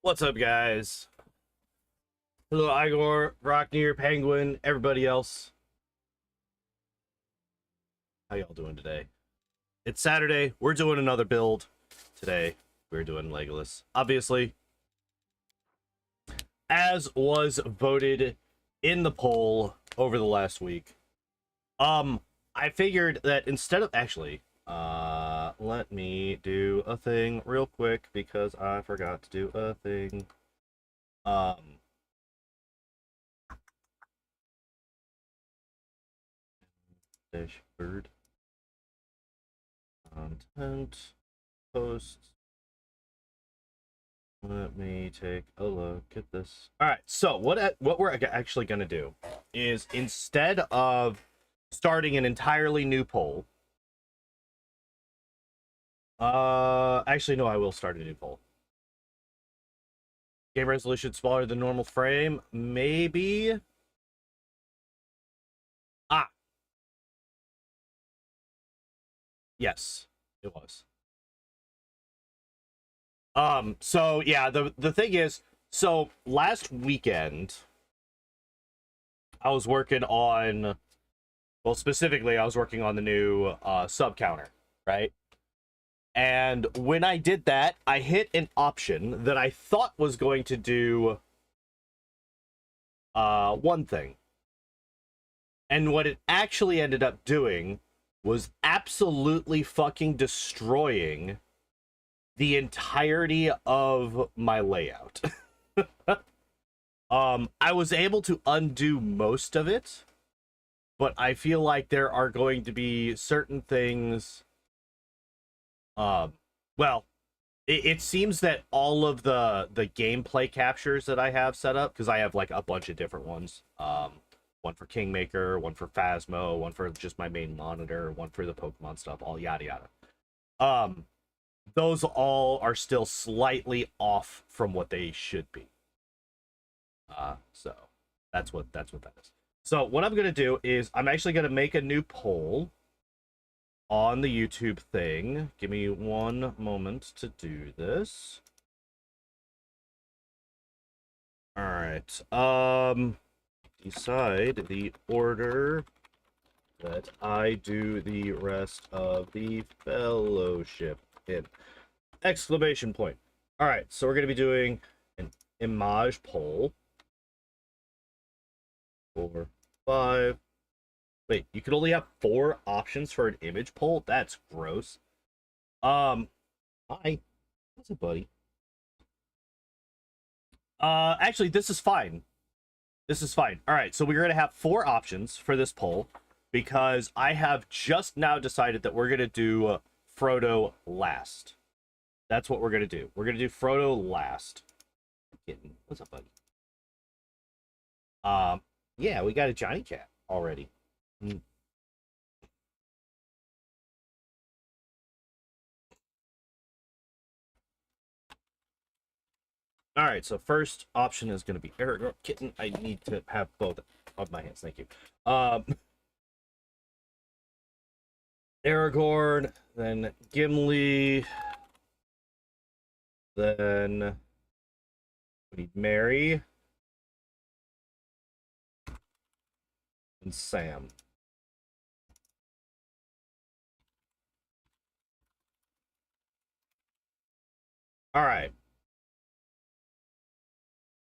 What's up, guys? Hello, Igor, Rocknear, Penguin, everybody else. How y'all doing today? It's Saturday. We're doing another build. Today, we're doing Legolas. Obviously, as was voted in the poll over the last week. I figured that instead of let me do a thing real quick because I forgot to do a thing. Dashboard. Content. Posts. Let me take a look at this. All right, so what we're actually going to do is instead of starting an entirely new poll, actually no, I will start a new poll. Game resolution smaller than normal frame, maybe. Yes, it was. So yeah, the thing is, so last weekend I was working on, well, specifically I was working on the new sub counter, right? And when I did that, I hit an option that I thought was going to do one thing. And what it actually ended up doing was absolutely fucking destroying the entirety of my layout. I was able to undo most of it, but I feel like there are going to be certain things. Well, it seems that all of the gameplay captures that I have set up, because I have like a bunch of different ones. One for Kingmaker, one for Phasmo, one for just my main monitor, one for the Pokemon stuff, all yada yada. Those all are still slightly off from what they should be. So that's what that is. So what I'm gonna do is I'm actually gonna make a new poll on the YouTube thing. Give me one moment to do this. All right. Decide the order that I do the rest of the fellowship in. Exclamation point. All right, so we're going to be doing an image poll. 4, 5. Wait, you can only have 4 options for an image poll? That's gross. Hi. What's up, buddy? Actually, this is fine. This is fine. All right, so we're going to have 4 options for this poll because I have just now decided that we're going to do Frodo last. That's what we're going to do. We're going to do Frodo last. What's up, buddy? Yeah, we got a Johnny Cat already. All right, so first option is going to be Aragorn. Kitten, I need to have both of my hands. Thank you. Aragorn, then Gimli, then we need Mary, and Sam. All right.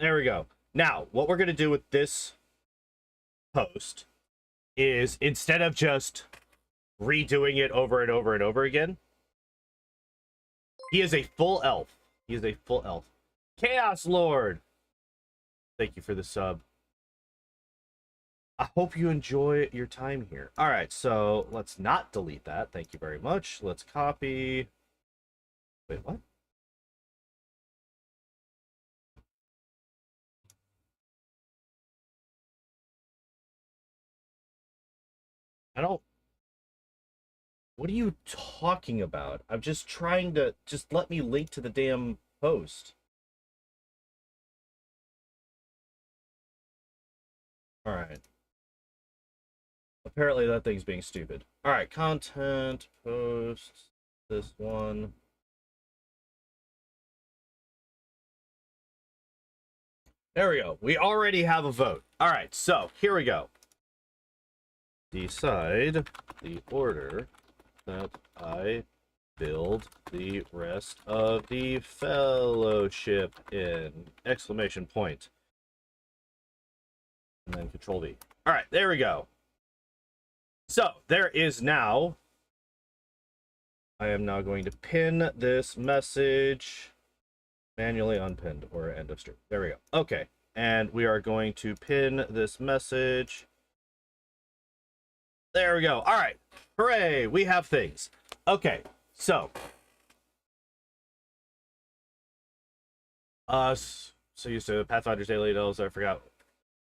There we go. Now, what we're going to do with this post is instead of just redoing it over and over and over again, he is a full elf. He is a full elf. Chaos Lord! Thank you for the sub. I hope you enjoy your time here. All right, so let's not delete that. Thank you very much. Let's copy. Wait, what? I don't... What are you talking about? I'm just trying to... Just let me link to the damn post. All right. Apparently that thing's being stupid. All right, content, posts, this one. There we go. We already have a vote. All right, so here we go. Decide the order that I build the rest of the fellowship in! Exclamation point. And then Control V. All right, there we go. So there is now. I am now going to pin this message. Manually unpinned or end of stream. There we go. Okay. And we are going to pin this message. There we go. All right. Hooray. We have things. Okay. So. So used to Pathfinder's Daily Elves. I forgot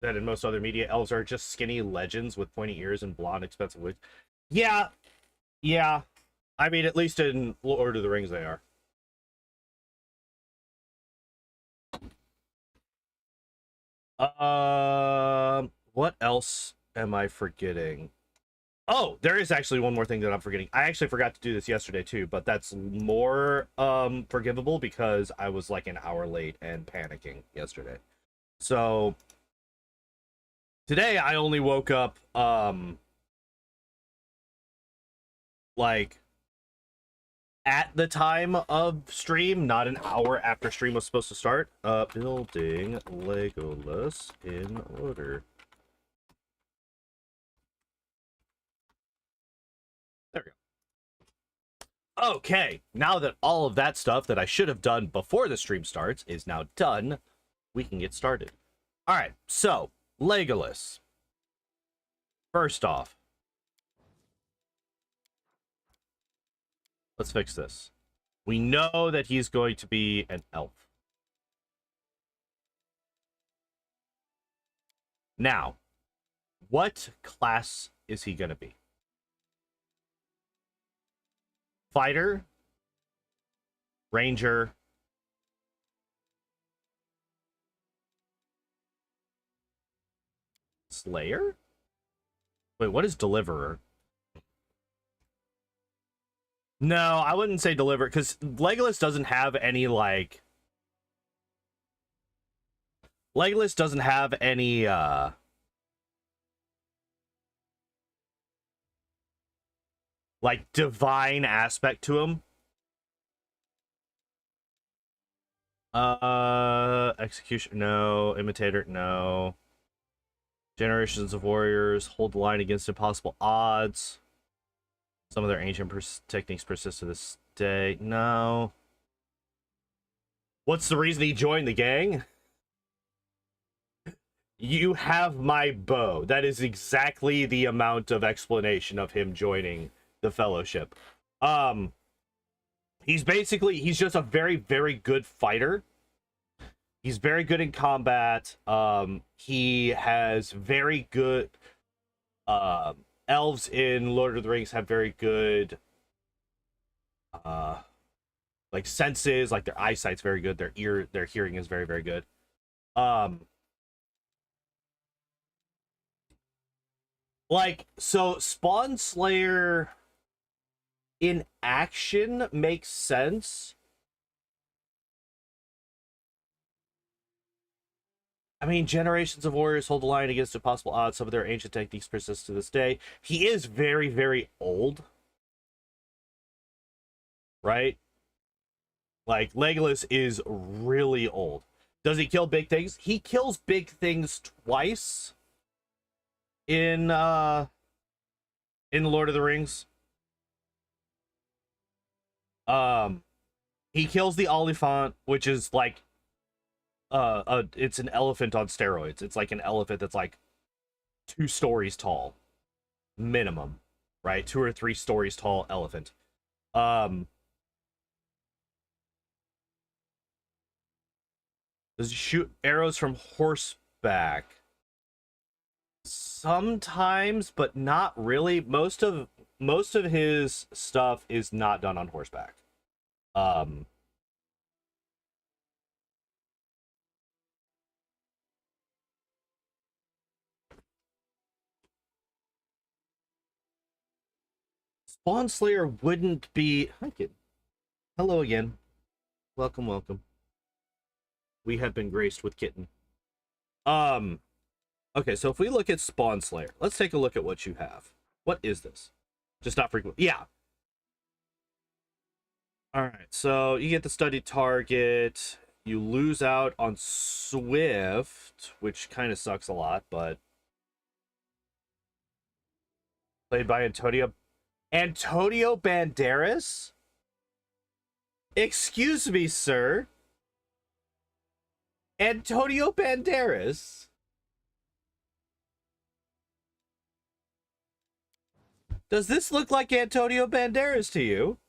that in most other media, elves are just skinny legends with pointy ears and blonde, expensive wigs. Yeah. Yeah. I mean, at least in Lord of the Rings, they are. What else am I forgetting? Oh, there is actually one more thing that I'm forgetting. I actually forgot to do this yesterday too, but that's more forgivable because I was like an hour late and panicking yesterday. So today I only woke up like at the time of stream, not an hour after stream was supposed to start. Building Legolas in order. There we go. Okay, now that all of that stuff that I should have done before the stream starts is now done, we can get started. All right, so Legolas. First off, let's fix this. We know that he's going to be an elf. Now, what class is he going to be? Fighter? Ranger? Slayer? Wait, what is Deliverer? No, I wouldn't say Deliverer, because Legolas doesn't have any, like... Legolas doesn't have any, like, divine aspect to him. Execution, no. Imitator, no. Generations of warriors hold the line against impossible odds. Some of their ancient techniques persist to this day. No. What's the reason he joined the gang? You have my bow. That is exactly the amount of explanation of him joining the fellowship. He's just a very, very good fighter. He's very good in combat. He has very good elves in Lord of the Rings have very good like senses, like their eyesight's very good, their hearing is very, very good. Like, so Spawn Slayer in action makes sense. I mean, generations of warriors hold the line against impossible odds. Some of their ancient techniques persist to this day. He is very, very old. Right? Like, Legolas is really old. Does he kill big things? He kills big things twice in Lord of the Rings. He kills the Oliphant, which is like it's an elephant on steroids. It's like an elephant that's like 2 stories tall minimum, right? 2 or 3 stories tall elephant. Does he shoot arrows from horseback? Sometimes, but not really. Most of his stuff is not done on horseback. Spawn Slayer wouldn't be... Hi, kid. Hello again. Welcome, welcome. We have been graced with kitten. Um, okay, so if we look at Spawn Slayer, let's take a look at what you have. What is this? Just not frequent. Yeah. All right, so you get the studied target. You lose out on Swift, which kind of sucks a lot, but played by Antonio Banderas? Excuse me, sir. Antonio Banderas? Does this look like Antonio Banderas to you?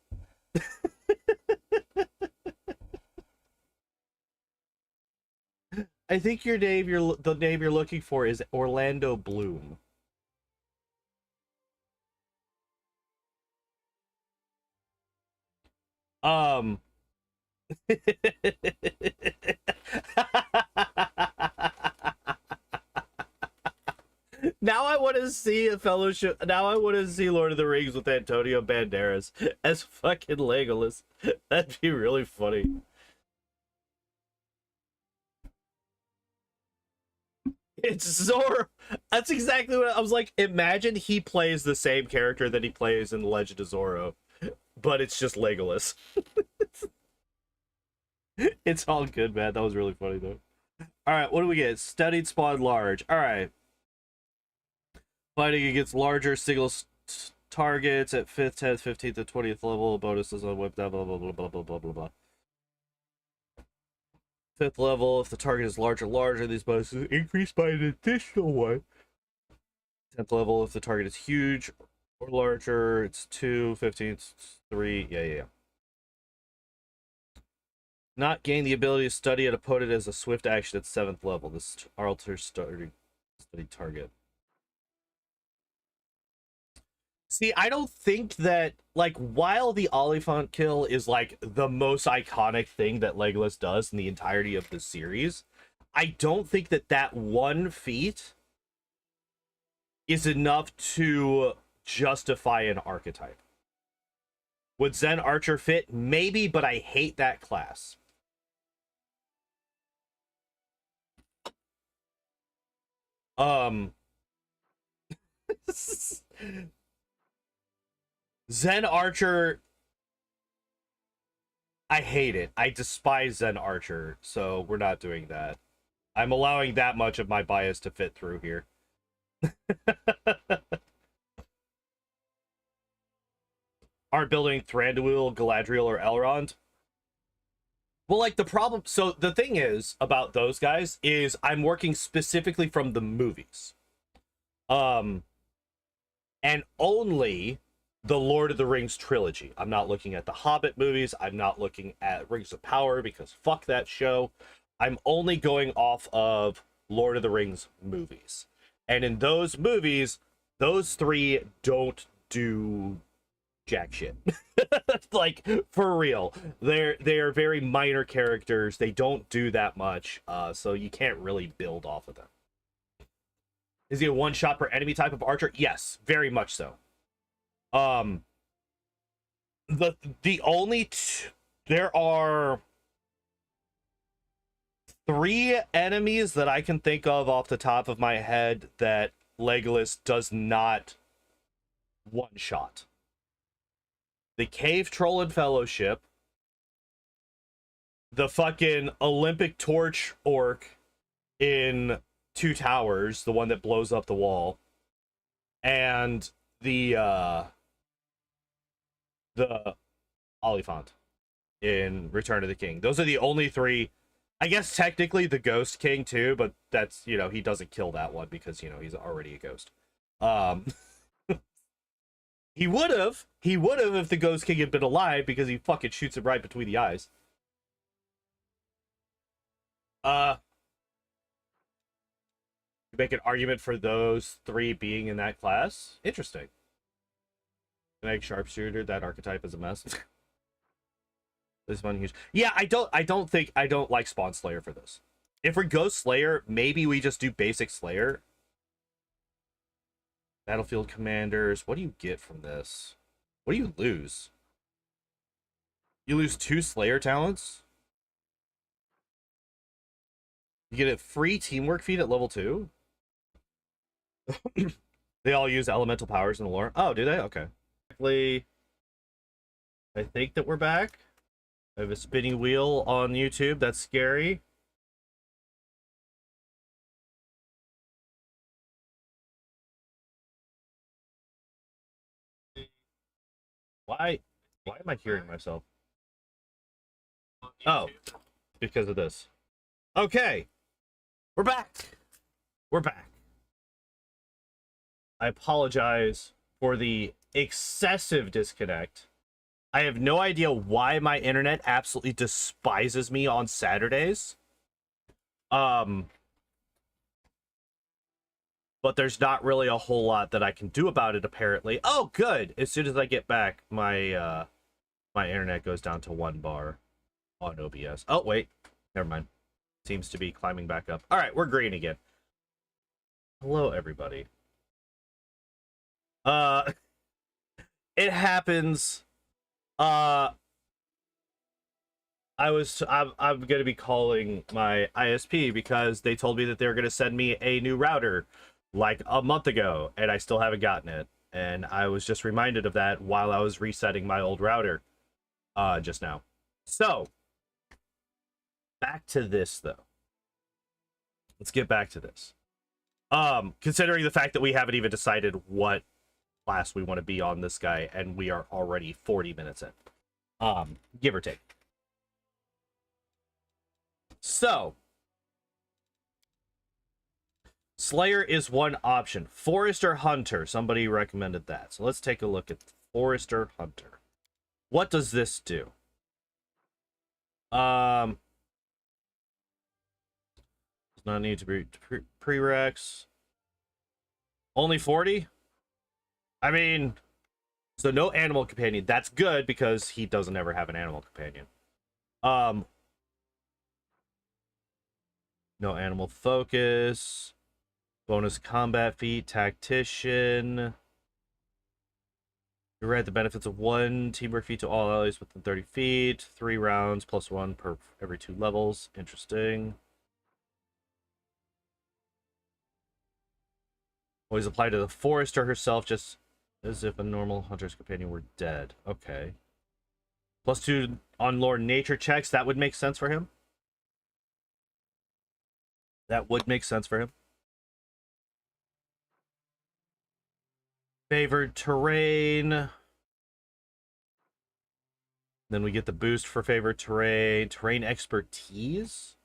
I think the name you're looking for is Orlando Bloom. Um Now I want to see a fellowship. Now I want to see Lord of the Rings with Antonio Banderas as fucking Legolas. That'd be really funny. It's Zorro. That's exactly what I was like. Imagine he plays the same character that he plays in The Legend of Zorro, but it's just Legolas. It's all good, man. That was really funny though. All right, what do we get? Studied spawn large. All right. Fighting against larger single targets at 5th, 10th, 15th, and 20th level. Bonuses on whip down, blah, blah, blah, blah, blah, blah, blah, blah. 5th level, if the target is larger, these bonuses increase by an additional one. 10th level, if the target is huge or larger, it's 2, 15th, 3. Yeah. Not gain the ability to study an opponent as a swift action at 7th level. This alters study target. See, I don't think that, like, while the Oliphant kill is, like, the most iconic thing that Legolas does in the entirety of the series, I don't think that that one feat is enough to justify an archetype. Would Zen Archer fit? Maybe, but I hate that class. Zen Archer, I hate it. I despise Zen Archer, so we're not doing that. I'm allowing that much of my bias to fit through here. Aren't building Thranduil, Galadriel, or Elrond. Well, like, the problem... So, the thing is, about those guys, is I'm working specifically from the movies. And only the Lord of the Rings trilogy. I'm not looking at the Hobbit movies. I'm not looking at Rings of Power, because fuck that show. I'm only going off of Lord of the Rings movies. And in those movies, those three don't do jack shit. Like, for real. They are very minor characters. They don't do that much. So you can't really build off of them. Is he a one shot per enemy type of archer? Yes, very much so. The only there are 3 enemies that I can think of off the top of my head that Legolas does not one shot. The Cave Troll and Fellowship, the fucking Olympic Torch orc in Two Towers, the one that blows up the wall, and the Oliphant in Return of the King. Those are the only 3. I guess technically the Ghost King too, but that's, you know, he doesn't kill that one because, you know, he's already a ghost. He would have if the Ghost King had been alive, because he fucking shoots him right between the eyes. You make an argument for those 3 being in that class. Interesting. Make sharpshooter, that archetype is a mess. This one huge. Yeah, I don't like Spawn Slayer for this. If we go Slayer, maybe we just do basic Slayer. Battlefield Commanders. What do you get from this? What do you lose? You lose 2 Slayer talents? You get a free teamwork feat at level 2. They all use elemental powers in the lore. Oh, do they? Okay. I think that we're back. I have a spinning wheel on YouTube. That's scary. Why am I hearing myself? Oh, because of this. Okay. We're back. We're back. I apologize for the excessive disconnect. I have no idea why my internet absolutely despises me on Saturdays. But there's not really a whole lot that I can do about it, apparently. Oh, good. As soon as I get back, my my internet goes down to 1 bar on OBS. Oh, wait. Never mind. Seems to be climbing back up. All right, we're green again. Hello, everybody. It happens. I'm gonna be calling my ISP because they told me that they were gonna send me a new router like a month ago, and I still haven't gotten it. And I was just reminded of that while I was resetting my old router just now. So back to this though. Let's get back to this. Considering the fact that we haven't even decided what class we want to be on this guy, and we are already 40 minutes in. Give or take. So Slayer is one option. Forest or Hunter. Somebody recommended that. So let's take a look at Forest or Hunter. What does this do? Does not need to be prereqs. Only 40? I mean, so no animal companion. That's good because he doesn't ever have an animal companion. No animal focus. Bonus combat feat, tactician. You read the benefits of 1 teamwork feat to all allies within 30 feet. 3 rounds plus 1 per every 2 levels. Interesting. Always apply to the forester herself, just as if a normal hunter's companion were dead. Okay. Plus 2 on lore nature checks. That would make sense for him. That would make sense for him. Favored terrain. Then we get the boost for favored terrain. Terrain expertise.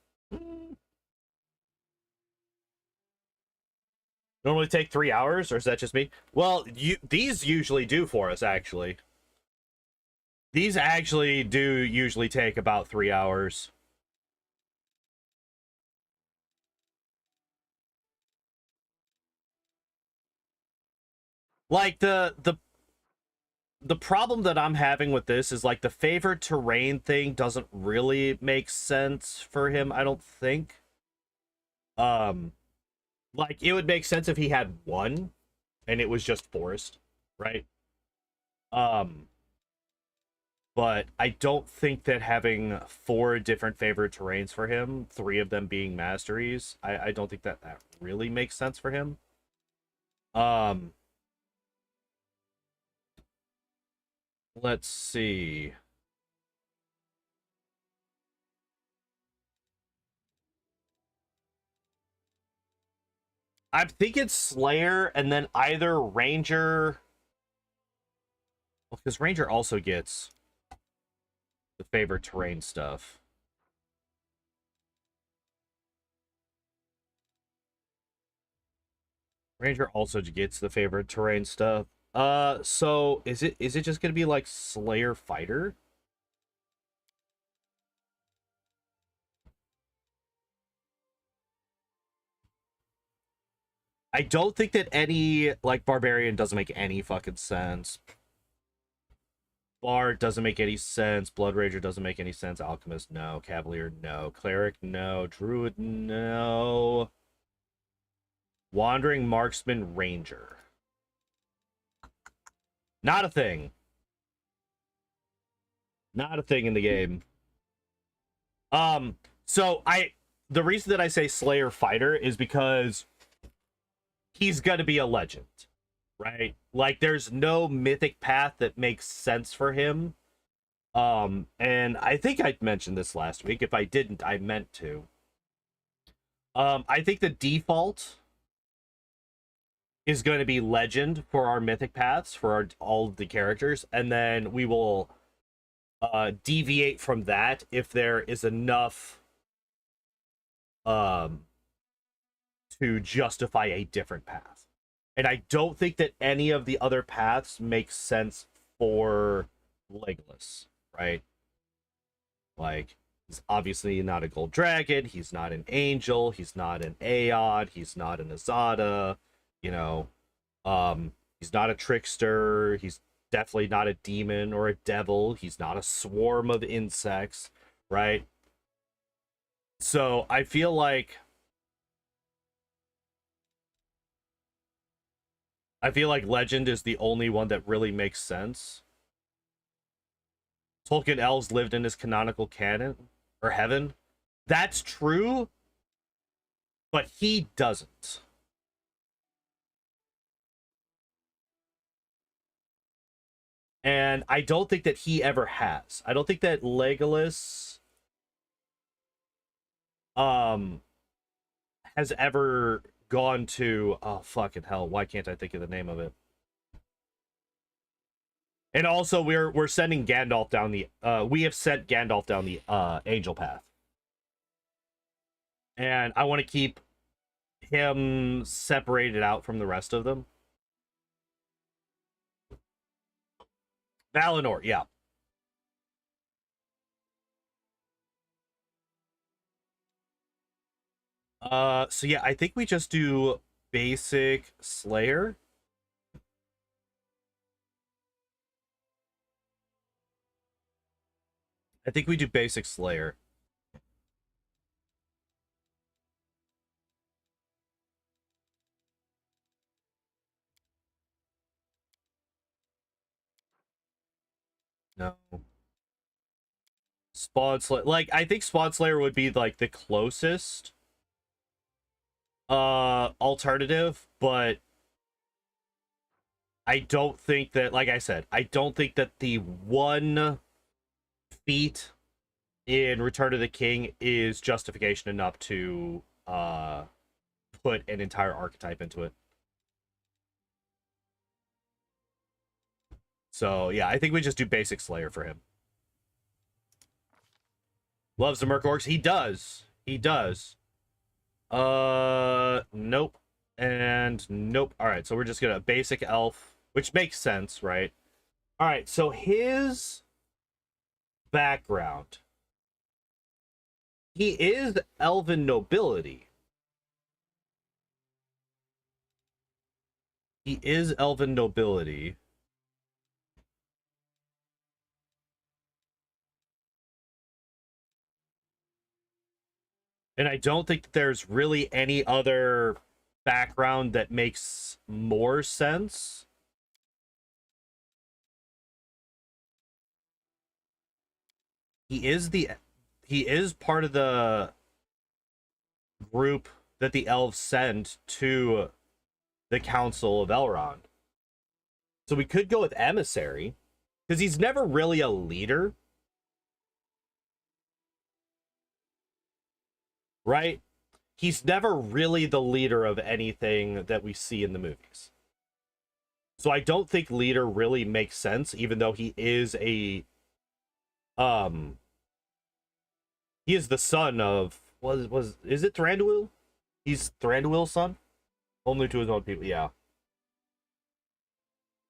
Normally take 3 hours, or is that just me? Well, these usually do for us, actually. These actually do usually take about 3 hours. Like, the problem that I'm having with this is, like, the favored terrain thing doesn't really make sense for him, I don't think. Like, it would make sense if he had 1, and it was just forest, right? But I don't think that having 4 different favored terrains for him, 3 of them being masteries, I don't think that really makes sense for him. Let's see. I think it's Slayer and then either Ranger. Well, because Ranger also gets the favored terrain stuff. Ranger also gets the favored terrain stuff. So is it just gonna be like Slayer Fighter? I don't think that any, like, Barbarian doesn't make any fucking sense. Bard doesn't make any sense. Blood Rager doesn't make any sense. Alchemist, no. Cavalier, no. Cleric, no. Druid, no. Wandering Marksman, Ranger. Not a thing. Not a thing in the game. So the reason that I say Slayer Fighter is because he's gonna be a legend, right? Like, there's no mythic path that makes sense for him. And I think I mentioned this last week. If I didn't, I meant to. I think the default is going to be legend for our mythic paths for all of the characters, and then we will deviate from that if there is enough to justify a different path. And I don't think that any of the other paths make sense for Legolas, right? Like, he's obviously not a gold dragon, he's not an angel, he's not an Aod, he's not an Azada, you know. He's not a trickster, he's definitely not a demon or a devil, he's not a swarm of insects, right? So I feel like legend is the only one that really makes sense. Tolkien elves lived in his canonical canon or heaven. That's true, but he doesn't. And I don't think that he ever has. I don't think that Legolas has ever gone to, oh fucking hell, why can't I think of the name of it? And also we're sending Gandalf down the we have sent Gandalf down the angel path. And I want to keep him separated out from the rest of them. Valinor, yeah. So yeah, I think we just do basic Slayer. I think we do basic Slayer. No. Spawn Slayer. Like, I think Spawn Slayer would be, like, the closest alternative, but I don't think that, like I said, I don't think that the one feat in Return of the King is justification enough to put an entire archetype into it. So yeah, I think we just do basic Slayer for him. Loves the Merc Orcs. He does. He does. Nope. And nope. All right, so we're just gonna basic elf, which makes sense, right? All right, so his background. He is elven nobility. He is elven nobility. And I don't think that there's really any other background that makes more sense. He is part of the group that the elves send to the Council of Elrond. So we could go with emissary, because he's never really a leader. Right? He's never really the leader of anything that we see in the movies. So I don't think leader really makes sense, even though he is a he is the son of is it Thranduil? He's Thranduil's son? Only to his own people, yeah.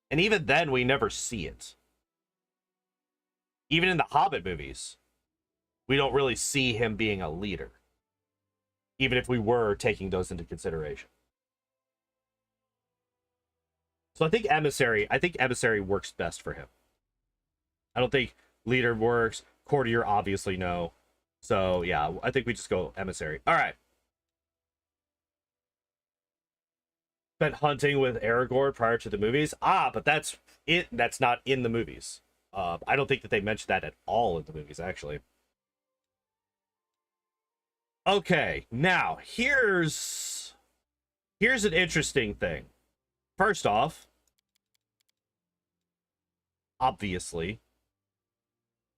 And even then we never see it. Even in the Hobbit movies, we don't really see him being a leader. Even if we were taking those into consideration. So I think emissary works best for him. I don't think leader works. Courtier, obviously, no. So yeah, I think we just go emissary. All right. Spent hunting with Aragorn prior to the movies. But that's it. That's not in the movies. I don't think that they mentioned that at all in the movies, actually. Okay, now here's an interesting thing. First off, obviously,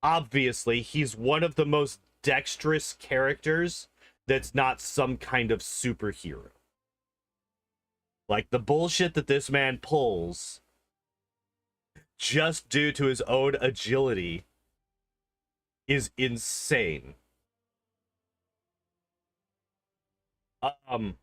he's one of the most dexterous characters that's not some kind of superhero. Like, the bullshit that this man pulls just due to his own agility is insane. Um,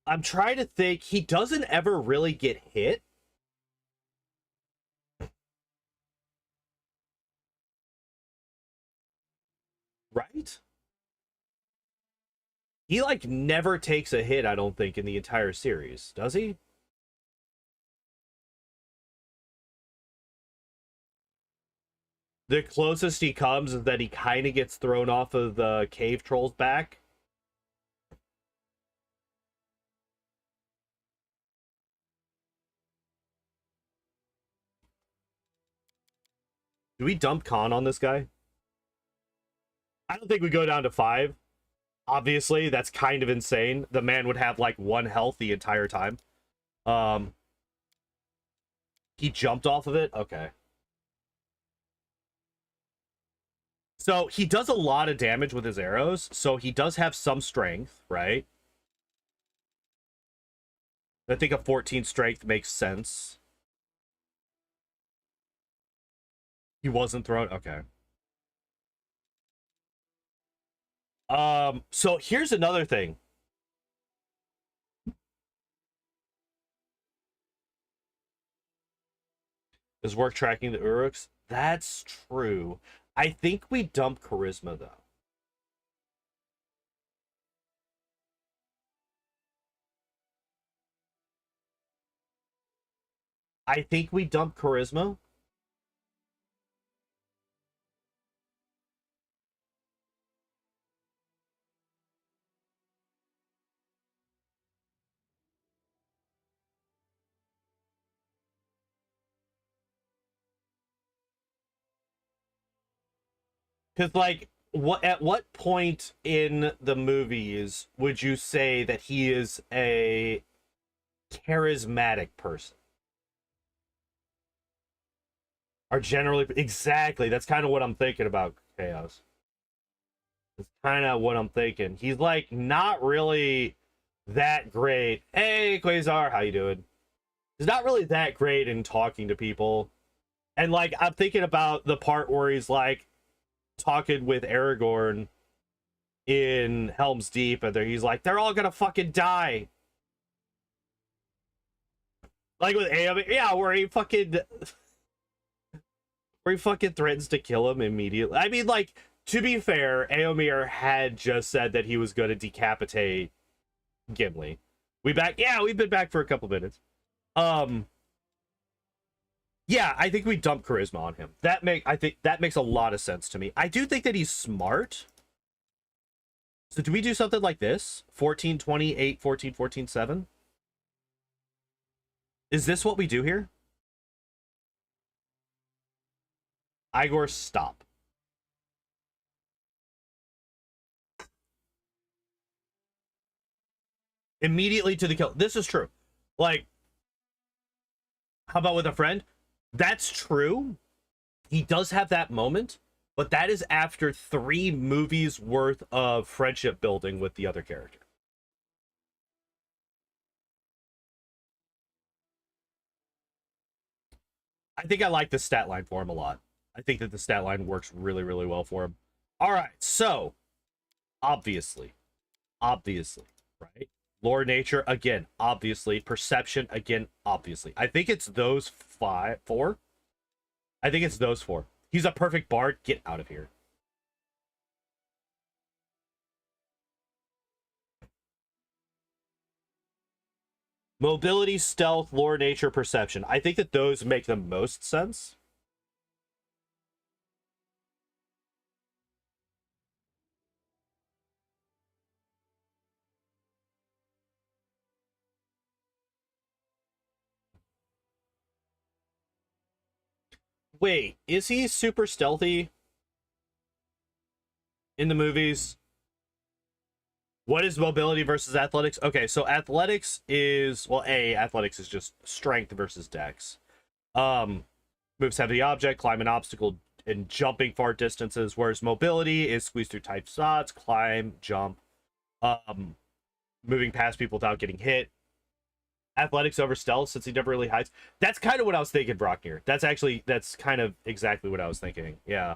I'm trying to think. He doesn't ever really get hit. Right? He like never takes a hit, I don't think, in the entire series, does he? The closest he comes is that he kind of gets thrown off of the cave troll's back. Do we dump Khan on this guy? I don't think we go down to 5. Obviously, that's kind of insane. The man would have like 1 health the entire time. Um, he jumped off of it. Okay. So he does a lot of damage with his arrows. So he does have some strength, right? I think a 14 strength makes sense. He wasn't thrown. Okay. So here's another thing. Is work tracking the Uruks? That's true. I think we dump charisma though. I think we dump charisma. Because like at what point in the movies would you say that he is a charismatic person? Are generally exactly that's kind of what I'm thinking about Chaos. It's kind of what I'm thinking. He's like not really that great. Hey Quasar, how you doing? He's not really that great in talking to people. And like I'm thinking about the part where he's like talking with Aragorn in Helm's Deep, and he's like, they're all gonna fucking die. Like with Aomer, yeah, where he fucking threatens to kill him immediately. I mean, like, to be fair, Aomer had just said that he was gonna decapitate Gimli. We back? Yeah, we've been back for a couple minutes. Um, yeah, I think we dump charisma on him. I think that makes a lot of sense to me. I do think that he's smart. So do we do something like this? 14, 28, 14, 14, 7? Is this what we do here? Igor, stop. Immediately to the kill. This is true. Like, how about with a friend? That's true. He does have that moment, but that is after 3 movies worth of friendship building with the other character. I think I like the stat line for him a lot. I think that the stat line works really, really well for him. All right, so obviously, right? Lore nature again, obviously. Perception again, obviously. I think it's those 4. I think it's those 4. He's a perfect bard. Get out of here. Mobility, stealth, lore, nature, perception. I think that those make the most sense. Wait, is he super stealthy in the movies? What is mobility versus athletics? Okay, so athletics is, well, athletics is just strength versus dex. Moves heavy object, climb an obstacle, and jumping far distances, whereas mobility is squeeze through tight spots, climb, jump, moving past people without getting hit. Athletics over stealth, since he never really hides. That's kind of what I was thinking, Brocknir. That's kind of exactly what I was thinking. Yeah.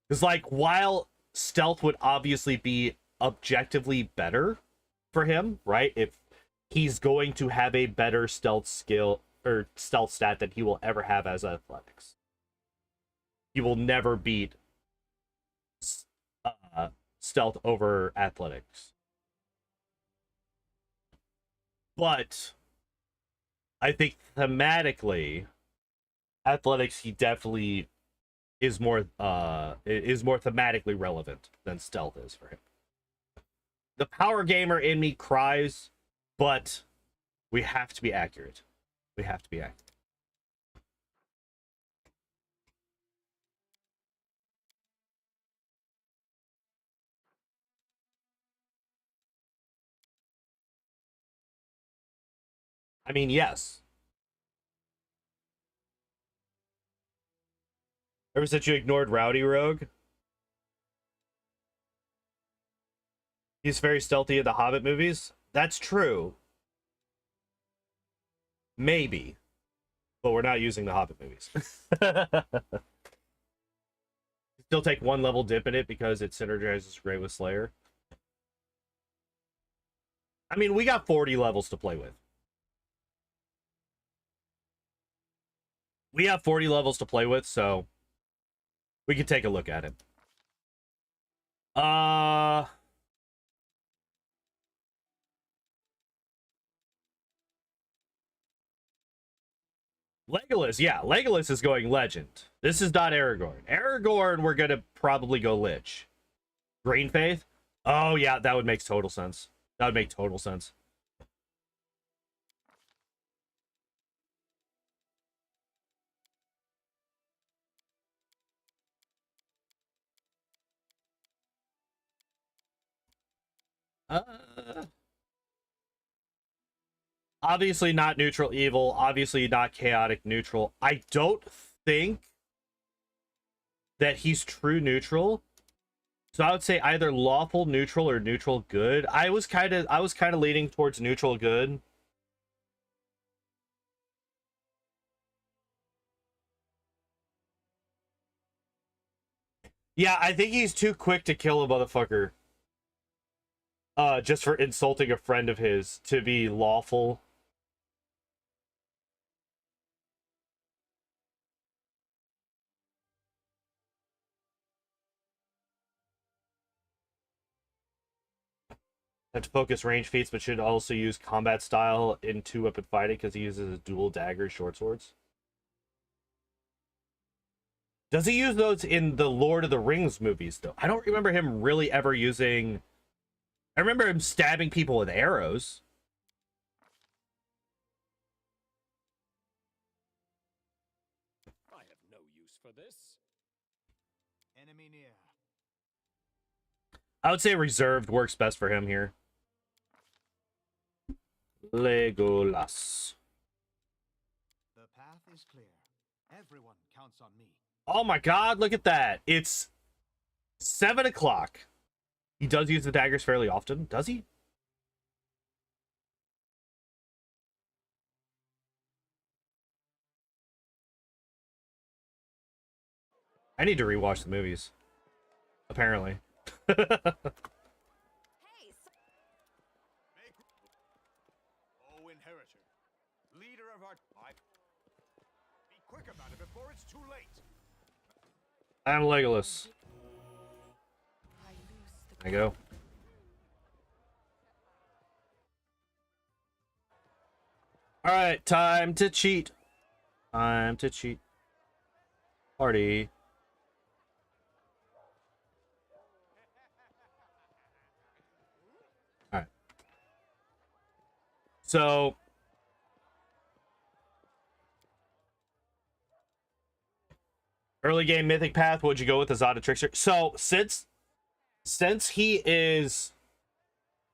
Because, like, while stealth would obviously be objectively better for him, right? If he's going to have a better stealth skill or stealth stat than he will ever have as athletics. He will never beat stealth over athletics. But I think thematically, athletics, he definitely is more thematically relevant than stealth is for him. The power gamer in me cries, but we have to be accurate. We have to be accurate. I mean, yes. Ever since you ignored Rowdy Rogue? He's very stealthy in the Hobbit movies. That's true. Maybe. But we're not using the Hobbit movies. Still take one level dip in it because it synergizes great with Slayer. I mean, we got 40 levels to play with. We have 40 levels to play with, so we can take a look at it. Legolas, yeah, Legolas is going legend. This is not Aragorn. Aragorn, we're gonna probably go Lich. Green Faith? Oh yeah, that would make total sense. That would make total sense. Obviously not neutral evil. Obviously not chaotic neutral. I don't think that he's true neutral. So I would say either lawful neutral or neutral good. I was kind of leaning towards neutral good. Yeah, I think he's too quick to kill a motherfucker. Just for insulting a friend of his to be lawful. Have to focus range feats, but should also use combat style in two-weapon fighting because he uses dual daggers, short swords. Does he use those in the Lord of the Rings movies, though? I don't remember him really ever using... I remember him stabbing people with arrows. I have no use for this. Enemy near. I would say reserved works best for him here. Legolas. The path is clear. Everyone counts on me. Oh my god, look at that. It's 7 o'clock. He does use the daggers fairly often. Does he? I need to rewatch the movies. Apparently. Inheritor, leader of our tribe. Be quick about it before it's too late. I'm Legolas. There you go. Alright, time to cheat. Time to cheat. Party. Alright. So Early game mythic path, would you go with Azada Trickster? So since he is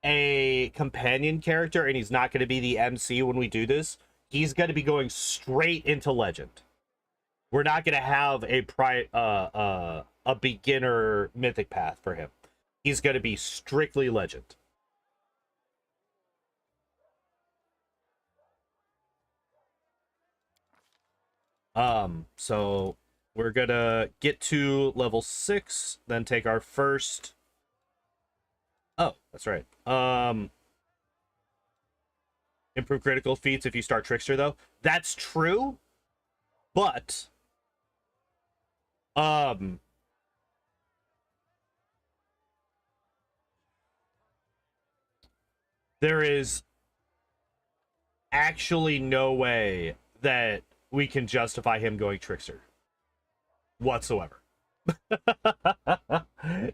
a companion character and he's not going to be the MC when we do this, he's going to be going straight into Legend. We're not going to have a beginner mythic path for him. He's going to be strictly Legend. So we're gonna get to level 6, then take our first. Oh, that's right. Improve critical feats if you start Trickster, though. That's true, but there is actually no way that we can justify him going Trickster whatsoever.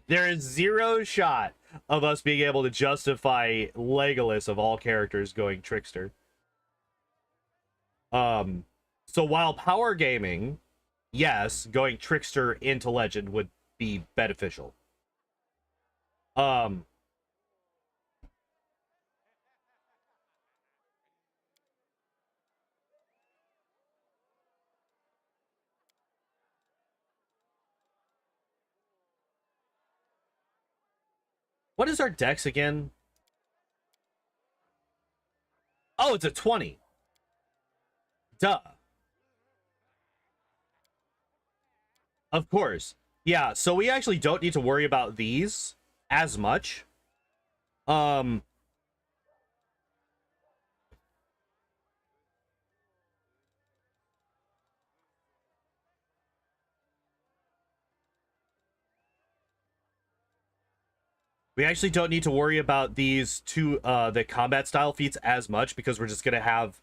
There is zero shot of us being able to justify Legolas of all characters going Trickster. So while power gaming, yes, going Trickster into Legend would be beneficial. What is our dex again? Oh, it's a 20. Duh. Of course. Yeah, so we actually don't need to worry about these as much. We actually don't need to worry about these two the combat style feats as much because we're gonna have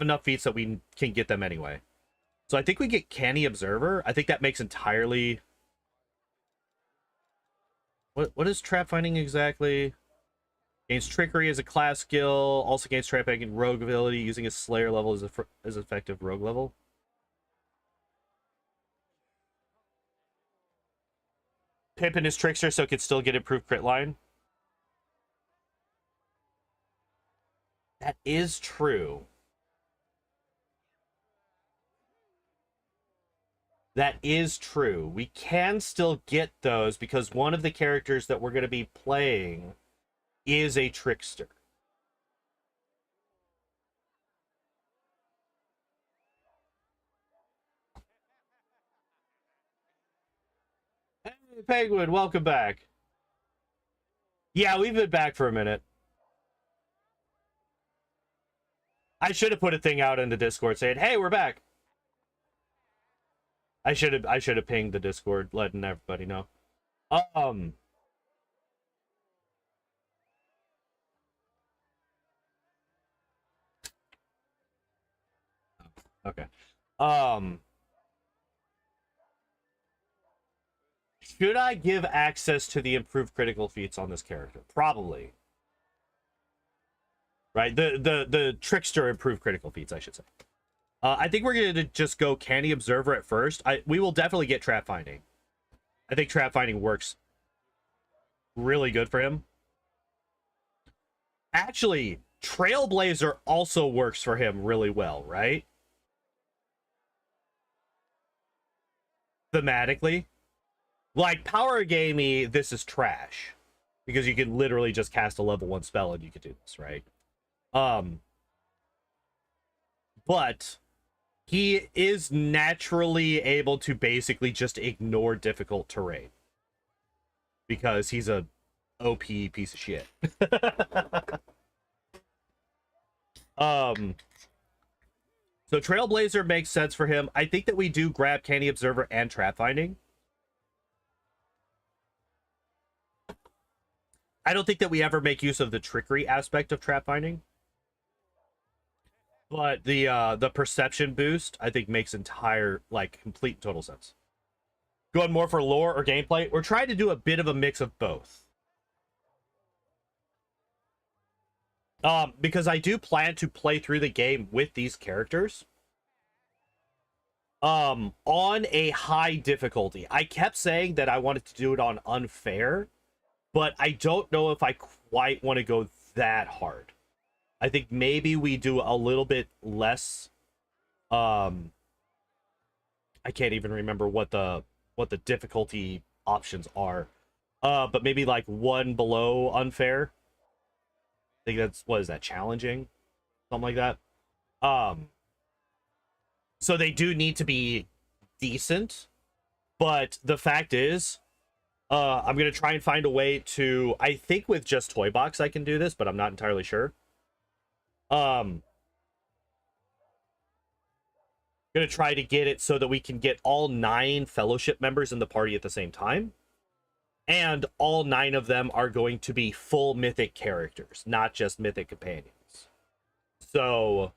enough feats that we can get them anyway. So I think we get Canny Observer. I think that makes entirely. What is trap finding exactly? Gains trickery as a class skill. Also gains trap and rogue ability using a Slayer level as effective rogue level. Pippin is Trickster, so it could still get improved crit line. That is true. That is true. We can still get those because one of the characters that we're going to be playing is a Trickster. Hey, Penguin, welcome back. Yeah, we've been back for a minute. I should have put a thing out in the Discord saying, "Hey, we're back." I should have pinged the Discord, letting everybody know. Okay. Should I give access to the improved critical feats on this character? Probably. Right? The Trickster improved critical feats, I should say. I think we're going to just go Canny Observer at first. We will definitely get Trap Finding. I think Trap Finding works really good for him. Actually, Trailblazer also works for him really well, right? Thematically. Like, power gamey, this is trash. Because you can literally just cast a level 1 spell and you could do this, right? But he is naturally able to basically just ignore difficult terrain. Because he's a OP piece of shit. So Trailblazer makes sense for him. I think that we do grab Canny Observer and Trap Finding. I don't think that we ever make use of the trickery aspect of Trap Finding. But the perception boost, I think, makes complete total sense. Going more for lore or gameplay? We're trying to do a bit of a mix of both. Because I do plan to play through the game with these characters. on a high difficulty. I kept saying that I wanted to do it on unfair, but I don't know if I quite want to go that hard. I think maybe we do a little bit less. I can't even remember what the difficulty options are. But maybe like one below unfair. I think that's, what is that, challenging? Something like that. So they do need to be decent, but the fact is, I'm gonna try and find a way to. I think with just Toy Box I can do this, but I'm not entirely sure. Gonna try to get it so that we can get all 9 fellowship members in the party at the same time, and all 9 of them are going to be full mythic characters, not just mythic companions. So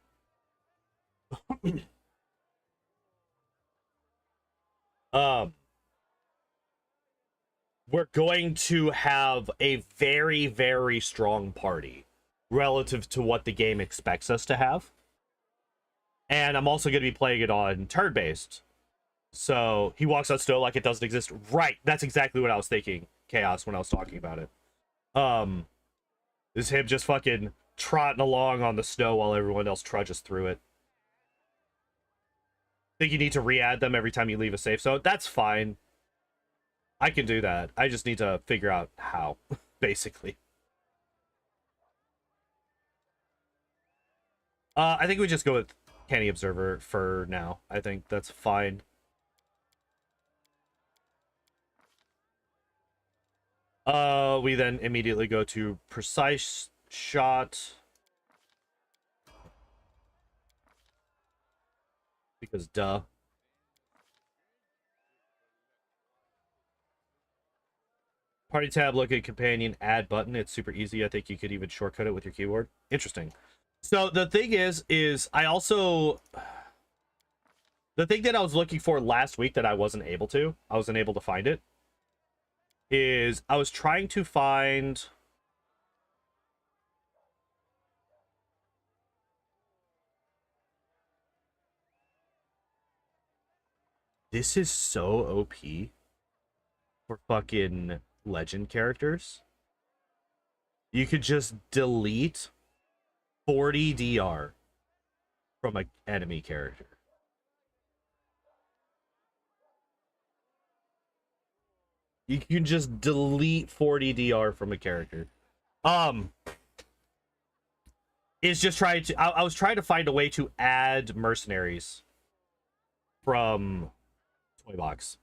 we're going to have a very, very strong party relative to what the game expects us to have. And I'm also going to be playing it on turn-based. So he walks on snow like it doesn't exist. Right, that's exactly what I was thinking, Chaos, when I was talking about it. This is him just fucking trotting along on the snow while everyone else trudges through it. Think you need to re-add them every time you leave a safe zone? That's fine. I can do that. I just need to figure out how, basically. I think we just go with Canny Observer for now. I think that's fine. We then immediately go to Precise Shot. Because duh. Party tab, look at companion, add button. It's super easy. I think you could even shortcut it with your keyboard. Interesting. So the thing is I also... The thing that I was looking for last week that I wasn't able to find it, is I was trying to find... This is so OP for fucking legend characters. You could just delete 40 DR from an enemy character. You can just delete 40 DR from a character. Is just trying to... I was trying to find a way to add mercenaries from Toy Box.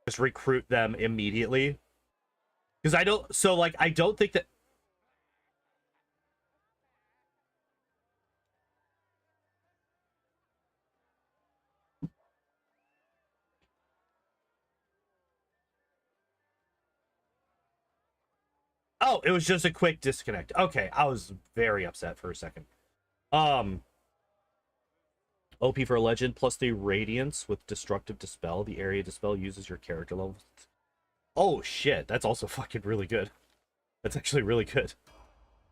Just recruit them immediately. Because I don't... So, like, I don't think that... Oh, it was just a quick disconnect. Okay, I was very upset for a second. OP for a legend, plus the radiance with destructive dispel. The area dispel uses your character level. Oh shit, that's also fucking really good. That's actually really good.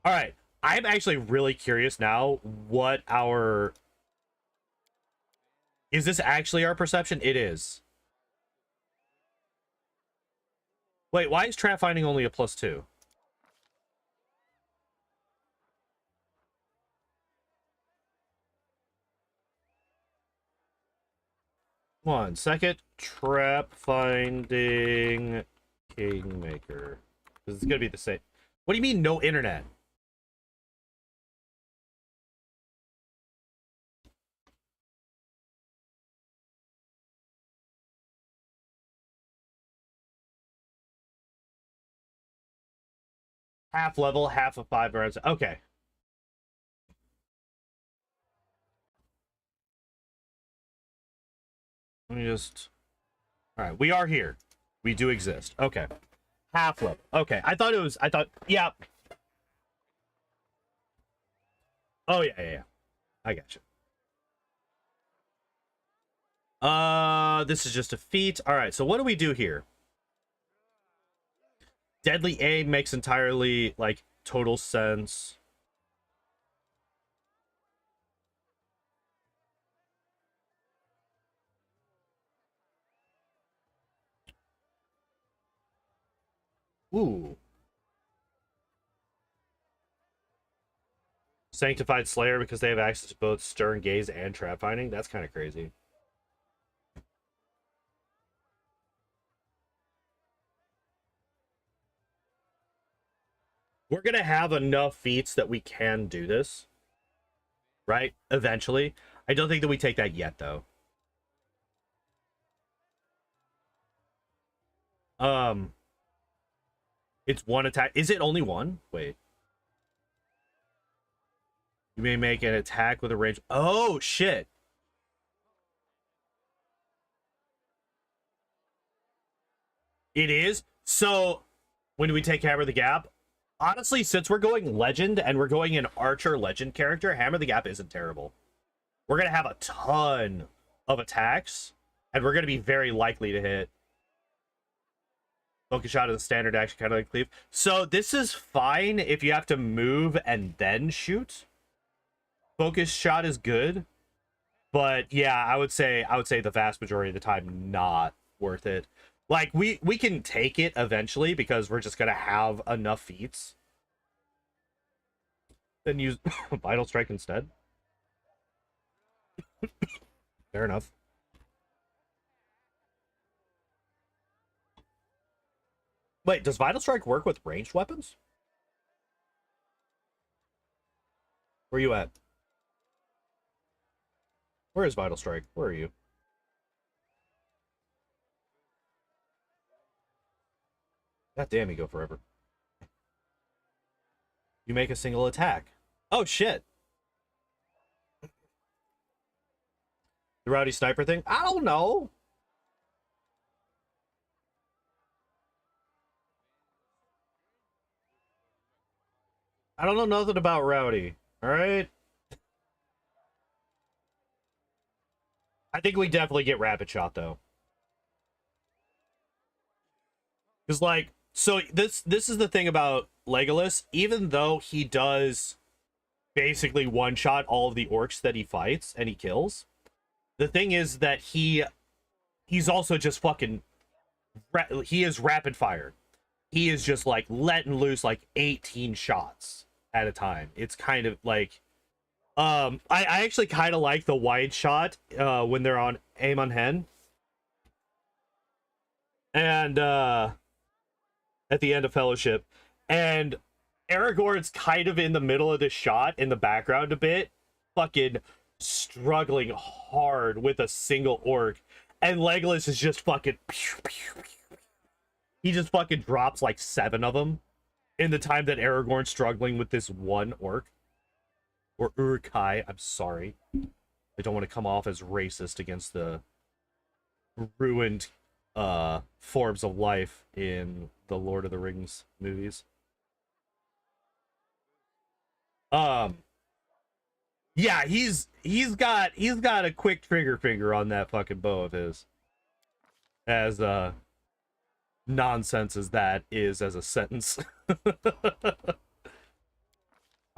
All right, I'm actually really curious now what our... Is this actually our perception? It is. Wait, why is trap finding only a +2? 1 second. Trap finding Kingmaker. This is gonna be the same. What do you mean no internet? Half level, half of 5 rounds. Okay. Let me just... Alright, we are here. We do exist. Okay. Half level. Okay, I thought it was... Yeah. Oh, yeah. I got you. This is just a feat. Alright, so what do we do here? Deadly Aim makes entirely, like, total sense. Ooh. Sanctified Slayer because they have access to both Stern Gaze and Trap Finding? That's kind of crazy. We're going to have enough feats that we can do this. Right? Eventually. I don't think that we take that yet, though. It's one attack. Is it only one? Wait. You may make an attack with a range. Oh, shit. It is. So, when do we take Hammer the Gap? Honestly, since we're going Legend and we're going an Archer Legend character, Hammer the Gap isn't terrible. We're going to have a ton of attacks, and we're going to be very likely to hit. Focus Shot is a standard action, kind of like Cleave. So this is fine if you have to move and then shoot. Focus Shot is good. But yeah, I would say the vast majority of the time, not worth it. Like, we can take it eventually because we're just going to have enough feats. Then use Vital Strike instead. Fair enough. Wait, does Vital Strike work with ranged weapons? Where are you at? Where is Vital Strike? Where are you? God damn, you go forever. You make a single attack. Oh, shit. The Rowdy Sniper thing? I don't know. I don't know nothing about Rowdy. All right. I think we definitely get Rapid Shot, though. Because, like, so this is the thing about Legolas. Even though he does basically one-shot all of the orcs that he fights and he kills, the thing is that he's also just fucking... He is rapid fire. He is just, like, letting loose, like, 18 shots at a time. It's kind of, like... I actually kind of like the wide shot when they're on aim on hen. And at the end of Fellowship. And Aragorn's kind of in the middle of the shot in the background a bit, fucking struggling hard with a single orc. And Legolas is just fucking... He just fucking drops like 7 of them in the time that Aragorn's struggling with this one orc. Or Uruk-hai, I'm sorry. I don't want to come off as racist against the ruined forms of life in the Lord of the Rings movies. Yeah, he's got a quick trigger finger on that fucking bow of his. As nonsense as that is as a sentence.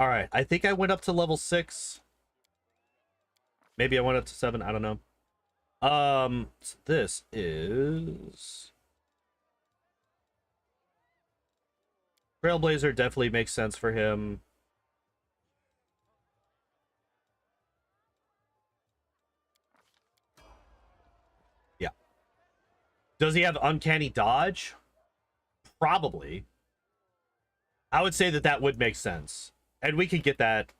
All right, I think I went up to level 6. Maybe I went up to 7, I don't know. So this is Trailblazer. Definitely makes sense for him. Yeah. Does he have uncanny dodge? Probably. I would say that would make sense. And we could get that.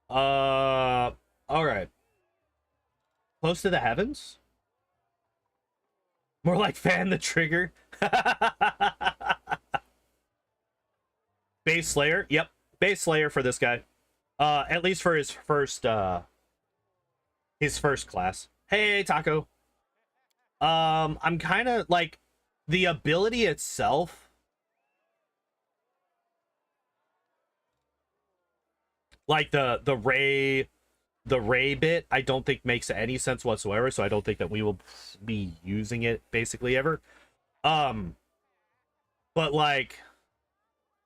All right. Close to the heavens? More like fan the trigger. Base Slayer. Yep. Base Slayer for this guy. At least for his first class. Hey, Taco. I'm kind of like the ability itself. Like the ray bit, I don't think makes any sense whatsoever, so I don't think that we will be using it basically ever. But like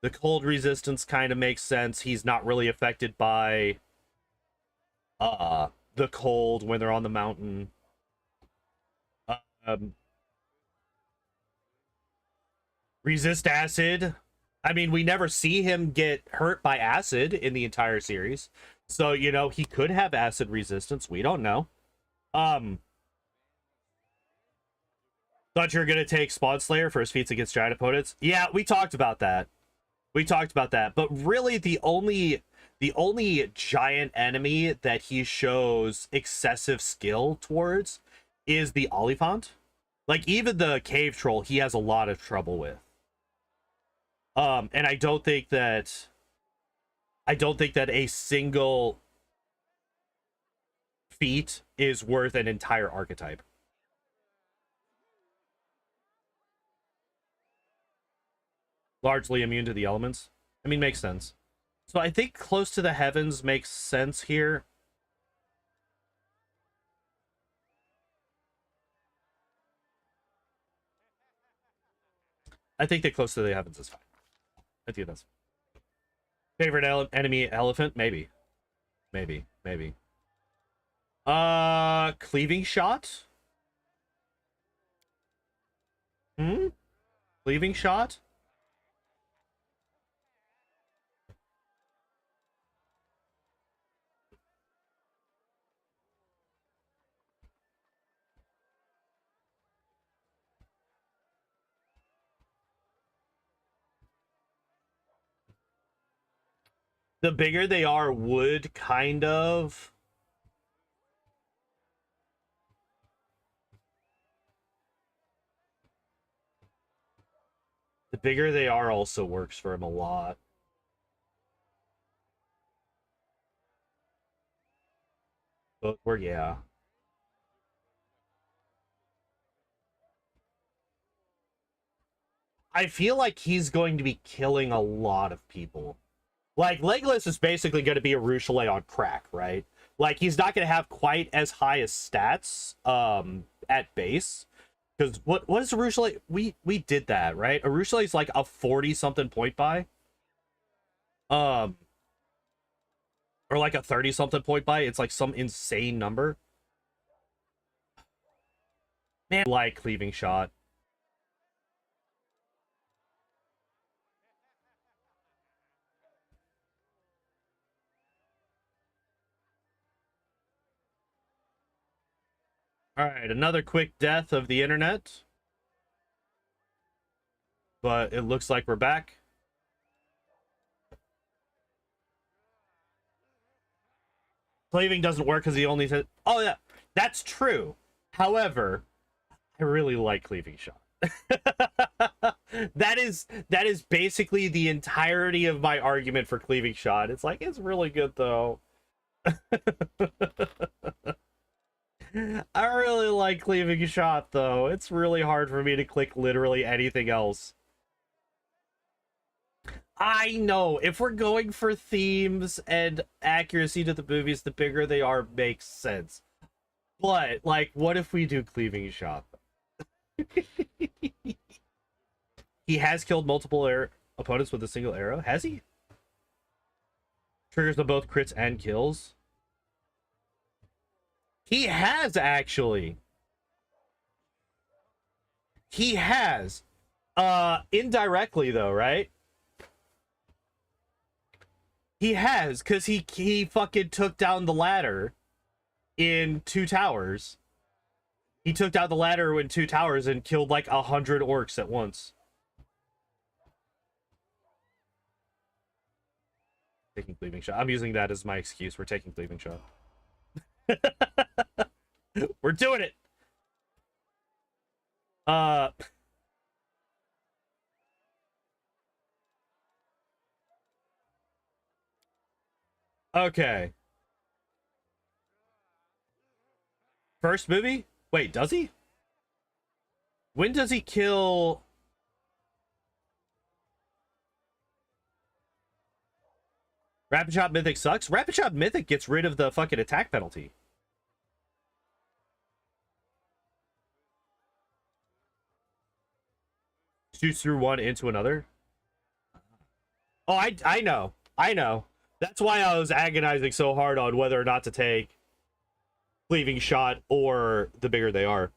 the cold resistance kind of makes sense. He's not really affected by the cold when they're on the mountain. Resist acid. I mean, we never see him get hurt by acid in the entire series. So, you know, he could have acid resistance. We don't know. Thought you were going to take Spawn Slayer for his feats against giant opponents. Yeah, we talked about that. We talked about that. But really, the only giant enemy that he shows excessive skill towards is the Oliphant. Like, even the cave troll, he has a lot of trouble with. And I don't think that a single feat is worth an entire archetype. Largely immune to the elements. I mean, makes sense. So I think close to the heavens makes sense here. I think that close to the heavens is fine. I think that's favorite enemy elephant, maybe. Cleaving shot. Cleaving shot. The bigger they are would kind of. The bigger they are also works for him a lot. But we're, yeah. I feel like he's going to be killing a lot of people. Like, Legolas is basically going to be a Rochelet on crack, right? Like, he's not going to have quite as high as stats at base. Because what is a Rochelet? We did that, right? A Rochelet is like a 40-something point buy. Or like a 30-something point buy. It's like some insane number. Man, like cleaving shot. All right, another quick death of the internet. But it looks like we're back. Cleaving doesn't work because he only said, oh yeah, that's true. However, I really like cleaving shot. that is basically the entirety of my argument for cleaving shot. It's like, it's really good though. I really like cleaving shot though. It's really hard for me to click literally anything else. I know, if we're going for themes and accuracy to the movies, the bigger they are makes sense. But, like, what if we do cleaving shot? He has killed multiple opponents with a single arrow. Has he? Triggers on both crits and kills. He has, actually. He has. Indirectly, though, right? He has, because he fucking took down the ladder in 2 towers. He took down the ladder in 2 towers and killed like 100 orcs at once. Taking cleaving shot. I'm using that as my excuse. We're taking cleaving shot. We're doing it. Okay. First movie? Wait, does he? When does he kill? Rapid Shot Mythic sucks. Rapid Shot Mythic gets rid of the fucking attack penalty. Shoots through one into another. Oh, I know. I know. That's why I was agonizing so hard on whether or not to take cleaving shot or the bigger they are.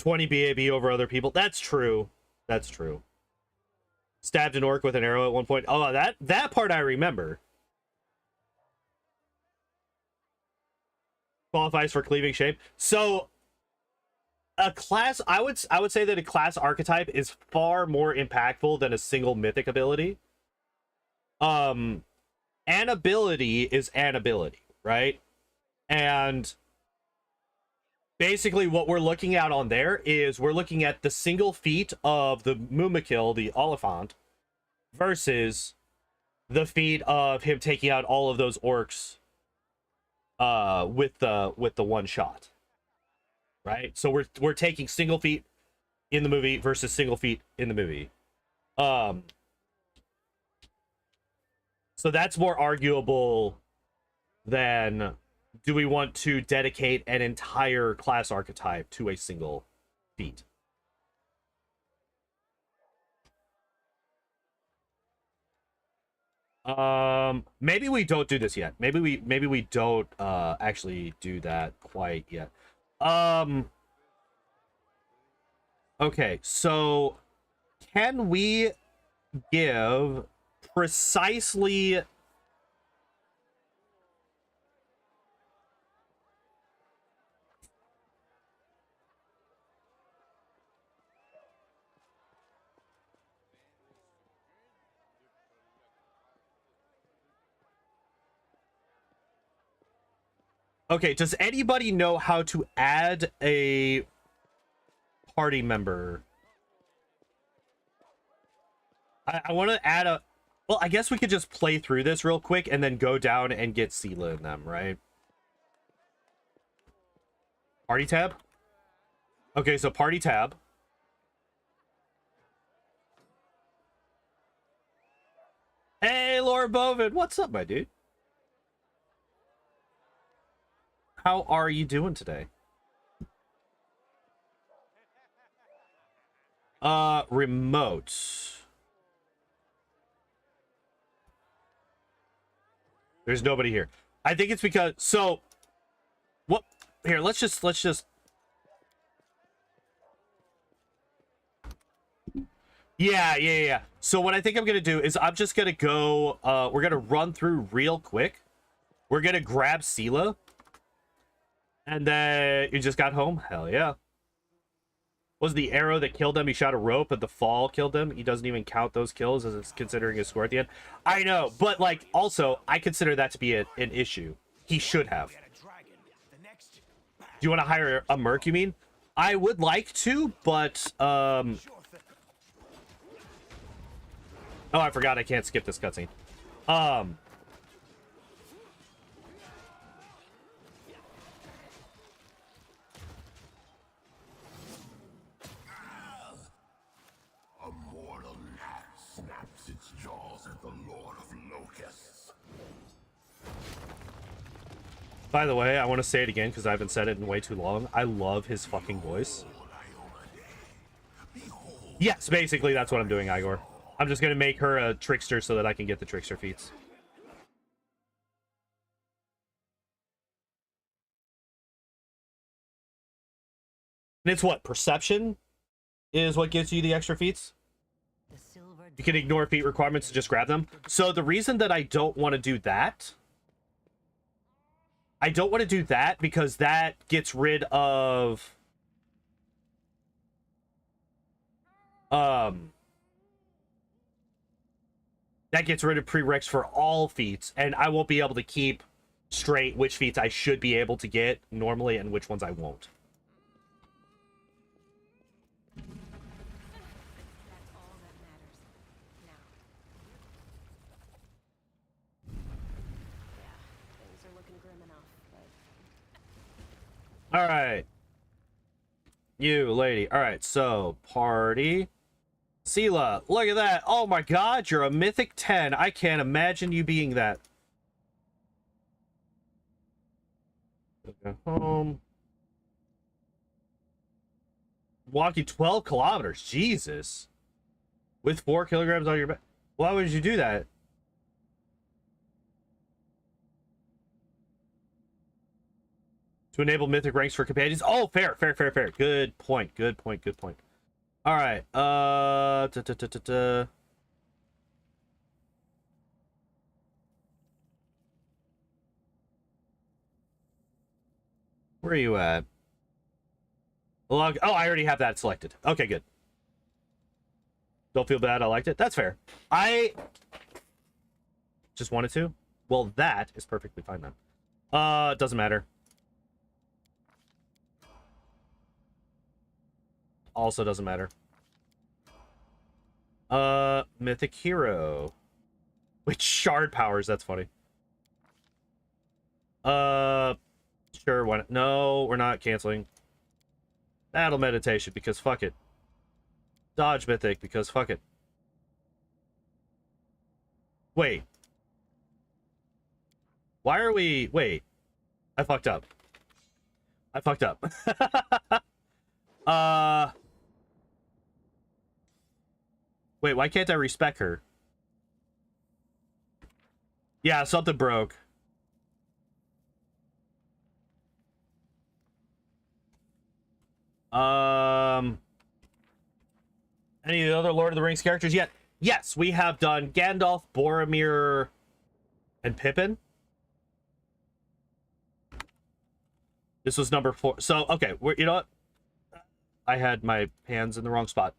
20 BAB over other people. That's true. That's true. Stabbed an orc with an arrow at one point. Oh, that part I remember. Qualifies for cleaving shape. So a class, I would say that a class archetype is far more impactful than a single mythic ability. An ability is an ability, right? And basically what we're looking at on there is we're looking at the single feat of the Mumakil, the Oliphant, versus the feat of him taking out all of those orcs with the one shot. Right? So we're taking single feat in the movie versus single feat in the movie. So that's more arguable than do we want to dedicate an entire class archetype to a single feat. Maybe we don't do this yet. Maybe we don't actually do that quite yet. Okay, so can we give precisely okay, does anybody know how to add a party member? I want to add a... Well, I guess we could just play through this real quick and then go down and get Sela in them, right? Party tab? Okay, so party tab. Hey, Lord Bovin, what's up, my dude? How are you doing today? Remote. There's nobody here. I think it's because, so what here, let's just yeah. So what I think I'm gonna do is I'm just gonna go we're gonna run through real quick. We're gonna grab Sela. And then you just got home? Hell yeah. Was the arrow that killed him? He shot a rope, but the fall killed him. He doesn't even count those kills as it's considering his score at the end. I know, but like also, I consider that to be an issue. He should have. Do you want to hire a merc, you mean? I would like to, but oh, I forgot I can't skip this cutscene. By the way, I want to say it again because I haven't said it in way too long. I love his fucking voice. Yes, basically that's what I'm doing, Igor. I'm just going to make her a trickster so that I can get the trickster feats. And it's what? Perception is what gives you the extra feats? You can ignore feat requirements and just grab them. So the reason that I don't want to do that... I don't want to do that because that gets rid of... that gets rid of prereqs for all feats, and I won't be able to keep straight which feats I should be able to get normally and which ones I won't. All right. You, lady. All right, so party. Sela, look at that. Oh my god, you're a mythic 10. I can't imagine you being that. Go home. Walking 12 kilometers. Jesus. With 4 kilograms on your back. Why would you do that? To enable mythic ranks for companions. Oh, fair. Good point. All right. Where are you at? Log. Oh, I already have that selected. Okay, good. Don't feel bad. I liked it. That's fair. I just wanted to. Well, that is perfectly fine then. It doesn't matter. Also doesn't matter. Mythic hero. With shard powers, that's funny. Sure, why not? No, we're not canceling. Battle meditation, because fuck it. Dodge mythic, because fuck it. Wait. Why are we... Wait. I fucked up. Wait, why can't I respec her? Yeah, something broke. Any of the other Lord of the Rings characters yet? Yes, we have done Gandalf, Boromir, and Pippin. This was number 4. So, okay, you know what? I had my hands in the wrong spot.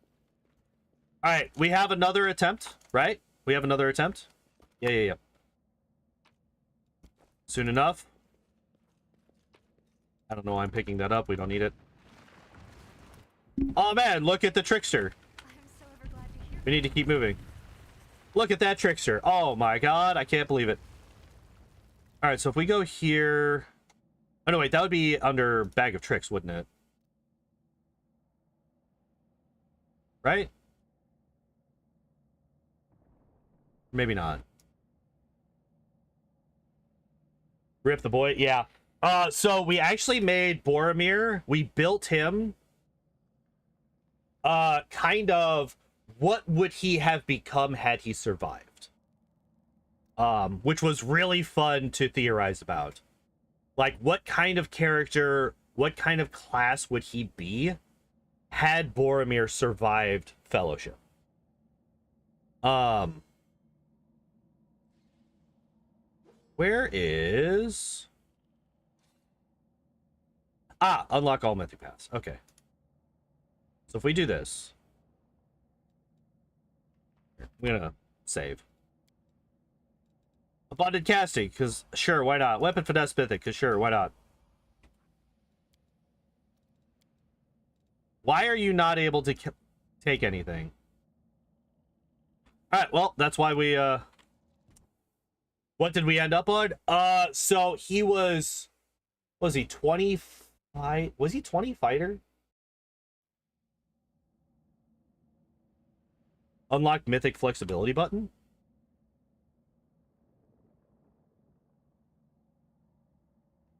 All right, we have another attempt, right? We have another attempt. Yeah. Soon enough. I don't know why I'm picking that up. We don't need it. Oh, man, look at the trickster. We need to keep moving. Look at that trickster. Oh, my God. I can't believe it. All right, so if we go here... Oh, no, wait. That would be under Bag of Tricks, wouldn't it? Right? Maybe not. Rip the boy. Yeah. So we actually made Boromir. We built him. Kind of... What would he have become had he survived? Which was really fun to theorize about. Like, what kind of character, what kind of class would he be had Boromir survived Fellowship? Where is... Ah, unlock all mythic paths. Okay. So if we do this... I'm gonna save. Abundant casting, because sure, why not? Weapon finesse mythic, because sure, why not? Why are you not able to take anything? All right, well, that's why we what did we end up on? So he was he 25? Was he 20 fighter? Unlock mythic flexibility button.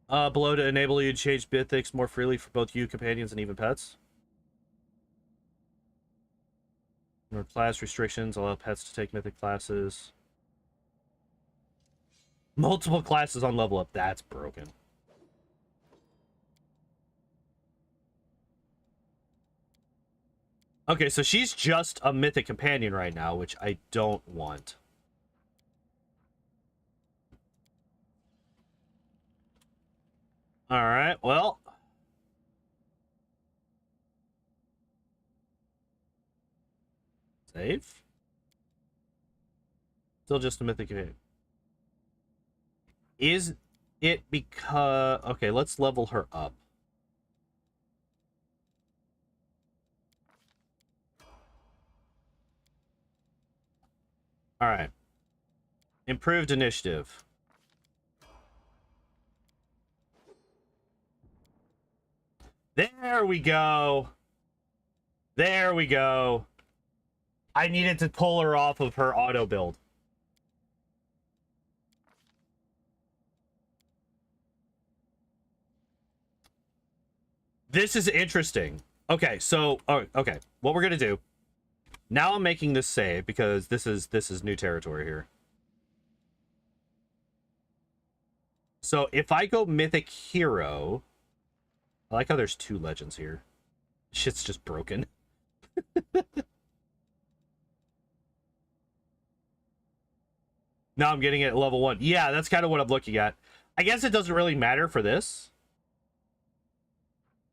Below to enable you to change mythics more freely for both you, companions, and even pets. Or class restrictions allow pets to take mythic classes. Multiple classes on level up. That's broken. Okay, so she's just a mythic companion right now, which I don't want. All right, well. Save. Still just a mythic companion. Is it because... Okay, let's level her up. All right. Improved initiative. There we go. There we go. I needed to pull her off of her auto build. This is interesting. Okay, so okay, what we're gonna do now, I'm making this save because this is new territory here. So if I go mythic hero, I like how there's 2 legends here. Shit's just broken. Now I'm getting it at level 1. Yeah, that's kind of what I'm looking at. I guess it doesn't really matter for this.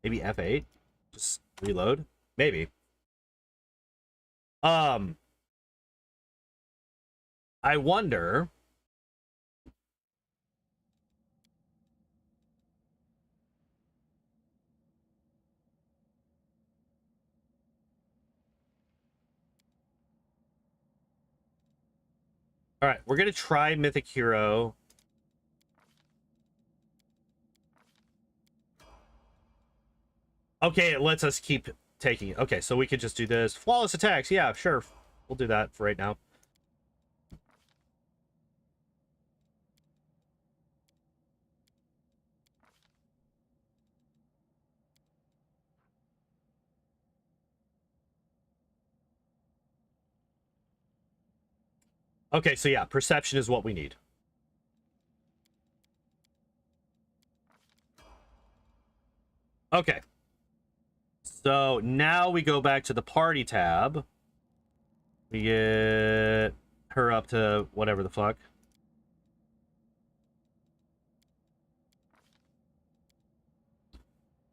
Maybe F8. Just reload. Maybe. I wonder. All right, we're going to try Mythic Hero. Okay, it lets us keep taking it. Okay, so we could just do this. Flawless attacks. Yeah, sure. We'll do that for right now. Okay, so yeah, perception is what we need. Okay. So now we go back to the party tab. We get her up to whatever the fuck.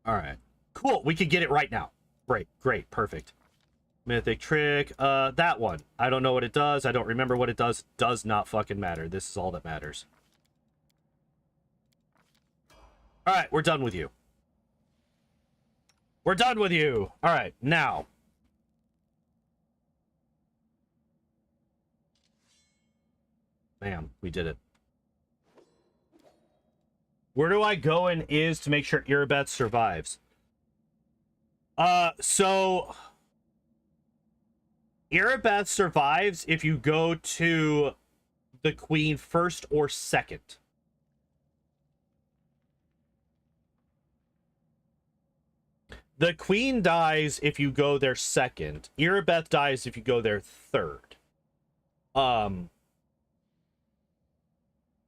All right. Cool. We could get it right now. Great. Great. Perfect. Mythic trick. That one. I don't know what it does. I don't remember what it does. Does not fucking matter. This is all that matters. All right. We're done with you. We're done with you. All right. Now. Bam. We did it. Where do I go in is to make sure Irabeth survives? So Irabeth survives if you go to the queen first or second. The queen dies if you go there second. Irabeth dies if you go there third. Oh,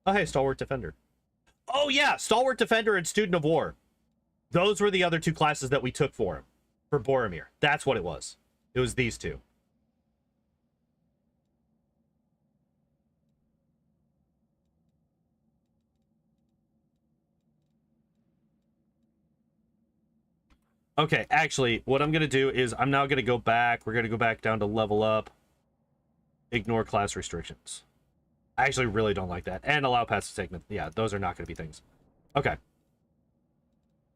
hey, Stalwart Defender. Oh, yeah, Stalwart Defender and Student of War. Those were the other 2 classes that we took for him. For Boromir. That's what it was. It was these 2. Okay, actually, what I'm going to do is I'm now going to go back. We're going to go back down to level up. Ignore class restrictions. I actually really don't like that. And allow passive segment. Yeah, those are not going to be things. Okay.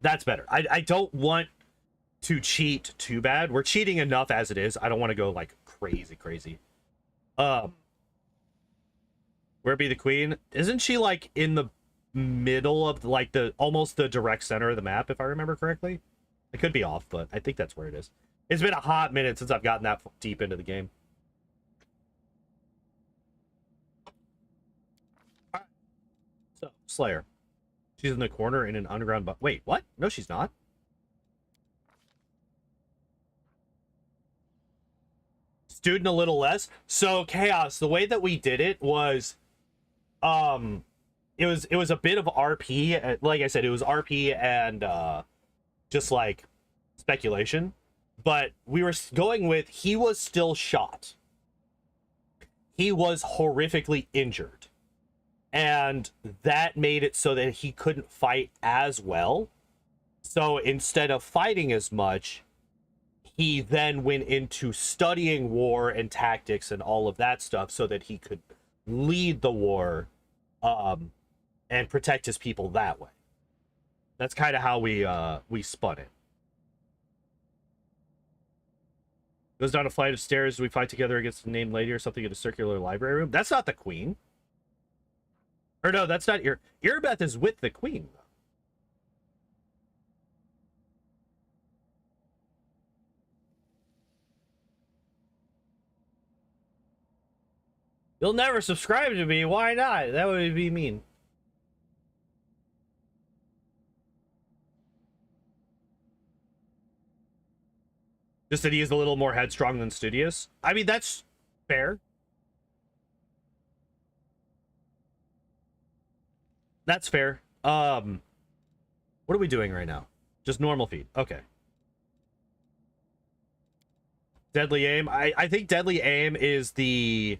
That's better. I don't want to cheat too bad. We're cheating enough as it is. I don't want to go, like, crazy. Where be the queen? Isn't she, like, in the middle of, like, the almost the direct center of the map, if I remember correctly? I could be off, but I think that's where it is. It's been a hot minute since I've gotten that deep into the game. All right. So, Slayer. She's in the corner in an underground... Wait, what? No, she's not. Student a little less. So, Chaos, the way that we did it was... It was a bit of RP. Like I said, it was RP and just like speculation. But we were going with he was still shot. He was horrifically injured. And that made it so that he couldn't fight as well. So instead of fighting as much, he then went into studying war and tactics and all of that stuff so that he could lead the war and protect his people that way. That's kind of how we spun it. Goes down a flight of stairs. We fight together against a named lady or something in a circular library room. That's not the queen. Or no, that's not Irabeth is with the queen. You'll never subscribe to me. Why not? That would be mean. Just that he is a little more headstrong than studious. I mean, that's fair. That's fair. What are we doing right now? Just normal feet. Okay. Deadly aim. I think deadly aim is the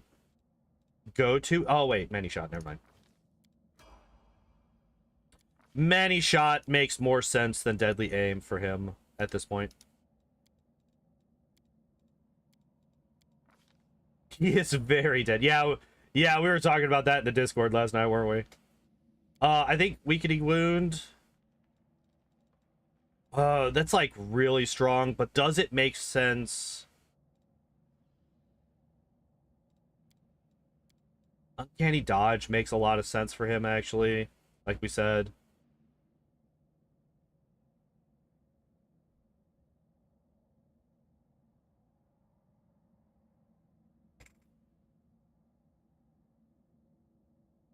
go-to. Oh, wait. Many shot. Never mind. Many shot makes more sense than deadly aim for him at this point. He is very dead. Yeah, yeah, we were talking about that in the Discord last night, weren't we? I think weakening wound. That's like really strong, but does it make sense? Uncanny dodge makes a lot of sense for him, actually, like we said.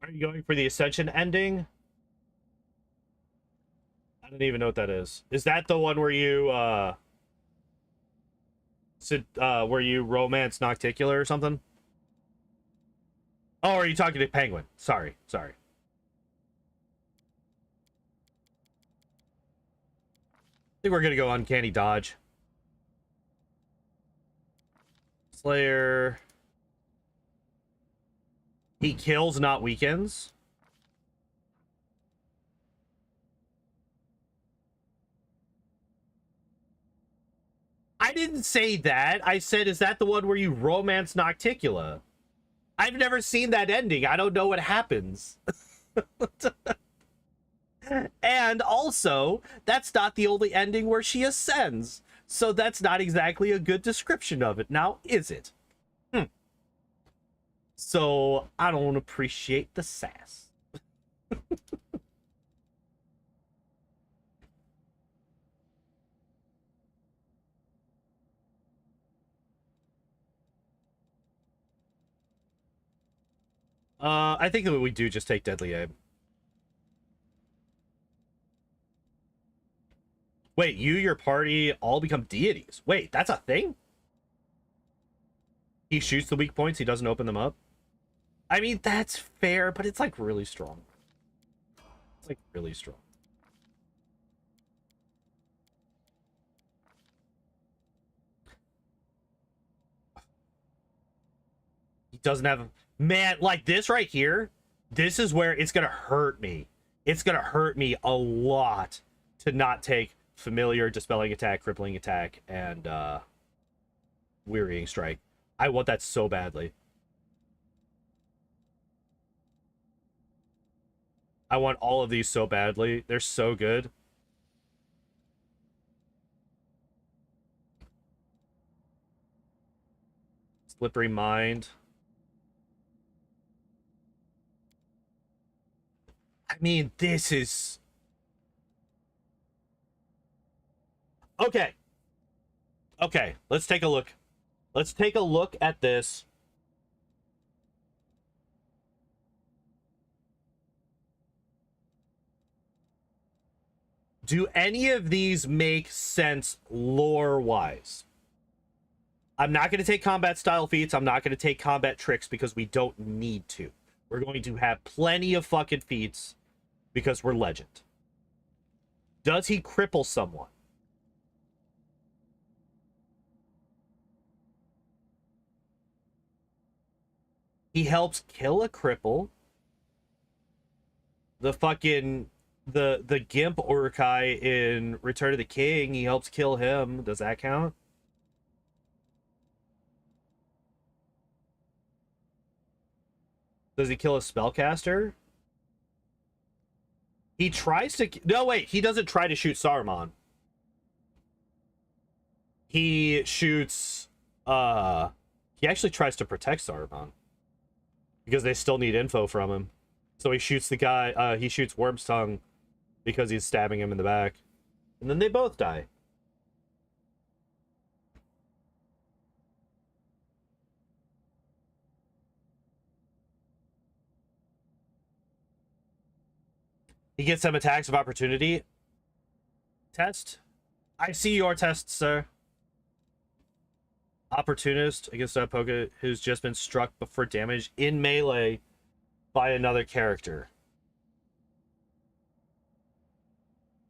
Are you going for the Ascension ending? I don't even know what that is. Is that the one where you where you romance Nocticular or something? Oh, are you talking to Penguin? Sorry. I think we're gonna go Uncanny Dodge. Slayer. He kills, not weakens. I didn't say that. I said, is that the one where you romance Nocticula? I've never seen that ending. I don't know what happens. And also, that's not the only ending where she ascends. So that's not exactly a good description of it. Now, is it? So I don't appreciate the sass. I think that we do just take Deadly Aim. Wait, your party all become deities. Wait, that's a thing? He shoots the weak points, he doesn't open them up? I mean, that's fair, but it's like really strong. It's like really strong. He doesn't have... Man, like this right here, this is where it's gonna hurt me. It's gonna hurt me a lot to not take Familiar, Dispelling Attack, Crippling Attack, and Wearying Strike. I want that so badly. I want all of these so badly. They're so good. Slippery Mind. I mean, this is... Okay. Okay, let's take a look. Let's take a look at this. Do any of these make sense lore-wise? I'm not going to take combat style feats. I'm not going to take combat tricks because we don't need to. We're going to have plenty of fucking feats because we're legend. Does he cripple someone? He helps kill a cripple. The fucking... The Gimp Urkai in Return of the King, he helps kill him. Does that count? Does he kill a spellcaster? He tries to... No, wait. He doesn't try to shoot Saruman. He shoots... He actually tries to protect Saruman. Because they still need info from him. So he shoots the guy... he shoots Worm's Tongue because he's stabbing him in the back. And then they both die. He gets some attacks of opportunity. Test. I see your test, sir. Opportunist against a Poke who's just been struck for damage in melee by another character.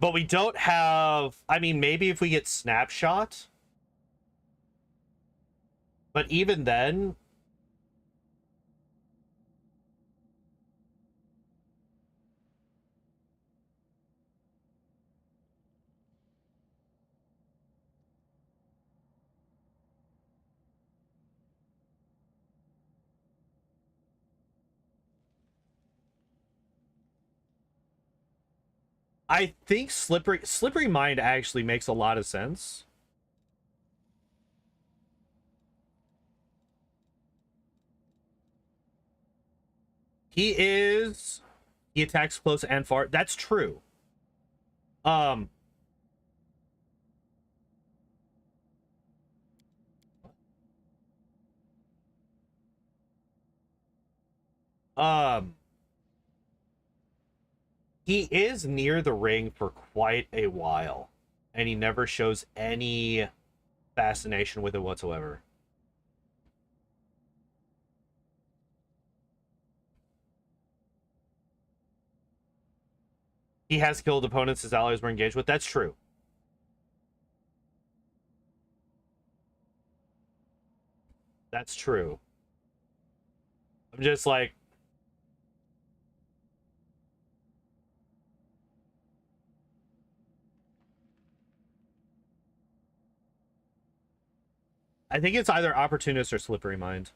But we don't have... I mean, maybe if we get Snapshot. But even then... I think Slippery Mind actually makes a lot of sense. He attacks close and far. That's true. Um um he is near the ring for quite a while, and he never shows any fascination with it whatsoever. He has killed opponents his allies were engaged with. That's true. That's true. I'm just like... I think it's either Opportunist or Slippery Mind.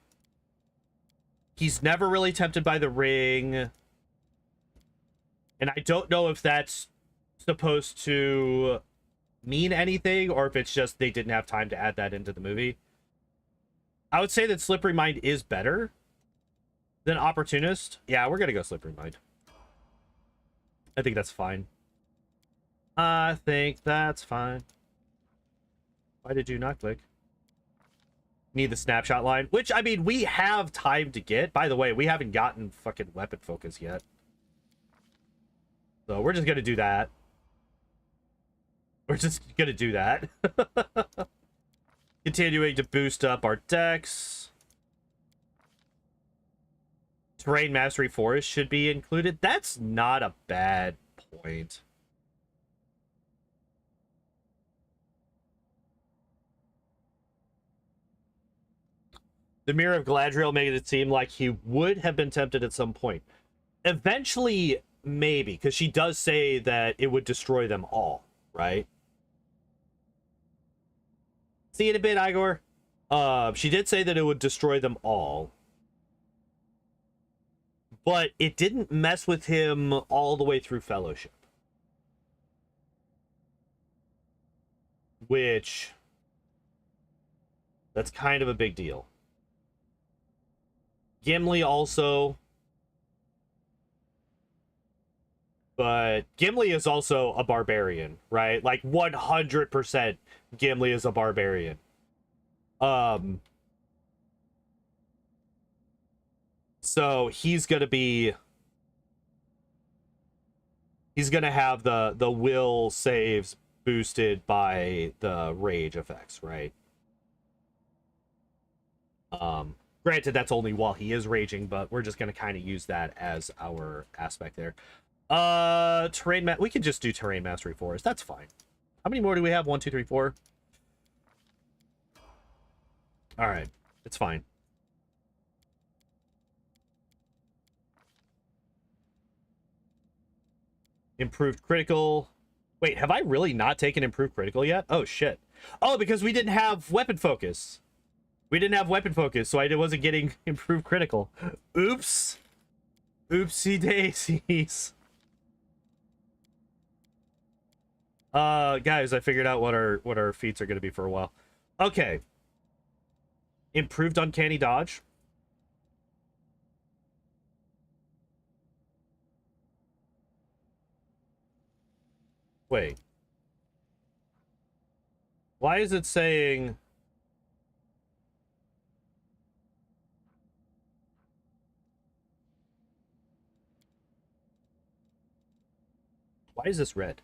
He's never really tempted by the ring. And I don't know if that's supposed to mean anything or if it's just they didn't have time to add that into the movie. I would say that Slippery Mind is better than Opportunist. Yeah, we're going to go Slippery Mind. I think that's fine. I think that's fine. Why did you not click? Need the snapshot line, which, I mean, we have time to get. By the way, we haven't gotten fucking weapon focus yet. So we're just going to do that. We're just going to do that. Continuing to boost up our decks. Terrain Mastery Forest should be included. That's not a bad point. The Mirror of Galadriel made it seem like he would have been tempted at some point. Eventually, maybe, because she does say that it would destroy them all, right? See you in a bit, Igor. She did say that it would destroy them all. But it didn't mess with him all the way through Fellowship. Which... that's kind of a big deal. Gimli also... but Gimli is also a barbarian, right? Like 100% Gimli is a barbarian. So he's gonna have the will saves boosted by the rage effects, right? Granted, that's only while he is raging, but we're just gonna kind of use that as our aspect there. We could just do Terrain Mastery Forest. That's fine. How many more do we have? 1, 2, 3, 4. All right, it's fine. Improved critical. Wait, have I really not taken improved critical yet? Oh shit. Oh, because we didn't have weapon focus. We didn't have weapon focus, so I wasn't getting improved critical. Oops. Oopsie daisies. Guys, I figured out what our feats are going to be for a while. Okay. Improved uncanny dodge. Wait. Why is it saying... why is this red?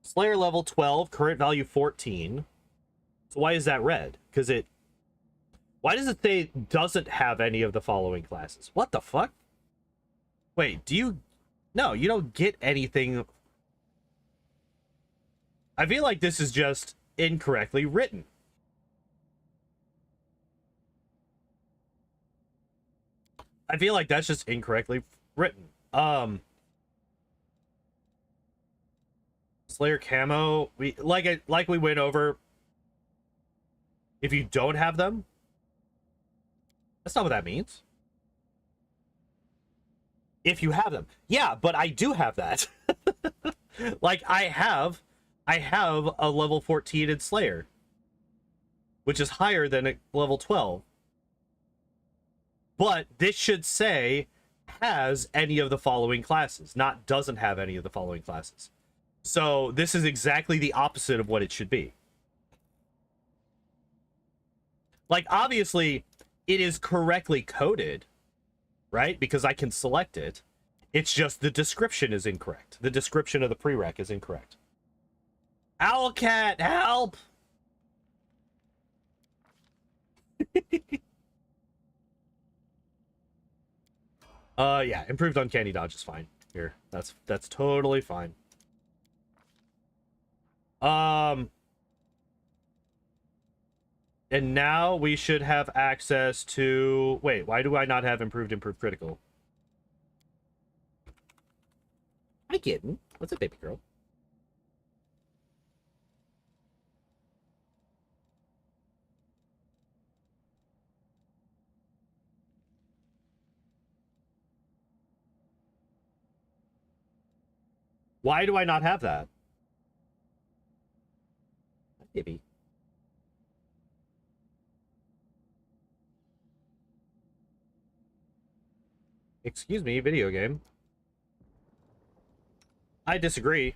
Slayer level 12, current value 14. So why is that red? Because it... why does it say doesn't have any of the following classes? What the fuck? Wait, do you... no, you don't get anything I feel like this is just incorrectly written. I feel like that's just incorrectly written. Slayer camo, we like we went over. If you don't have them, that's not what that means. If you have them. Yeah, but I do have that. Like I have a level 14 in Slayer, which is higher than a level 12. But this should say has any of the following classes, not doesn't have any of the following classes. So this is exactly the opposite of what it should be. Like, obviously, it is correctly coded, right? Because I can select it. It's just the description is incorrect. The description of the prereq is incorrect. Owlcat, help! Yeah, improved uncanny dodge is fine. Here, that's totally fine. And now we should have access to... Wait, why do I not have improved critical? Hi, kitten. What's up, baby girl? Why do I not have that? Hi, baby. Excuse me, video game. I disagree.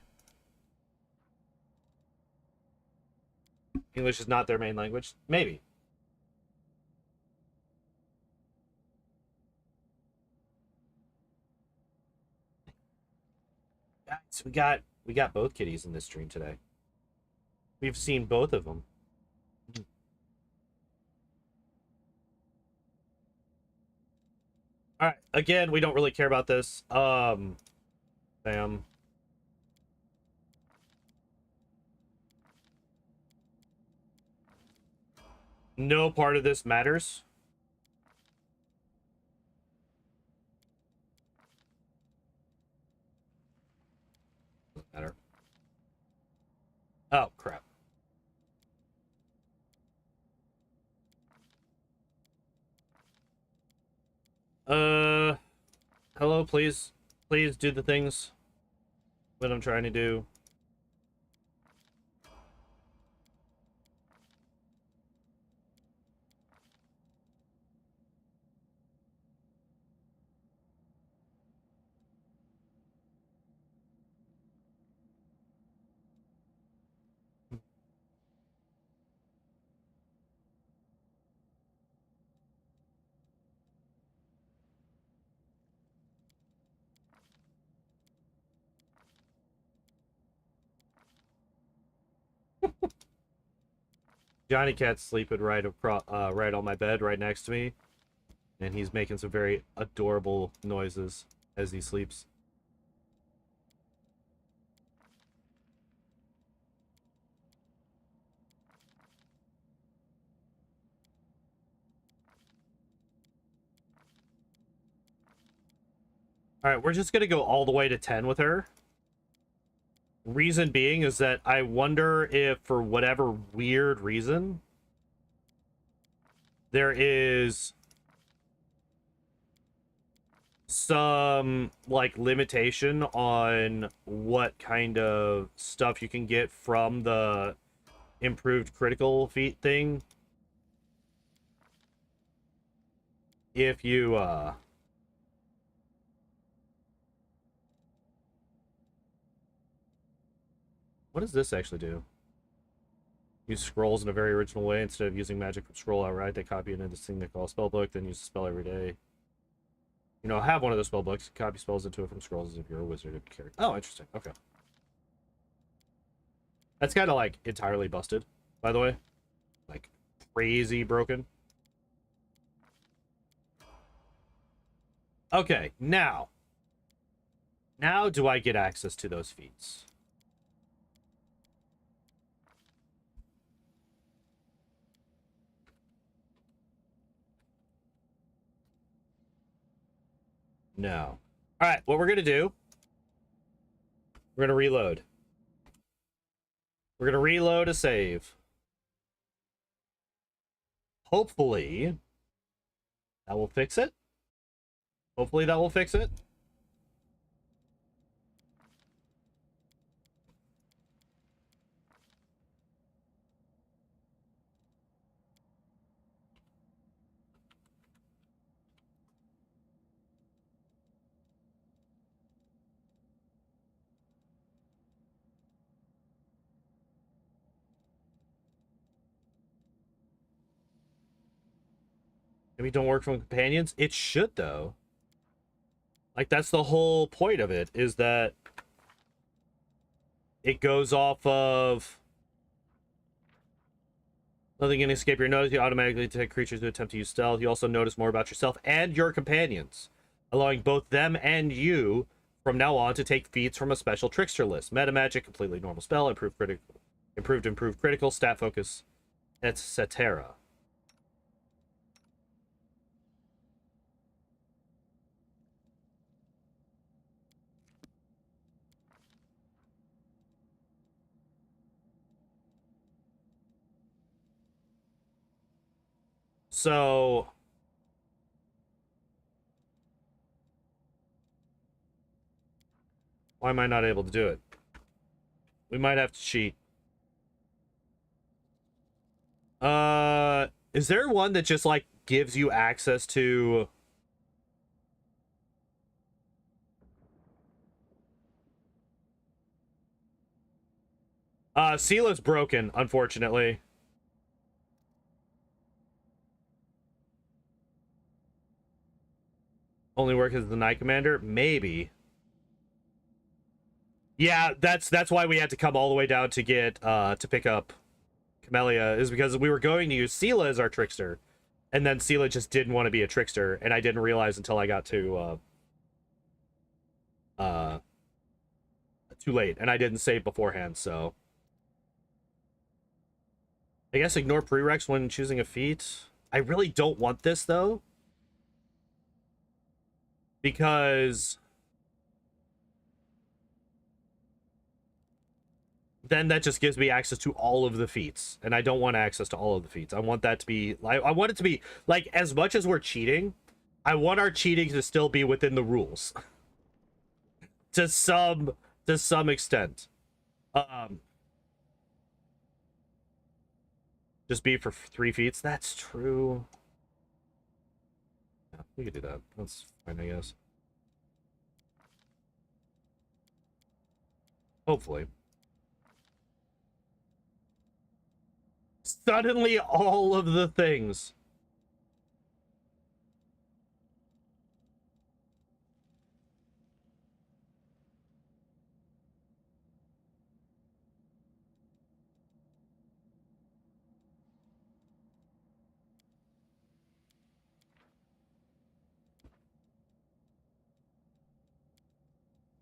English is not their main language. Maybe. Guys, we got both kitties in this stream today. We've seen both of them. All right. Again, we don't really care about this. Sam. No part of this matters. Doesn't matter. Oh, crap. Hello, please do the things that I'm trying to do. Johnny Cat's sleeping right on my bed, right next to me, and he's making some very adorable noises as he sleeps. All right, we're just gonna go all the way to 10 with her. Reason being is that I wonder if, for whatever weird reason, there is some, like, limitation on what kind of stuff you can get from the improved critical feat thing. If you, what does this actually do? Use scrolls in a very original way. Instead of using magic from scroll outright, they copy it into this thing they call a spellbook, then use the spell every day. You know, have one of those spellbooks, copy spells into it from scrolls as if you're a wizard. Oh, interesting. Okay. That's kind of, like, entirely busted, by the way. Like, crazy broken. Okay, now. Now do I get access to those feats? No. All right, what we're going to do, we're going to reload. We're going to reload a save. Hopefully, that will fix it. Hopefully that will fix it. Maybe don't work from companions. It should, though. Like, that's the whole point of it, is that it goes off of nothing can escape your notice. You automatically detect creatures who attempt to use stealth. You also notice more about yourself and your companions, allowing both them and you from now on to take feats from a special trickster list. Meta magic, completely normal spell, improved critical, stat focus, etc. So why am I not able to do it? We might have to cheat. Is there one that just like gives you access to Sila's broken, unfortunately. Only work as the Knight Commander? Maybe. Yeah, that's why we had to come all the way down to get to pick up Camellia, is because we were going to use Sela as our trickster, and then Sela just didn't want to be a trickster, and I didn't realize until I got to too late, and I didn't save beforehand, so I guess ignore prereqs when choosing a feat. I really don't want this though, because then that just gives me access to all of the feats, and I don't want access to all of the feats. I want that to be like, I want it to be like, as much as we're cheating, I want our cheating to still be within the rules to some extent. Just be for 3 feats. That's true. Yeah, we could do that. That's fine, I guess. Hopefully. Suddenly, all of the things.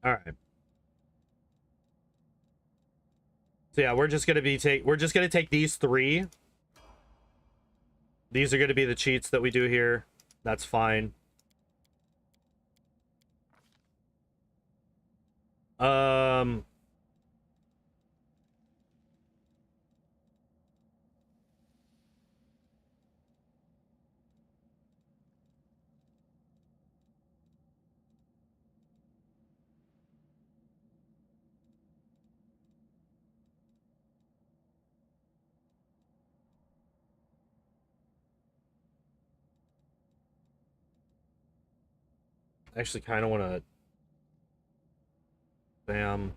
All right. So yeah, we're just gonna take these 3. These are gonna be the cheats that we do here. That's fine. I actually kind of want to bam.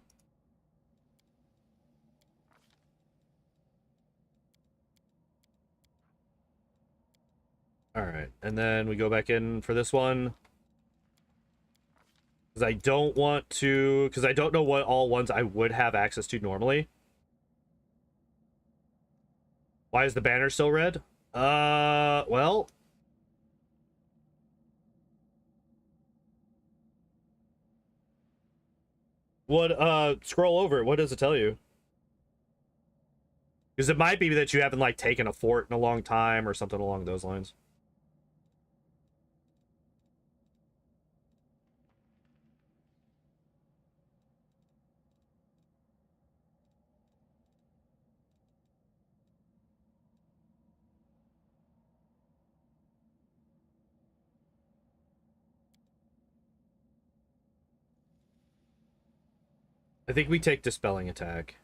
All right, and then we go back in for this one. Because I don't want to, because I don't know what all ones I would have access to normally. Why is the banner still red? Well. What, scroll over. What does it tell you? Because it might be that you haven't, like, taken a fort in a long time or something along those lines. I think we take Dispelling Attack.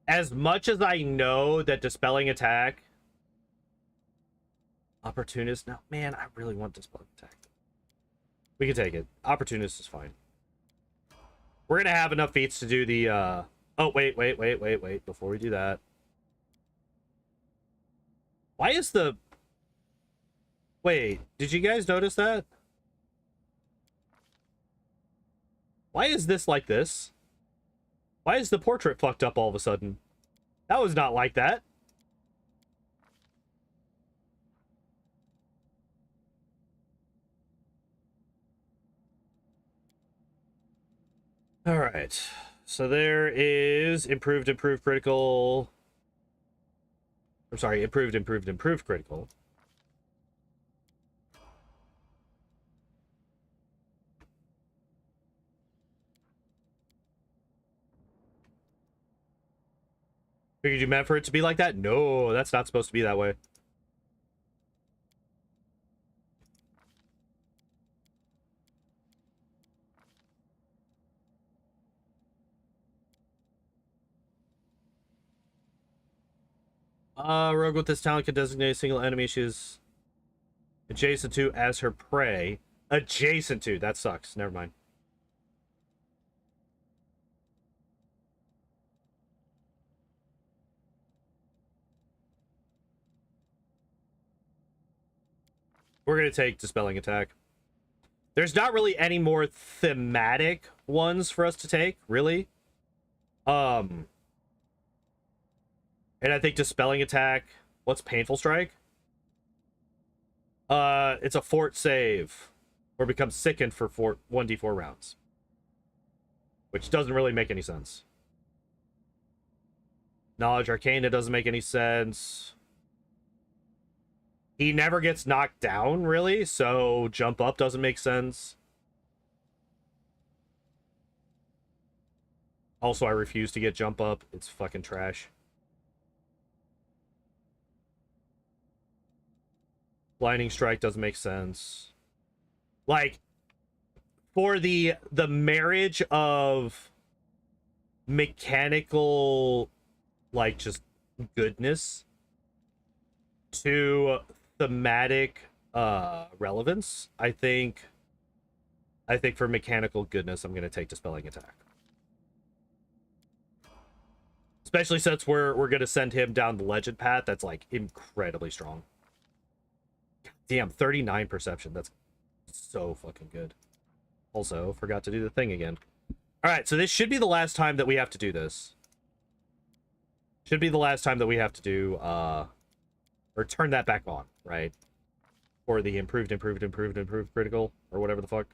As much as I know that Dispelling Attack... Opportunist... No, man, I really want Dispelling Attack. We can take it. Opportunist is fine. We're going to have enough feats to do the... Oh, wait. Before we do that. Why is the... Wait, did you guys notice that? Why is this like this? Why is the portrait fucked up all of a sudden? That was not like that. All right. So there is improved critical. I'm sorry, improved critical. Figured you meant for it to be like that? No, that's not supposed to be that way. Rogue with this talent can designate a single enemy she's adjacent to as her prey. Adjacent to, that sucks. Never mind. We're going to take Dispelling Attack. There's not really any more thematic ones for us to take, really. And I think Dispelling Attack... What's Painful Strike? It's a fort save. Or becomes sickened for 1d4 rounds. Which doesn't really make any sense. Knowledge Arcana doesn't make any sense. He never gets knocked down, really, so jump up doesn't make sense. Also, I refuse to get jump up. It's fucking trash. Blinding Strike doesn't make sense. Like, for the marriage of mechanical, like, just goodness to thematic relevance, I think for mechanical goodness, I'm going to take Dispelling Attack. Especially since we're going to send him down the legend path that's, like, incredibly strong. Damn, 39 perception. That's so fucking good. Also, forgot to do the thing again. Alright, so this should be the last time that we have to do this. Should be the last time that we have to do, or turn that back on, right? Or the improved critical, or whatever the fuck.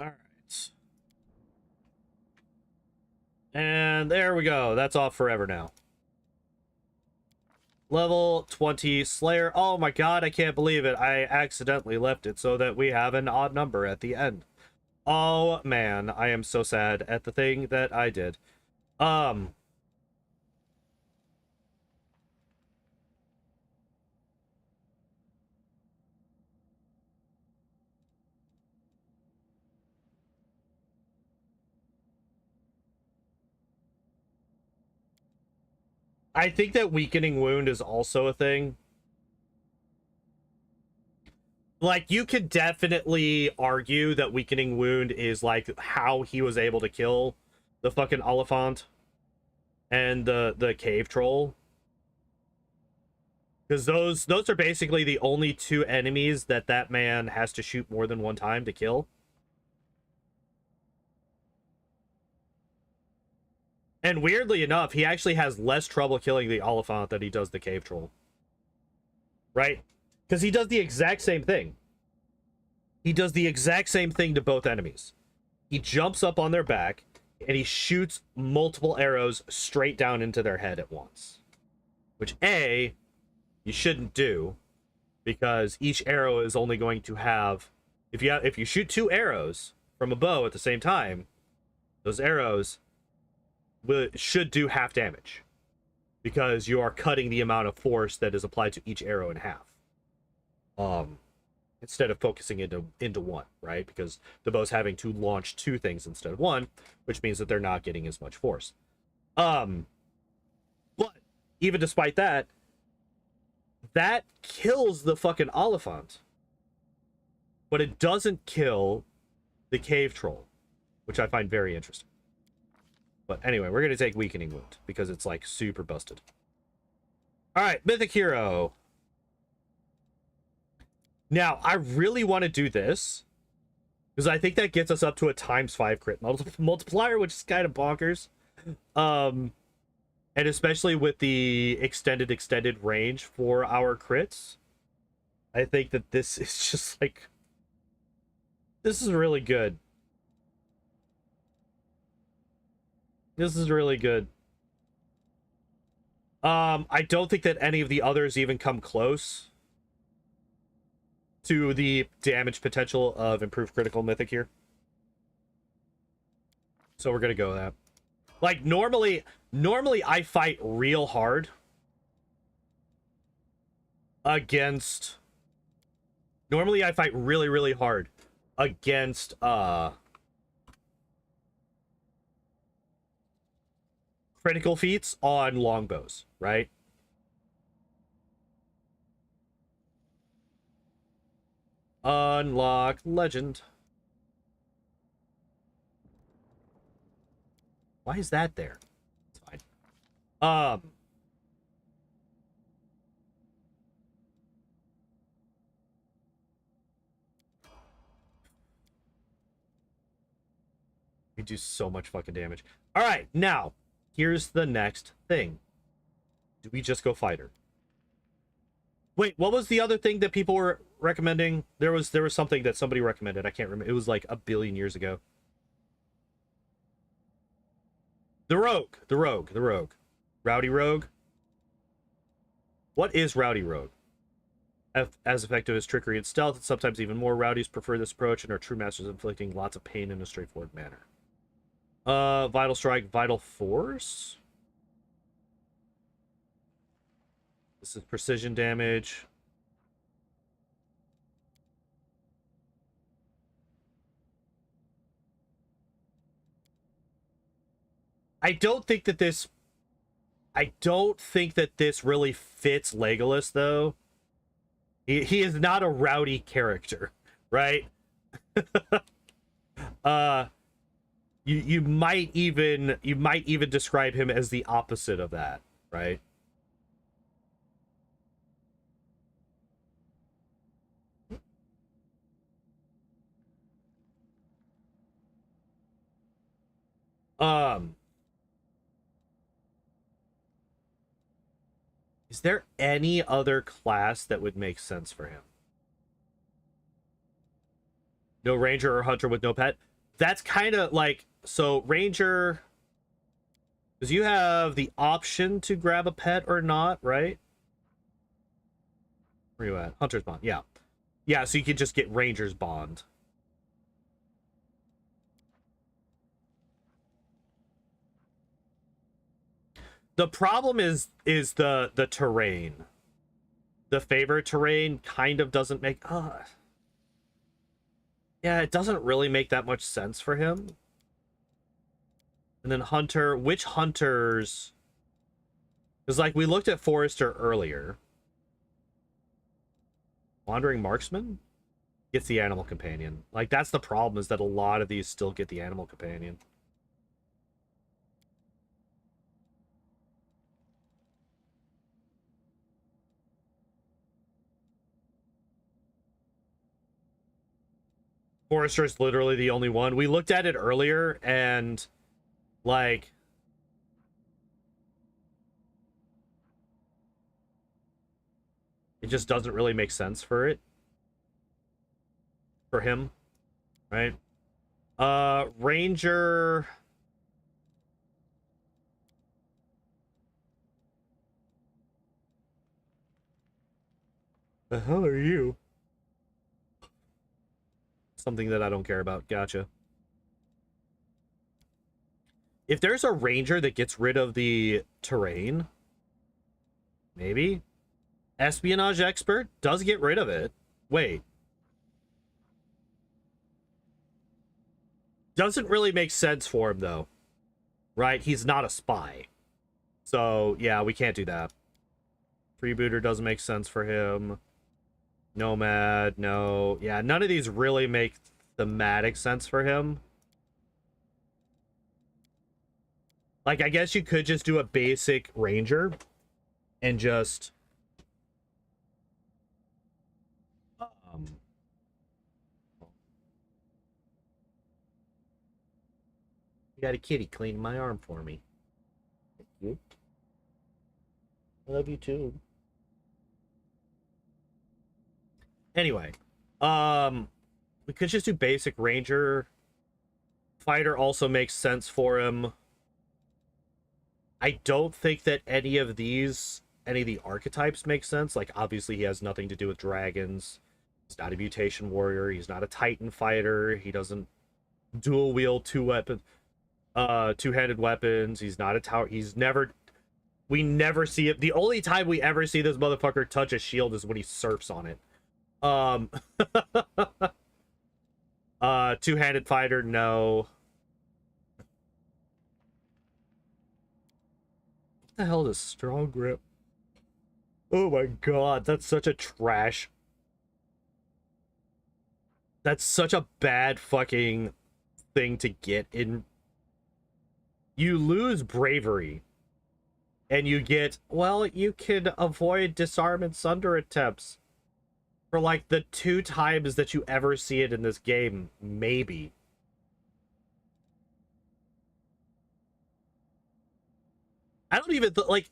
All right. And there we go. That's off forever now. Level 20 Slayer. Oh my god, I can't believe it. I accidentally left it so that we have an odd number at the end. Oh man, I am so sad at the thing that I did. I think that Weakening Wound is also a thing. Like, you could definitely argue that Weakening Wound is, like, how he was able to kill the fucking Oliphant and the cave troll. Because those are basically the only two enemies that man has to shoot more than one time to kill. And weirdly enough, he actually has less trouble killing the Oliphant than he does the cave troll. Right? Because he does the exact same thing. He does the exact same thing to both enemies. He jumps up on their back, and he shoots multiple arrows straight down into their head at once. Which, A, you shouldn't do, because each arrow is only going to have... If you shoot two arrows from a bow at the same time, those arrows should do half damage, because you are cutting the amount of force that is applied to each arrow in half. Instead of focusing into one, right? Because the bow's having to launch two things instead of one, which means that they're not getting as much force. But even despite that, that kills the fucking Oliphant. But it doesn't kill the cave troll, which I find very interesting. But anyway, we're going to take Weakening Wound because it's like super busted. All right, Mythic Hero. Now, I really want to do this because I think that gets us up to a ×5 crit multiplier, which is kind of bonkers. And especially with the extended range for our crits, I think that this is just like, this is really good. This is really good. I don't think that any of the others even come close to the damage potential of improved critical mythic here. So we're gonna go with that. Like, normally I fight real hard against... Normally I fight really hard against critical feats on longbows, right? Unlock legend. Why is that there? It's fine. We do so much fucking damage. All right, now here's the next thing. Do we just go fighter? Wait, what was the other thing that people were recommending? There was something that somebody recommended. I can't remember. It was like a billion years ago. The rogue. Rowdy rogue. What is rowdy rogue? As effective as trickery and stealth, and sometimes even more. Rowdies prefer this approach and are true masters of inflicting lots of pain in a straightforward manner. Vital strike, vital force. This is precision damage. I don't think that this really fits Legolas, though. He is not a rowdy character, right? You might even describe him as the opposite of that, right? Is there any other class that would make sense for him? No ranger or hunter with no pet? That's kind of like, so ranger, because you have the option to grab a pet or not, right? Where are you at? Hunter's Bond, yeah. Yeah, so you can just get Ranger's Bond. The problem is the terrain. The favorite terrain kind of doesn't make... yeah, it doesn't really make that much sense for him. And then Hunter... Which Hunters... Because, like, we looked at Forester earlier. Wandering Marksman? Gets the Animal Companion. Like, that's the problem, is that a lot of these still get the Animal Companion. Forester is literally the only one. We looked at it earlier, and, like... it just doesn't really make sense for it. For him. Right? Ranger... The hell are you? Something that I don't care about. Gotcha. If there's a ranger that gets rid of the terrain, maybe. Espionage expert does get rid of it. Wait. Doesn't really make sense for him, though. Right? He's not a spy. So, yeah, we can't do that. Freebooter doesn't make sense for him. Nomad, no. Yeah, none of these really make thematic sense for him. Like, I guess you could just do a basic ranger and just... You got a kitty cleaning my arm for me. Thank you. I love you too. Anyway, we could just do basic ranger. Fighter also makes sense for him. I don't think that any of the archetypes make sense. Like, obviously he has nothing to do with dragons. He's not a mutation warrior. He's not a titan fighter. He doesn't dual wield two-handed weapons. He's not a tower. We never see it. The only time we ever see this motherfucker touch a shield is when he surfs on it. Two-handed fighter, no. What the hell is strong grip? Oh my god, that's such a trash. That's such a bad fucking thing to get in. You lose bravery. And you get, well, you can avoid disarm and sunder attempts. For like the 2 times that you ever see it in this game, maybe. I don't even, like...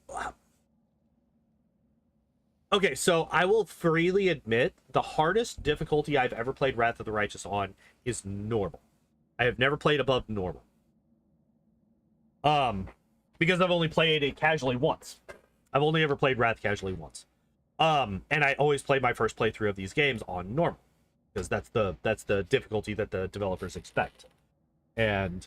Okay, so I will freely admit, the hardest difficulty I've ever played Wrath of the Righteous on is normal. I have never played above normal. Because I've only played it casually once. I've only ever played Wrath casually once. And I always play my first playthrough of these games on normal. Because that's the difficulty that the developers expect. And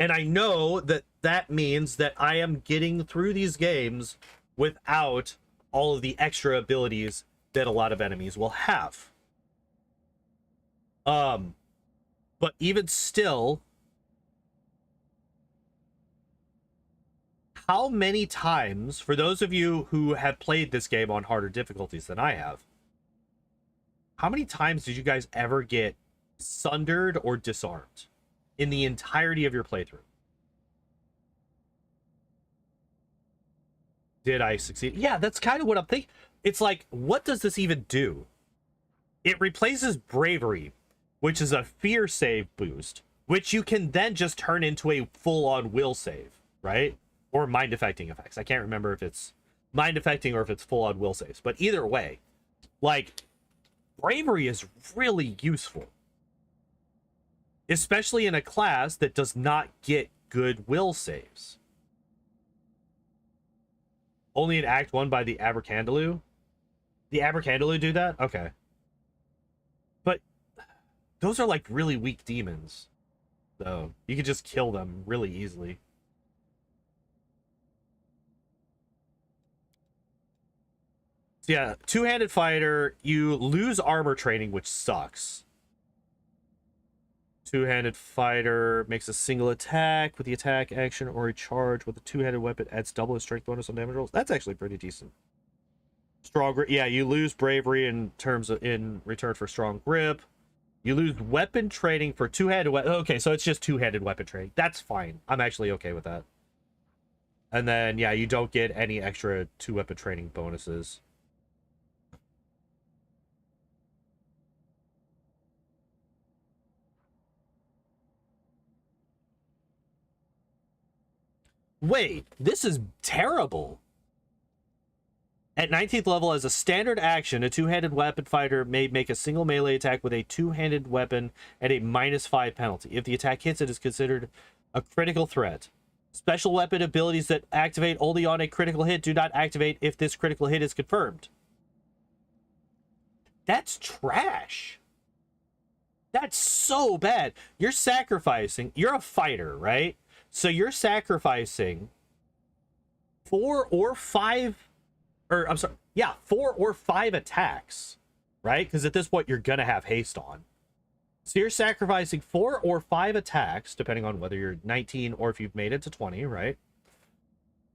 I know that that means that I am getting through these games without all of the extra abilities that a lot of enemies will have. But even still, how many times, for those of you who have played this game on harder difficulties than I have, how many times did you guys ever get sundered or disarmed in the entirety of your playthrough? Did I succeed? Yeah, that's kind of what I'm thinking. It's like, what does this even do? It replaces bravery, which is a fear save boost, which you can then just turn into a full-on will save, right? Or mind affecting effects. I can't remember if it's mind affecting or if it's full-on will saves. But either way, like, bravery is really useful. Especially in a class that does not get good will saves. Only in Act 1 by the Abercandaloo? The Abercandaloo do that? Okay. But those are like really weak demons. So you could just kill them really easily. So yeah, two-handed fighter, you lose armor training, which sucks. Two-handed fighter makes a single attack with the attack action or a charge with a two-handed weapon, adds double the strength bonus on damage rolls. That's actually pretty decent. Strong grip, yeah, you lose bravery in return for strong grip. You lose weapon training for two-handed weapon. Okay, so it's just two-handed weapon training. That's fine. I'm actually okay with that. And then, yeah, you don't get any extra two-weapon training bonuses. Wait, this is terrible. At 19th level, as a standard action, a two-handed weapon fighter may make a single melee attack with a two-handed weapon at a -5 penalty. If the attack hits, it is considered a critical threat. Special weapon abilities that activate only on a critical hit do not activate if this critical hit is confirmed. That's trash. That's so bad. You're sacrificing. You're a fighter, right? So you're sacrificing 4 or 5, or I'm sorry, yeah, 4 or 5 attacks, right? Because at this point you're gonna have haste on. So you're sacrificing 4 or 5 attacks, depending on whether you're 19 or if you've made it to 20, right?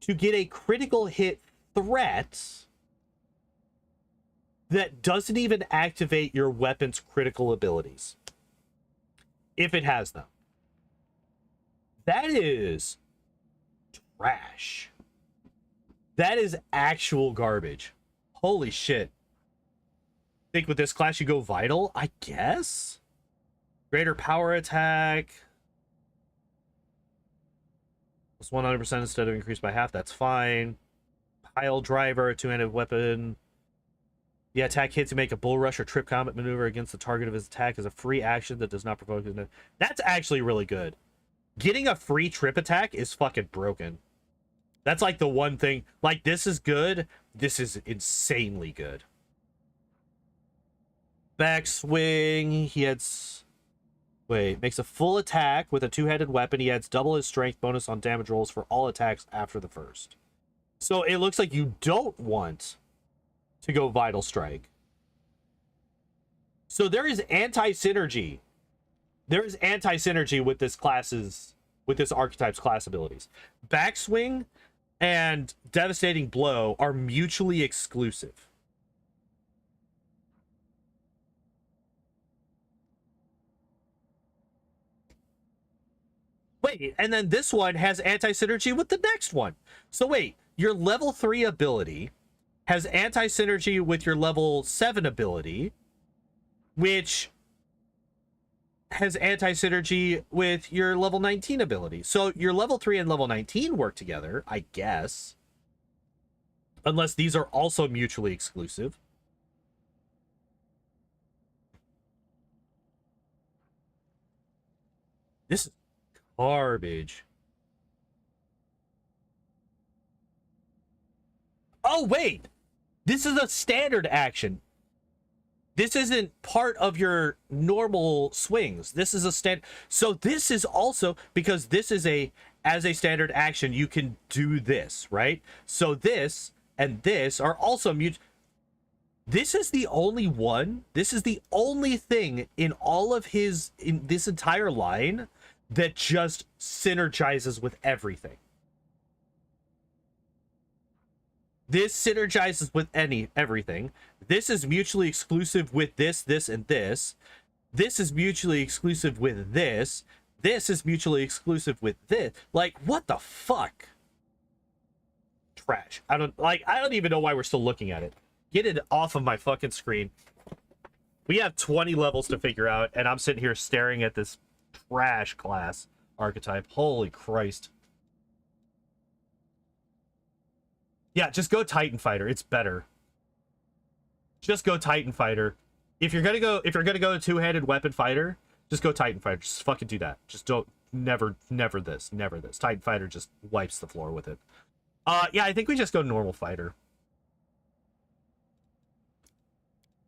To get a critical hit threat that doesn't even activate your weapon's critical abilities, if it has them. That is trash. That is actual garbage. Holy shit. Think with this class you go vital, I guess? Greater power attack. Plus 100% instead of increased by half, that's fine. Pile driver, a 2-handed weapon. The attack hits to make a bull rush or trip combat maneuver against the target of his attack as a free action that does not provoke his. That's actually really good. Getting a free trip attack is fucking broken. That's like the one thing. Like, this is good. This is insanely good. Backswing. He adds. Wait, makes a full attack with a 2-handed weapon. He adds double his strength bonus on damage rolls for all attacks after the first. So it looks like you don't want to go Vital Strike. So there is anti-synergy. There is anti-synergy with this archetype's class abilities. Backswing and Devastating Blow are mutually exclusive. Wait, and then this one has anti-synergy with the next one. So wait, your level 3 ability has anti-synergy with your level 7 ability, which has anti-synergy with your level 19 ability. So your level 3 and level 19 work together, I guess. Unless these are also mutually exclusive. This is garbage. Oh, wait! This is a standard action. This isn't part of your normal swings. This is a stand. So this is also, because this is as a standard action, you can do this, right? So this and this are also mute. This is the only one. This is the only thing in all of in this entire line that just synergizes with everything. This synergizes with everything. This is mutually exclusive with this, and this. This is mutually exclusive with this. This is mutually exclusive with this. Like, what the fuck? Trash. I don't even know why we're still looking at it. Get it off of my fucking screen. We have 20 levels to figure out, and I'm sitting here staring at this trash class archetype. Holy Christ. Yeah, just go Titan Fighter. It's better. Just go Titan Fighter. If you're gonna go to 2-handed weapon fighter, just go Titan Fighter. Just fucking do that. Just don't never this. Titan Fighter just wipes the floor with it. Yeah, I think we just go normal fighter.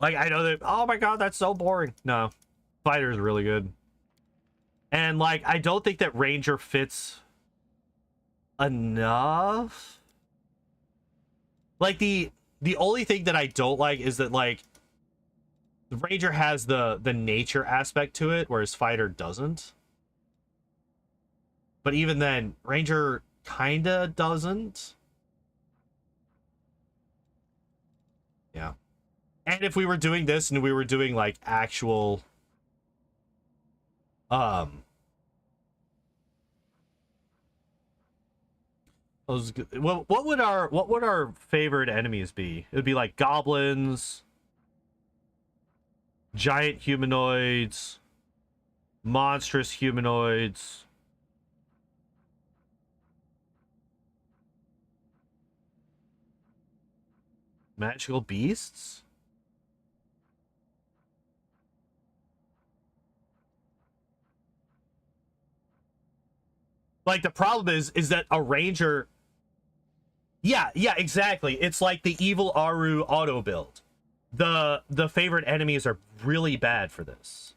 Like, I know that, oh my god, that's so boring. No. Fighter is really good. And like, I don't think that Ranger fits enough. Like, the only thing that I don't like is that, like, the Ranger has the nature aspect to it, whereas Fighter doesn't. But even then, Ranger kinda doesn't. Yeah. And if we were doing this and we were doing, like, actual... what would our favorite enemies be? It would be like goblins, giant humanoids, monstrous humanoids, magical beasts. Like, the problem is that a ranger... Yeah, exactly. It's like the evil Aru auto build. The favorite enemies are really bad for this.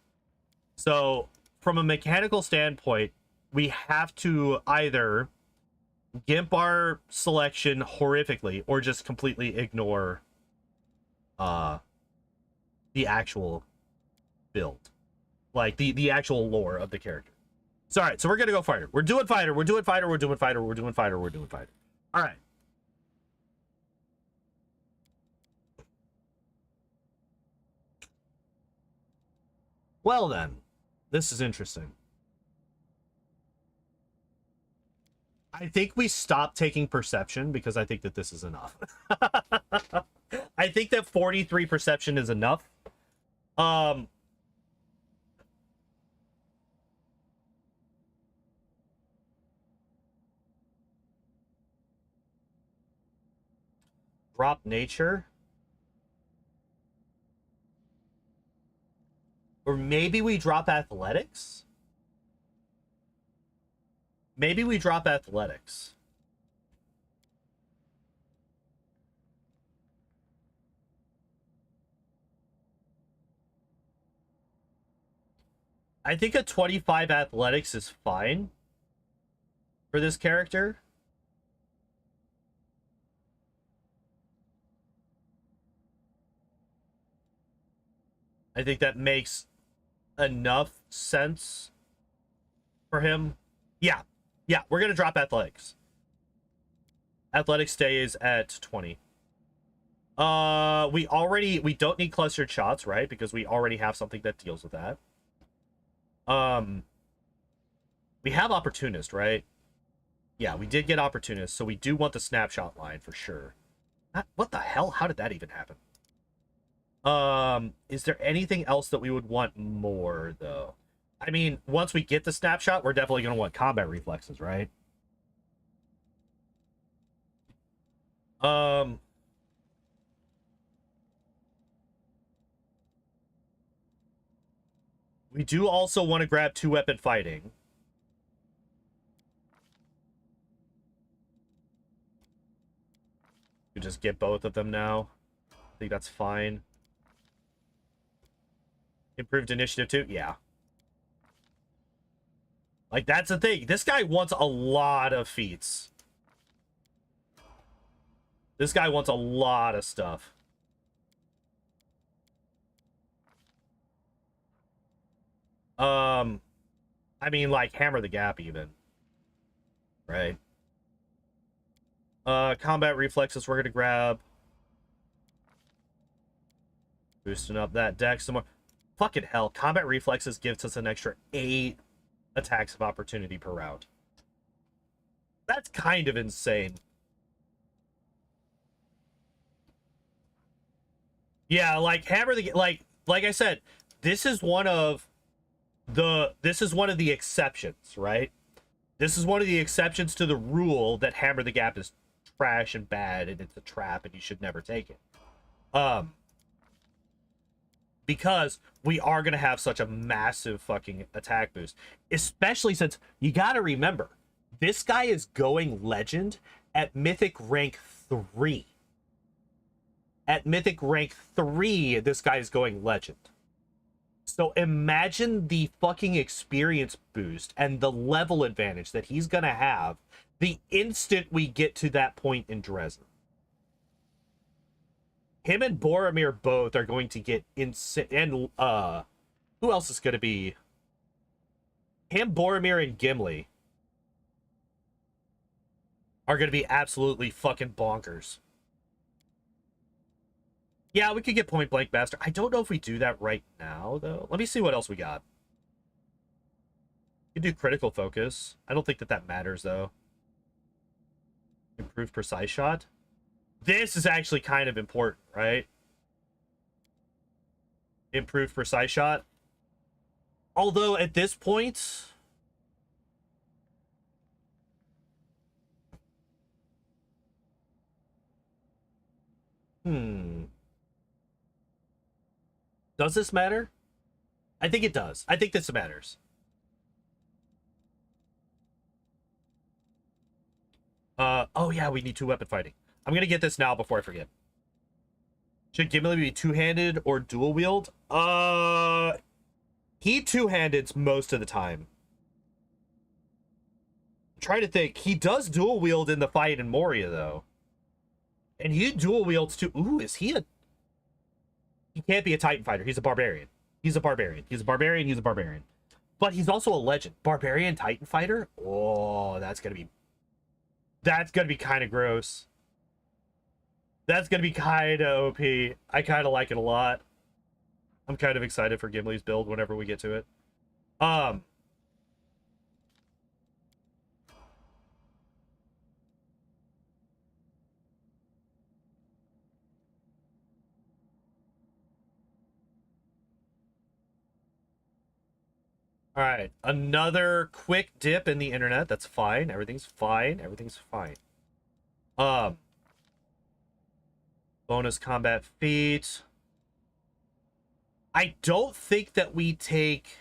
So from a mechanical standpoint, we have to either gimp our selection horrifically or just completely ignore the actual build, like the actual lore of the character. So all right, so we're gonna go fighter. We're doing fighter. We're doing fighter. We're doing fighter. We're doing fighter. We're doing fighter. All right. Well then, this is interesting. I think we stopped taking perception because I think that this is enough. I think that 43 perception is enough. Drop nature. Or maybe we drop athletics? Maybe we drop athletics. I think a 25 athletics is fine for this character. I think that makes enough sense for him. Yeah. Yeah, we're going to drop athletics. Athletics stays at 20. We don't need clustered shots, right? Because we already have something that deals with that. We have opportunist, right? Yeah, we did get opportunist, so we do want the snapshot line for sure. What the hell? How did that even happen? Is there anything else that we would want more, though? I mean, once we get the snapshot, we're definitely going to want combat reflexes, right? We do also want to grab 2-weapon fighting. You just get both of them now. I think that's fine. Improved initiative too? Yeah. Like, that's the thing. This guy wants a lot of feats. This guy wants a lot of stuff. I mean, like, hammer the gap even. Right? Combat reflexes we're gonna grab. Boosting up that dex some more. Fucking hell. Combat reflexes gives us an extra 8 attacks of opportunity per round. That's kind of insane. Yeah, like hammer the like I said, this is one of the exceptions, right? This is one of the exceptions to the rule that hammer the gap is trash and bad and it's a trap and you should never take it. Because we are going to have such a massive fucking attack boost. Especially since, you got to remember, this guy is going legend at Mythic rank 3. At Mythic rank 3, this guy is going legend. So imagine the fucking experience boost and the level advantage that he's going to have the instant we get to that point in Dresden. Him and Boromir both are going to get insane. And who else is going to be? Him, Boromir, and Gimli are going to be absolutely fucking bonkers. Yeah, we could get Point Blank Master. I don't know if we do that right now, though. Let me see what else we got. We can do Critical Focus. I don't think that that matters, though. Improved Precise Shot. This is actually kind of important, right? Improved Precise Shot. Although, at this point... Does this matter? I think it does. I think this matters. Oh yeah, we need 2-weapon fighting. I'm gonna get this now before I forget. Should Gimli be two-handed or dual wield? He two-handed most of the time. I'm trying to think. He does dual wield in the fight in Moria, though. And he dual wields too. Ooh, is he a... He can't be a Titan fighter. He's a barbarian. He's a barbarian. He's a barbarian. He's a barbarian. But he's also a legend. Barbarian Titan fighter? Oh, that's gonna be... That's gonna be kind of gross. That's gonna be kind of OP. I kind of like it a lot. I'm kind of excited for Gimli's build whenever we get to it. All right, another quick dip in the internet. That's fine. Everything's fine. Everything's fine. Bonus combat feat. I don't think that we take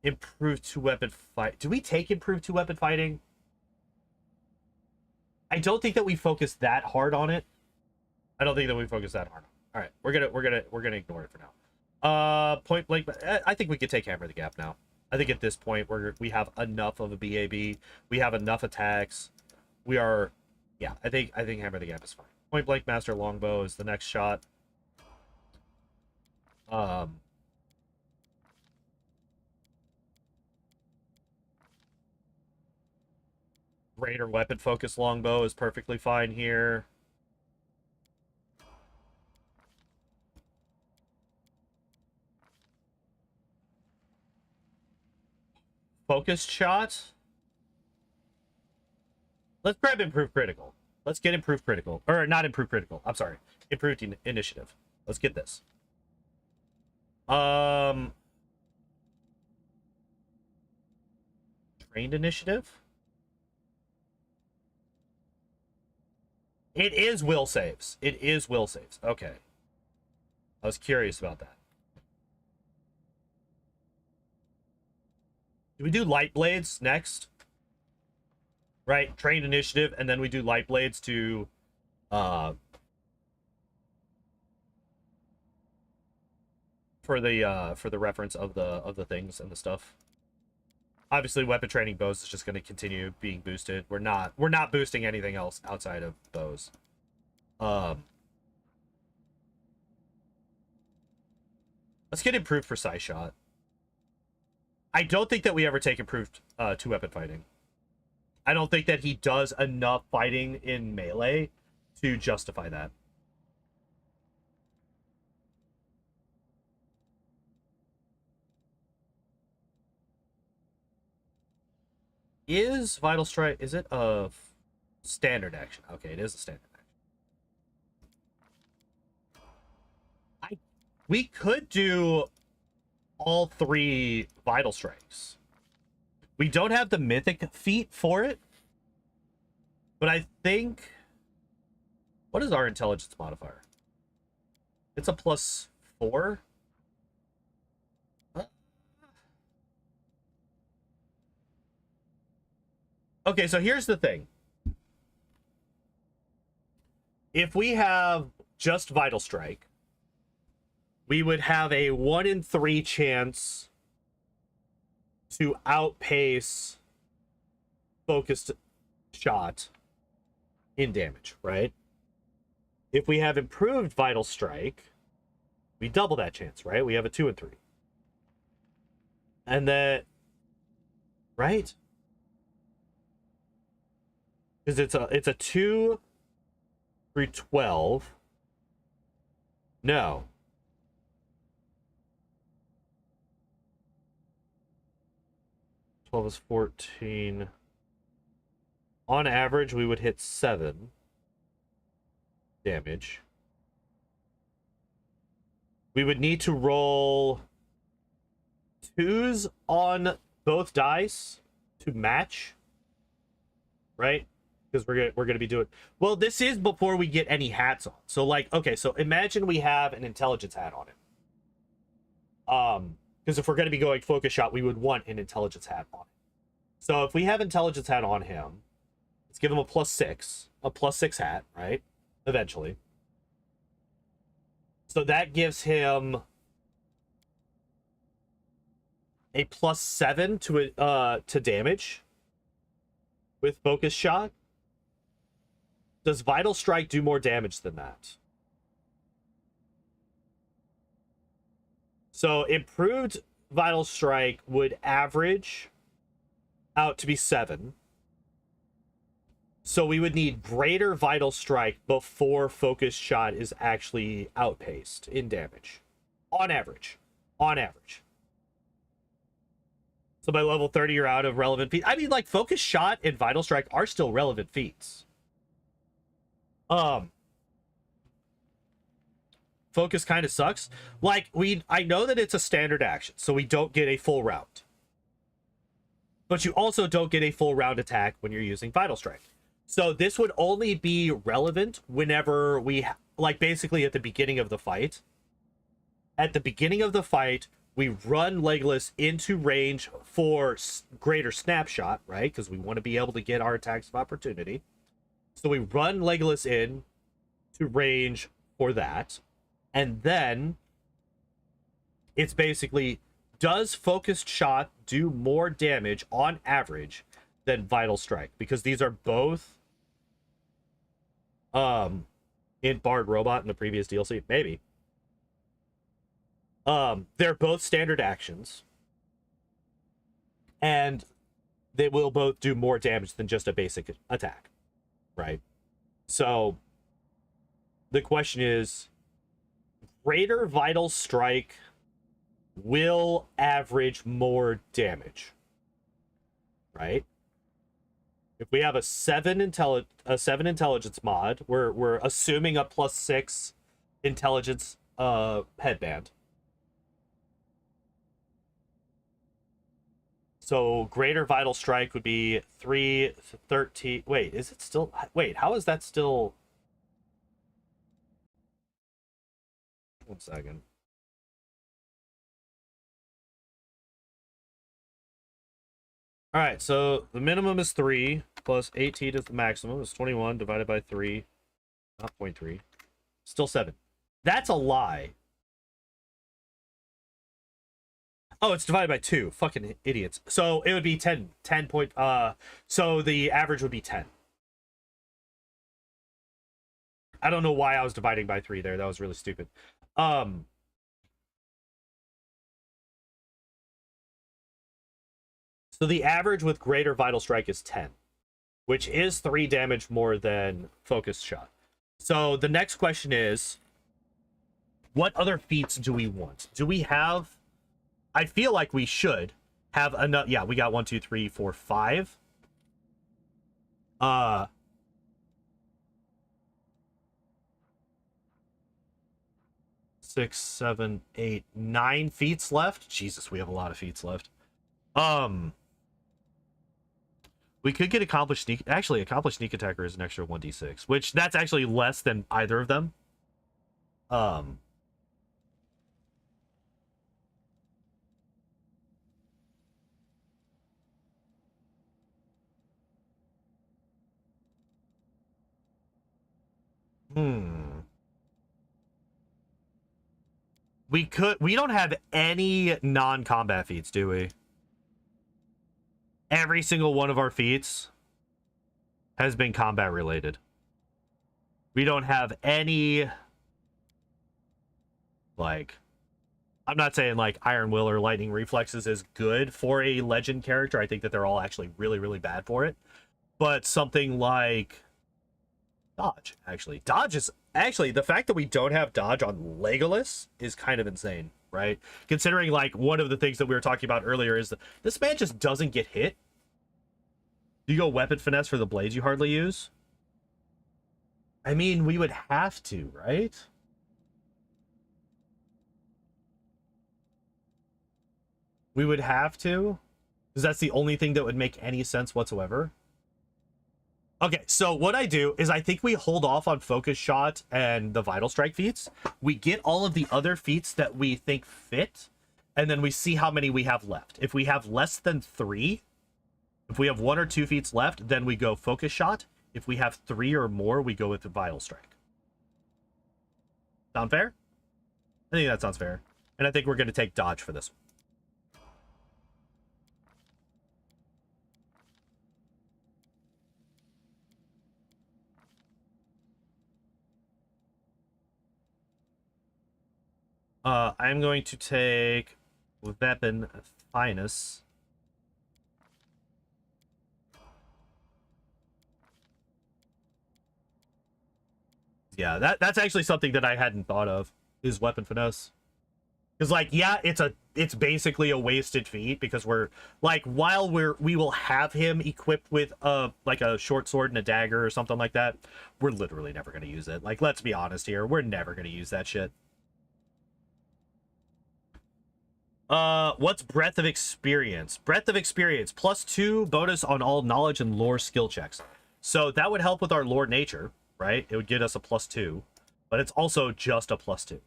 improved two-weapon fight. Do we take improved two-weapon fighting? I don't think that we focus that hard on it. I don't think that we focus that hard on it. All right, we're gonna ignore it for now. Point blank. I think we could take Hammer the Gap now. I think at this point we have enough of a BAB. We have enough attacks. We are, yeah. I think Hammer the Gap is fine. Point blank Master Longbow is the next shot. Greater weapon focus longbow is perfectly fine here. Focused shot. Let's grab improved critical. Let's get improved critical. Or not improved critical. I'm sorry. Improved initiative. Let's get this. Trained initiative. It is will saves. It is will saves. Okay. I was curious about that. Do we do light blades next? Right, trained initiative, and then we do light blades to for the reference of the things and the stuff. Obviously, weapon training bows is just going to continue being boosted. We're not boosting anything else outside of bows. Let's get improved precise shot. I don't think that we ever take improved two-weapon fighting. I don't think that he does enough fighting in melee to justify that. Is Vital Strike, is it a standard action? Okay, it is a standard action. We could do all 3 Vital Strikes. We don't have the mythic feat for it, but I think... What is our intelligence modifier? It's a +4? Okay, so here's the thing. If we have just Vital Strike, we would have a 1 in 3 chance to outpace focused shot in damage, right? If we have improved Vital Strike, we double that chance, right? We have a 2 in 3. And then, right? Because it's a 2 through 12. No. Twelve is 14. On average, we would hit 7 damage. We would need to roll 2s on both dice to match, right? Because we're gonna be doing, well, this is before we get any hats on. So like, okay, so imagine we have an intelligence hat on it. Because if we're gonna be going focus shot, we would want an intelligence hat on it. So if we have intelligence hat on him, let's give him a +6 hat, right? Eventually. So that gives him a +7 to damage with focus shot. Does Vital Strike do more damage than that? So improved Vital Strike would average out to be 7. So we would need greater Vital Strike before Focus Shot is actually outpaced in damage. On average. On average. So by level 30, you're out of relevant feats. I mean, like, Focus Shot and Vital Strike are still relevant feats. Focus kind of sucks. Like, I know that it's a standard action, so we don't get a full round. But you also don't get a full round attack when you're using Vital Strike. So this would only be relevant whenever we, like, basically at the beginning of the fight. At the beginning of the fight, we run Legolas into range for greater snapshot, right? Because we want to be able to get our attacks of opportunity. So we run Legolas in to range for that. And then it's basically, does Focused Shot do more damage on average than Vital Strike? Because these are both in Bard Robot in the previous DLC. Maybe. They're both standard actions. And they will both do more damage than just a basic attack. Right? So the question is, greater Vital Strike will average more damage, right? If we have a 7 intelligence mod, we're assuming a +6 intelligence headband. So greater Vital Strike would be 3, 13. Wait, is it still? Wait, how is that still? 1 second. All right, so the minimum is 3 plus 18 is the maximum. Is 21 divided by 3, not 0.3. Still 7. That's a lie. Oh, it's divided by 2. Fucking idiots. So it would be 10 point. So the average would be 10. I don't know why I was dividing by 3 there. That was really stupid. So the average with greater Vital Strike is 10, which is 3 damage more than Focused Shot. So the next question is, what other feats do we want? Do we have... I feel like we should have enough... Yeah, we got 1, 2, 3, 4, 5. 6, 7, 8, 9 feats left. Jesus, we have a lot of feats left. We could get accomplished sneak. Actually, accomplished sneak attacker is an extra 1d6, which that's actually less than either of them. We don't have any non-combat feats, do we? Every single one of our feats has been combat related. We don't have any, like, I'm not saying like Iron Will or Lightning Reflexes is good for a legend character. I think that they're all actually really, really bad for it. But something like Dodge, actually. Dodge is actually, the fact that we don't have Dodge on Legolas is kind of insane, right? Considering, like, one of the things that we were talking about earlier is that this man just doesn't get hit. Do you go Weapon Finesse for the blades you hardly use? I mean, we would have to, right? We would have to, because that's the only thing that would make any sense whatsoever. Okay, so what I do is I think we hold off on Focus Shot and the Vital Strike feats. We get all of the other feats that we think fit, and then we see how many we have left. If we have less than 3, if we have 1 or 2 feats left, then we go Focus Shot. If we have 3 or more, we go with the Vital Strike. Sound fair? I think that sounds fair. And I think we're going to take Dodge for this one. I'm going to take weapon finest. Yeah, that's actually something that I hadn't thought of, is weapon finesse. Because like, yeah, it's basically a wasted feat because we're like, while we will have him equipped with like a short sword and a dagger or something like that, we're literally never gonna use it. Like, let's be honest here, we're never gonna use that shit. What's breadth of experience? Breadth of experience +2 bonus on all knowledge and lore skill checks. So that would help with our lore nature, right? It would get us a +2, but it's also just a +2.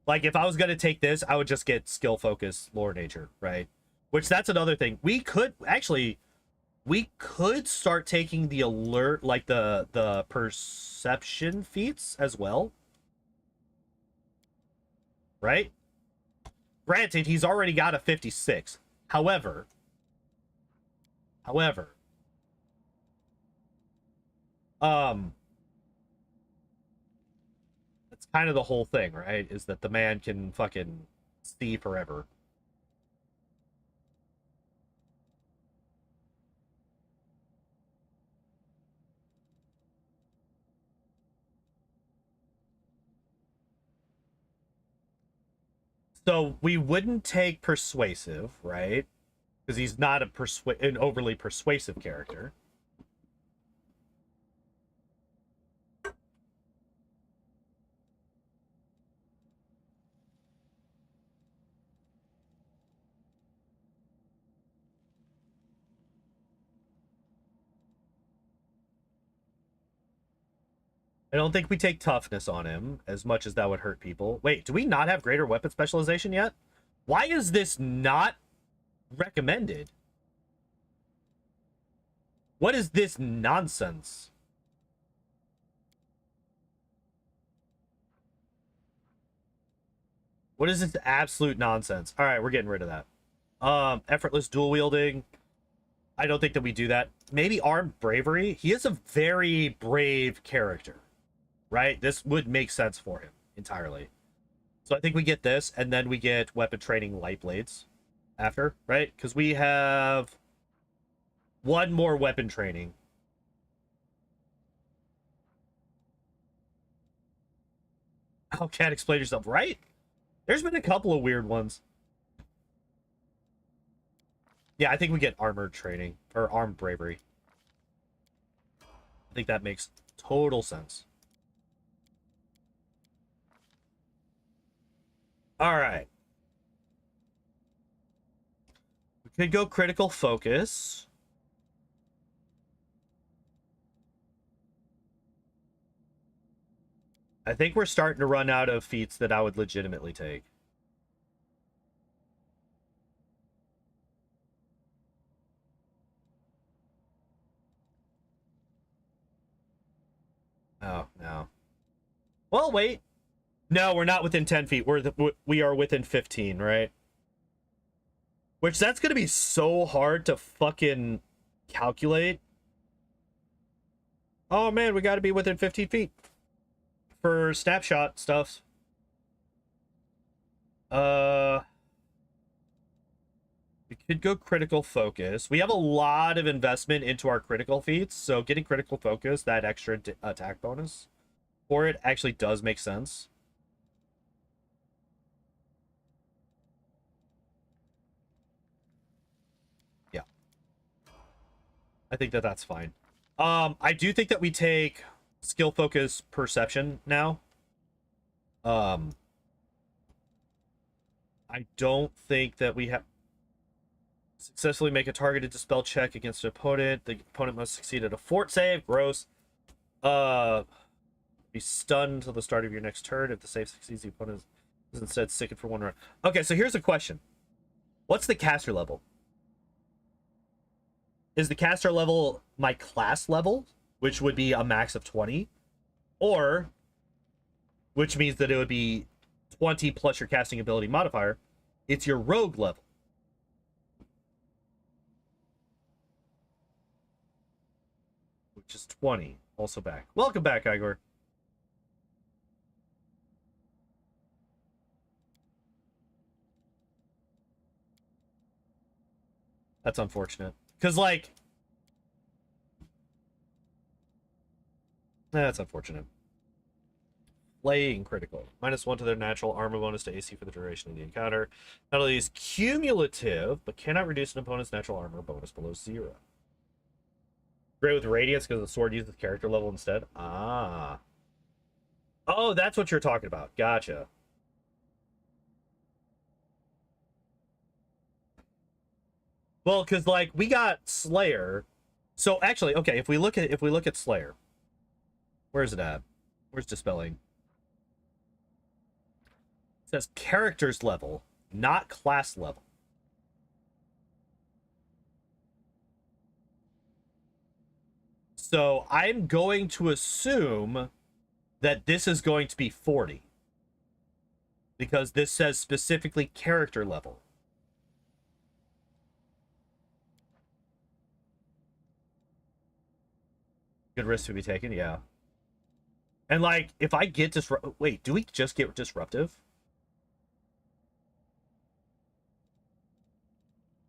Like if I was gonna take this, I would just get skill focus lore nature, right? Which that's another thing. We could start taking the alert, like the perception feats as well, right? Granted, he's already got a 56. However, um, that's kind of the whole thing, right? Is that the man can fucking see forever. So we wouldn't take persuasive, right? Because he's not an overly persuasive character. I don't think we take toughness on him as much as that would hurt people. Wait, do we not have greater weapon specialization yet? Why is this not recommended? What is this nonsense? What is this absolute nonsense? All right, we're getting rid of that. Effortless dual wielding. I don't think that we do that. Maybe armed bravery. He is a very brave character, right? This would make sense for him entirely. So I think we get this, and then we get weapon training light blades after, right? Because we have one more weapon training. Oh, can't explain yourself, right? There's been a couple of weird ones. Yeah, I think we get armored training or armed bravery. I think that makes total sense. All right. We could go critical focus. I think we're starting to run out of feats that I would legitimately take. Oh, no. Well, wait. No, we're not within 10 feet. We are within 15, right? Which that's going to be so hard to fucking calculate. Oh, man, we got to be within 15 feet for snapshot stuff. We could go critical focus. We have a lot of investment into our critical feats, so getting critical focus, that extra attack bonus for it actually does make sense. Yeah. I think that that's fine. I do think that we take skill focus perception now. I don't think that we have successfully make a targeted dispel check against an opponent. The opponent must succeed at a fort save. Gross. Be stunned until the start of your next turn. If the save succeeds, the opponent is instead sickened for 1 round. Okay, so here's a question. What's the caster level? Is the caster level my class level, which would be a max of 20? Or, which means that it would be 20 plus your casting ability modifier, it's your rogue level. Which is 20. also back. Welcome back, Igor. That's unfortunate. Because, like... That's unfortunate. Playing critical. -1 to their natural armor bonus to AC for the duration of the encounter. Not only is cumulative, but cannot reduce an opponent's natural armor bonus below 0. Great with Radiance because the sword uses character level instead. Ah. Oh, that's what you're talking about. Gotcha. Well, because like we got Slayer. So actually, okay, if we look at Slayer, where's it at? Where's Dispelling? It says characters level, not class level. So I'm going to assume that this is going to be 40. Because this says specifically character level. Good risk to be taken, yeah. And like, if I get wait, do we just get disruptive?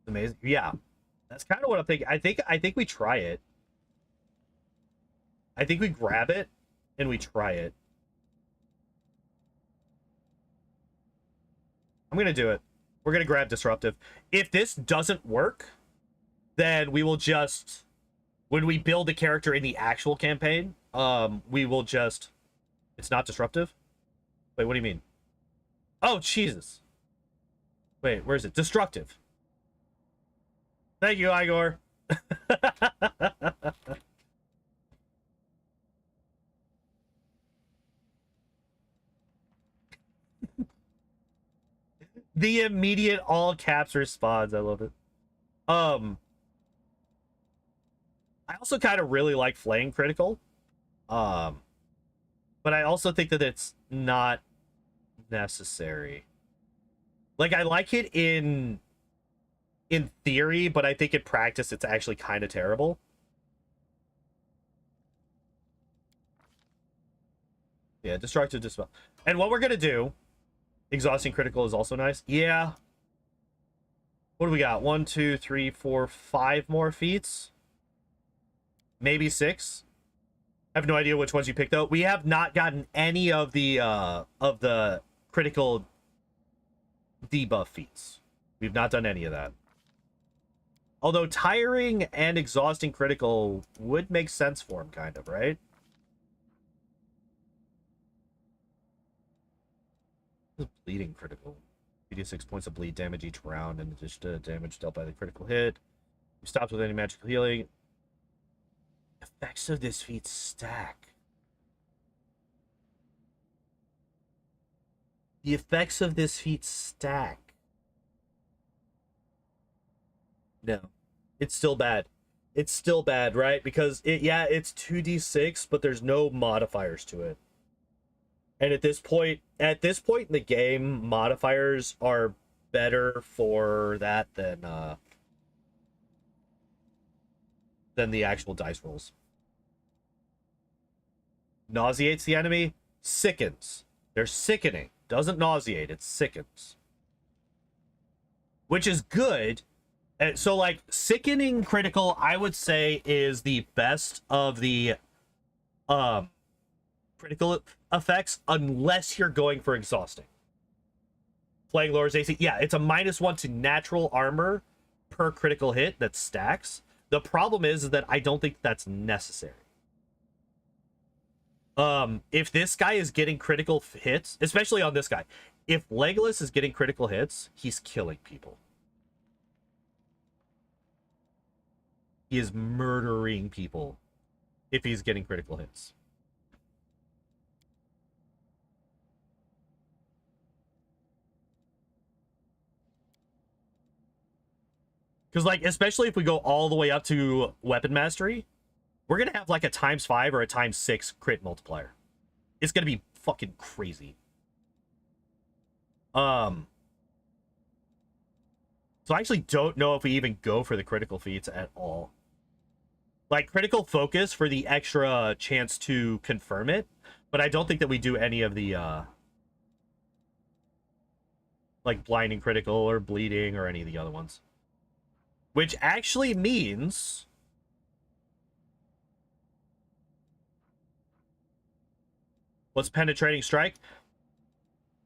Amazing. Yeah. That's kind of what I'm thinking. I think we try it. I think we grab it and we try it. I'm going to do it. We're going to grab disruptive. If this doesn't work, then we will just, when we build a character in the actual campaign, we will just, it's not disruptive? Wait, what do you mean? Oh, Jesus. Wait, where is it? Destructive. Thank you, Igor. The immediate all caps response. I love it. I also kind of really like Flame Critical. But I also think that it's not necessary. Like, I like it in theory, but I think in practice it's actually kind of terrible. Yeah, Destructive Dispel. And what we're going to do, Exhausting Critical is also nice. Yeah. What do we got? 1, 2, 3, 4, 5 more feats? Maybe 6? I have no idea which ones you picked, though. We have not gotten any of the critical debuff feats. We've not done any of that. Although tiring and exhausting critical would make sense for him, kind of, right? Bleeding critical. 2d6 points of bleed damage each round in addition to damage dealt by the critical hit. You stopped with any magical healing. Effects of this feat stack. The effects of this feat stack. No. It's still bad. It's still bad, right? Because it's 2d6, but there's no modifiers to it. And at this point in the game, modifiers are better for that than the actual dice rolls. Nauseates the enemy, sickens. They're sickening. Doesn't nauseate, it sickens. Which is good. And so, like, sickening critical, I would say, is the best of the critical effects, unless you're going for exhausting. Playing lowers AC. Yeah, it's a -1 to natural armor per critical hit that stacks. The problem is that I don't think that's necessary. If this guy is getting critical hits, especially on this guy, if Legolas is getting critical hits, he's killing people. He is murdering people if he's getting critical hits. Because, like, especially if we go all the way up to weapon mastery, we're going to have, like, a ×5 or a ×6 crit multiplier. It's going to be fucking crazy. So I actually don't know if we even go for the critical feats at all. like critical focus for the extra chance to confirm it, but I don't think that we do any of the like blinding critical or bleeding or any of the other ones. Which actually means what's penetrating strike?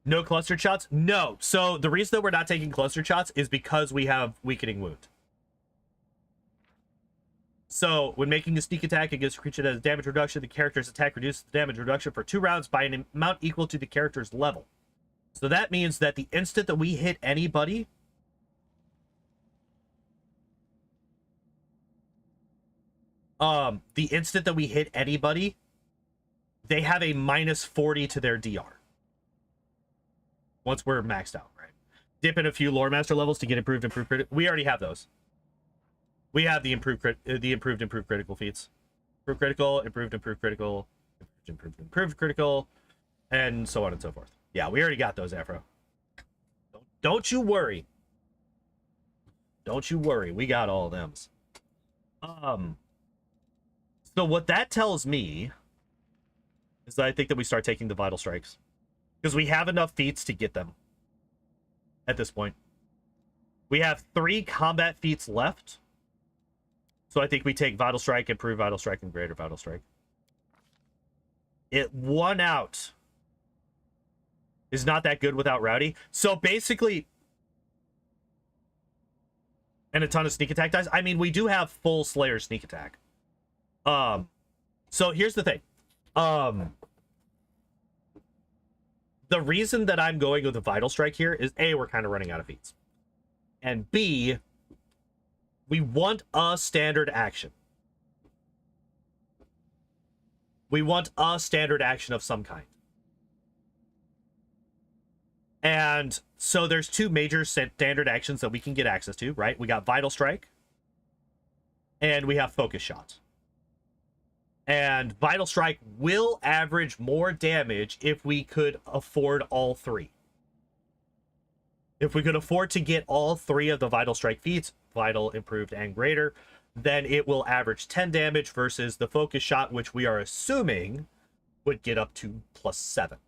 No clustered shots? No. So the reason that we're not taking clustered shots is because we have weakening wound. So when making a sneak attack against a creature that has damage reduction, the character's attack reduces the damage reduction for 2 rounds by an amount equal to the character's level. So that means that the instant that we hit anybody, they have a -40 to their DR. Once we're maxed out, right? Dip in a few lore master levels to get improved critical. We already have those. We have the improved critical feats. Improved critical, improved critical, improved critical, and so on and so forth. Yeah, we already got those, Afro. Don't you worry. Don't you worry. We got all of them. So what that tells me is that I think that we start taking the vital strikes. Because we have enough feats to get them at this point. We have 3 combat feats left. So I think we take Vital Strike, Improved Vital Strike, and Greater Vital Strike. It 1 out is not that good without Rowdy. So basically, and a ton of sneak attack dice. I mean, we do have full Slayer sneak attack. So here's the thing. The reason that I'm going with the Vital Strike here is A, we're kind of running out of feats. And B, we want a standard action. We want a standard action of some kind. And so there's 2 major standard actions that we can get access to, right? We got Vital Strike, and we have Focus Shot. And Vital Strike will average more damage if we could afford all 3. If we could afford to get all 3 of the Vital Strike feats, Vital, Improved, and Greater, then it will average 10 damage versus the Focus Shot, which we are assuming would get up to +7.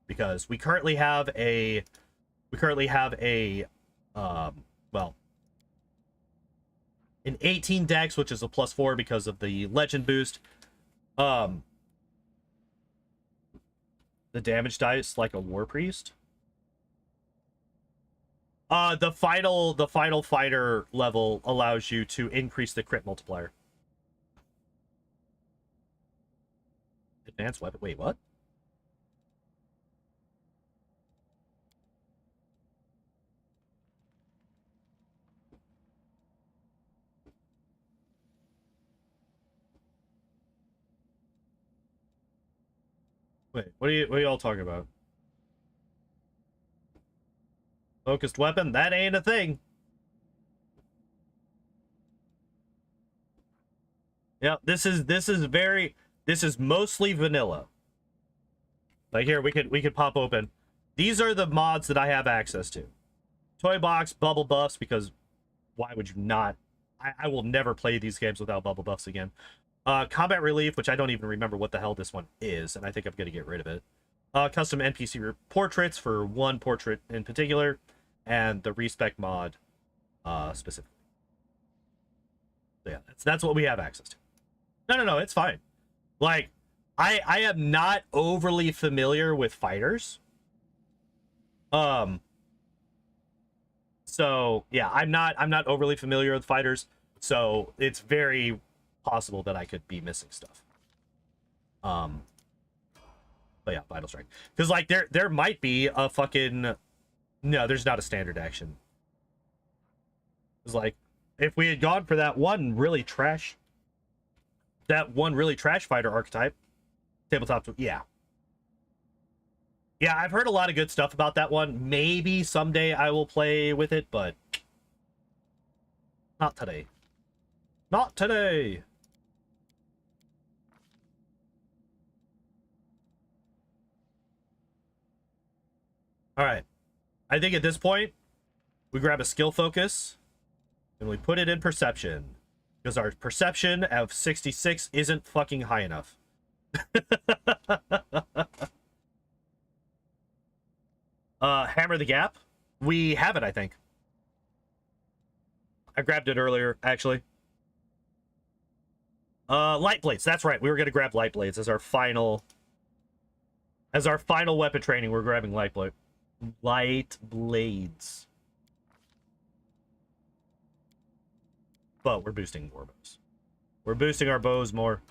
Because we currently have a... well, an 18 dex, which is a +4 because of the legend boost. The damage dice like a war priest. The final fighter level allows you to increase the crit multiplier. Advanced weapon. Wait, what? Wait, what are y'all talking about? Focused weapon? That ain't a thing. Yeah, this is mostly vanilla. Like here, we could pop open. These are the mods that I have access to. Toy box, bubble buffs, because why would you not? I will never play these games without bubble buffs again. Combat relief, which I don't even remember what the hell this one is, and I think I'm gonna get rid of it. Custom NPC portraits for 1 portrait in particular, and the respec mod specifically. So yeah, that's what we have access to. No, it's fine. Like, I am not overly familiar with fighters. So yeah, I'm not overly familiar with fighters, so it's very possible that I could be missing stuff. But yeah, Vital Strike. Because like there might be a fucking... No, there's not a standard action. It's like, if we had gone for that one really trash fighter archetype, tabletop, yeah. Yeah, I've heard a lot of good stuff about that one. Maybe someday I will play with it, but not today. Not today. All right. I think at this point, we grab a skill focus and we put it in perception. Because our perception of 66 isn't fucking high enough. Hammer the Gap. We have it, I think. I grabbed it earlier, actually. Light Blades. That's right. We were going to grab Light Blades as our final... As our final weapon training, we're grabbing Light Blades. But we're boosting war bows. We're boosting our bows more.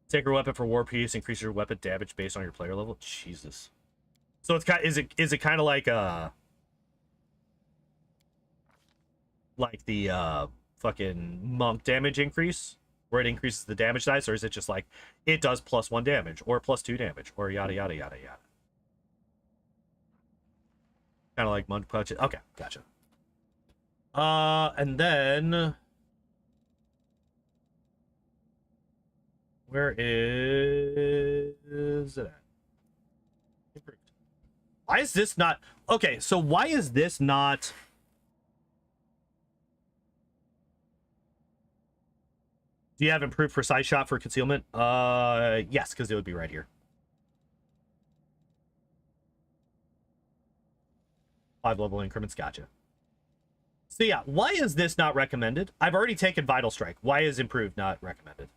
Take your weapon for War Piece. Increase your weapon damage based on your player level. Jesus. So it's kind. Is it kind of like the fucking monk damage increase, where it increases the damage dice, or is it just like it does +1 damage or +2 damage or yada yada yada yada? Kind of like monk punch. Okay, gotcha. And then where is it at? Improved. Why is this not okay? So why is this not? Do you have improved precise shot for concealment? Yes, because it would be right here. 5 level increments, gotcha. So yeah, why is this not recommended? I've already taken Vital Strike. Why is improved not recommended?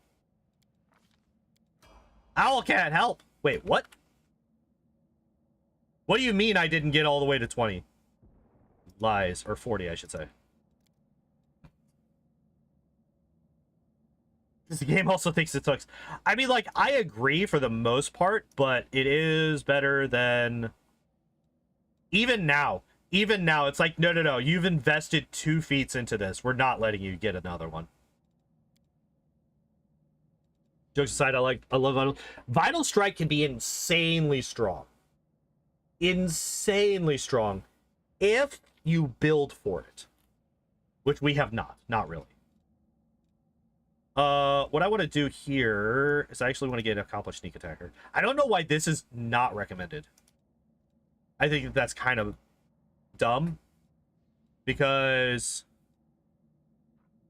Owl can't help. Wait, what? What do you mean I didn't get all the way to 20? Lies, or 40, I should say. This game also thinks it sucks. I mean, like, I agree for the most part, but it is better than... Even now, it's like, no, you've invested 2 feats into this. We're not letting you get another one. Jokes aside, I love Vital. Vital Strike can be insanely strong. Insanely strong if you build for it. Which we have not. Not really. What I want to do here is I actually want to get an accomplished sneak attacker. I don't know why this is not recommended. I think that's kind of dumb. Because...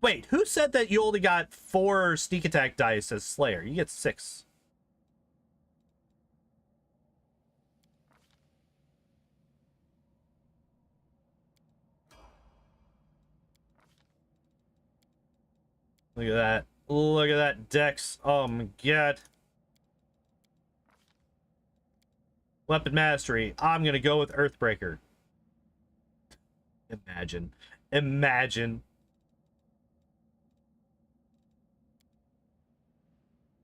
Wait, who said that you only got 4 sneak attack dice as Slayer? You get 6. Look at that. Look at that Dex. Oh my god. Weapon Mastery. I'm gonna go with Earthbreaker. Imagine. Imagine.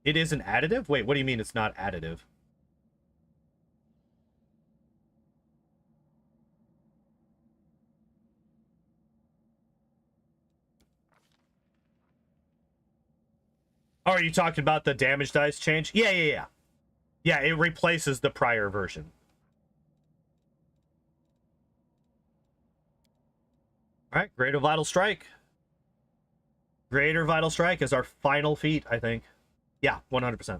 It is an additive? Wait, what do you mean it's not additive? Oh, are you talking about the damage dice change? Yeah. Yeah, it replaces the prior version. Alright, Greater Vital Strike. Greater Vital Strike is our final feat, I think. Yeah, 100%.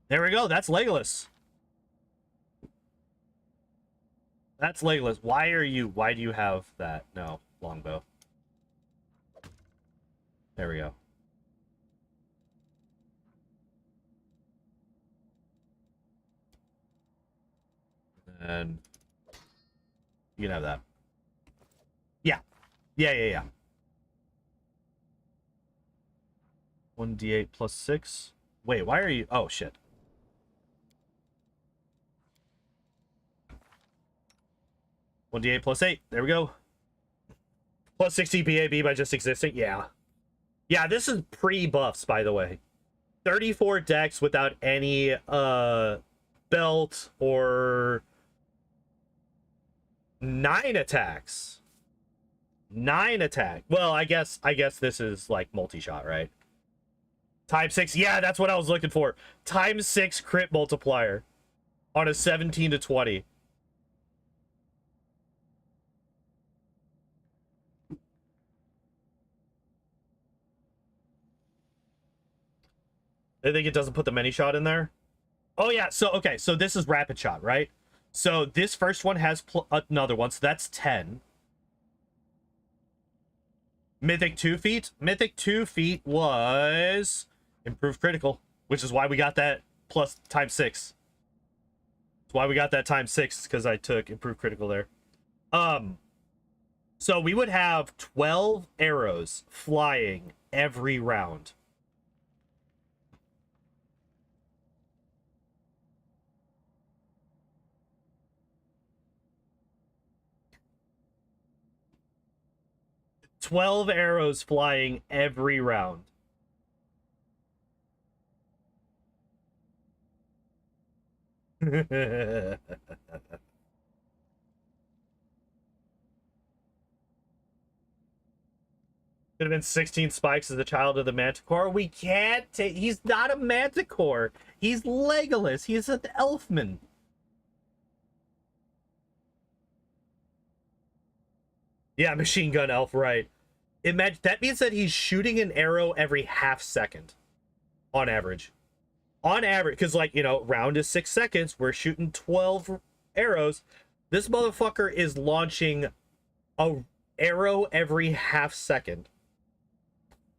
There we go. That's Legolas. That's Legolas. Why do you have that? No, longbow. There we go. And you can have that. Yeah. Yeah. 1d8 plus 6. Wait, why are you... Oh, shit. +1d8 plus 8. There we go. Plus 60 BAB by just existing. Yeah. Yeah, this is pre-buffs, by the way. 34 dex without any belt or 9 attacks. 9 attack. Well, I guess this is like multi-shot, right? ×6. Yeah, that's what I was looking for. ×6 crit multiplier on a 17 to 20. I think it doesn't put the many shot in there. Oh yeah, so okay, so this is rapid shot, right? So this first one has another one, so that's 10. Mythic 2 feet? Mythic 2 feet was improved critical, which is why we got that plus times 6. That's why we got that times 6, because I took improved critical there. So we would have 12 arrows flying every round. "12 arrows flying every round." Could have been 16 spikes as a child of the Manticore. We can't take... He's not a Manticore. He's Legolas. He's an elfman. Yeah, machine gun elf, right. Imagine that means that he's shooting an arrow every half second on average. On average, because, like, you know, round is 6 seconds. We're shooting 12 arrows. This motherfucker is launching a arrow every half second.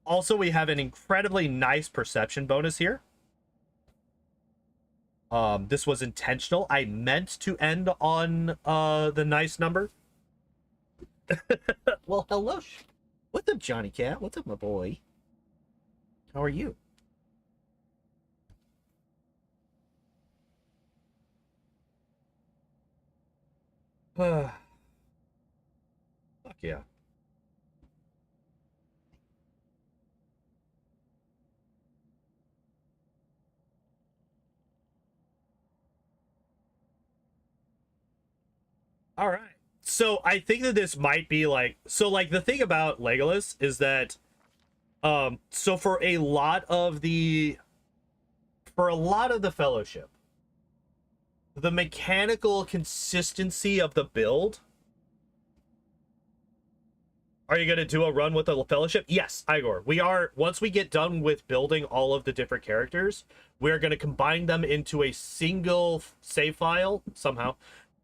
Also, we have an incredibly nice perception bonus here. This was intentional. I meant to end on the nice number. Well, hello. What's up, Johnny Cat? What's up, my boy? How are you? Fuck yeah. All right. So I think that this might be like, so like the thing about Legolas is that so for a lot of the fellowship, the mechanical consistency of the build. Are you going to do a run with the fellowship? Yes, Igor. We are, once we get done with building all of the different characters, we're going to combine them into a single save file somehow,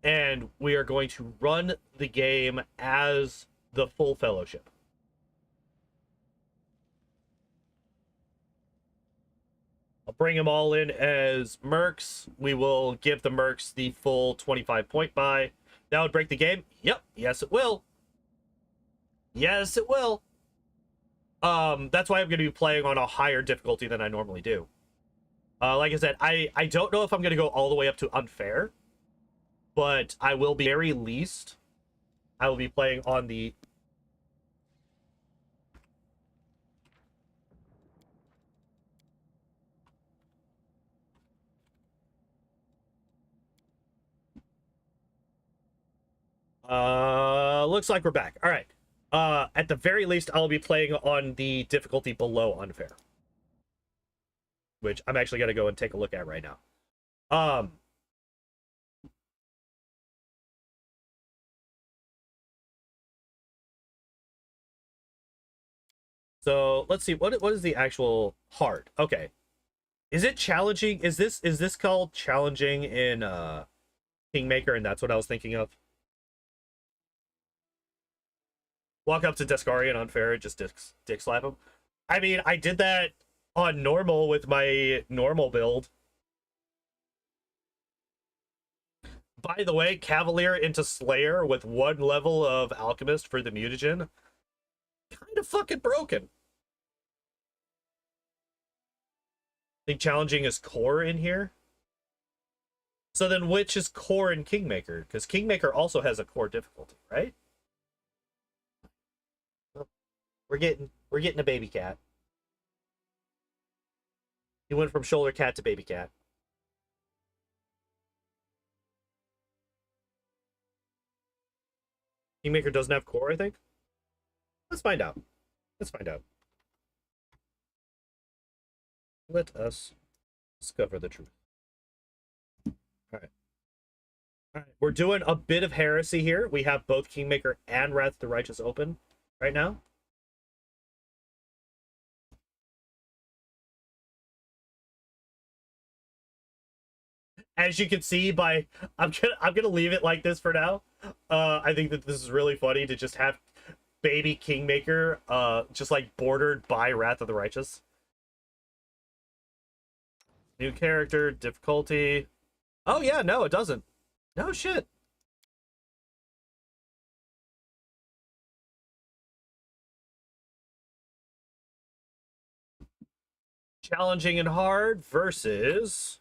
and we are going to run the game as the full fellowship. I'll bring them all in as mercs. We will give the mercs the full 25 point buy. That would break the game? Yep. Yes, it will. Yes, it will. That's why I'm going to be playing on a higher difficulty than I normally do. Like I said, I don't know if I'm going to go all the way up to unfair, but I will be, very least, I will be playing on the... Looks like we're back. All right. At the very least, I'll be playing on the difficulty below unfair, which I'm actually going to go and take a look at right now. So let's see, what is the actual hard? Okay. Is it challenging? Is this called challenging in Kingmaker, and that's what I was thinking of? Walk up to Deskarian unfair, just dick slap him. I mean, I did that on normal with my normal build. By the way, Cavalier into Slayer with 1 level of Alchemist for the mutagen. Kind of fucking broken. I think challenging is core in here. So then which is core in Kingmaker? Because Kingmaker also has a core difficulty, right? We're getting a baby cat. He went from shoulder cat to baby cat. Kingmaker doesn't have core, I think. Let's find out. Let's find out. Let us discover the truth. All right. All right. We're doing a bit of heresy here. We have both Kingmaker and Wrath the Righteous open right now. As you can see by, I'm gonna leave it like this for now. I think that this is really funny to just have baby Kingmaker, just like bordered by Wrath of the Righteous. New character, difficulty. Oh yeah, no, it doesn't. No shit. Challenging and hard versus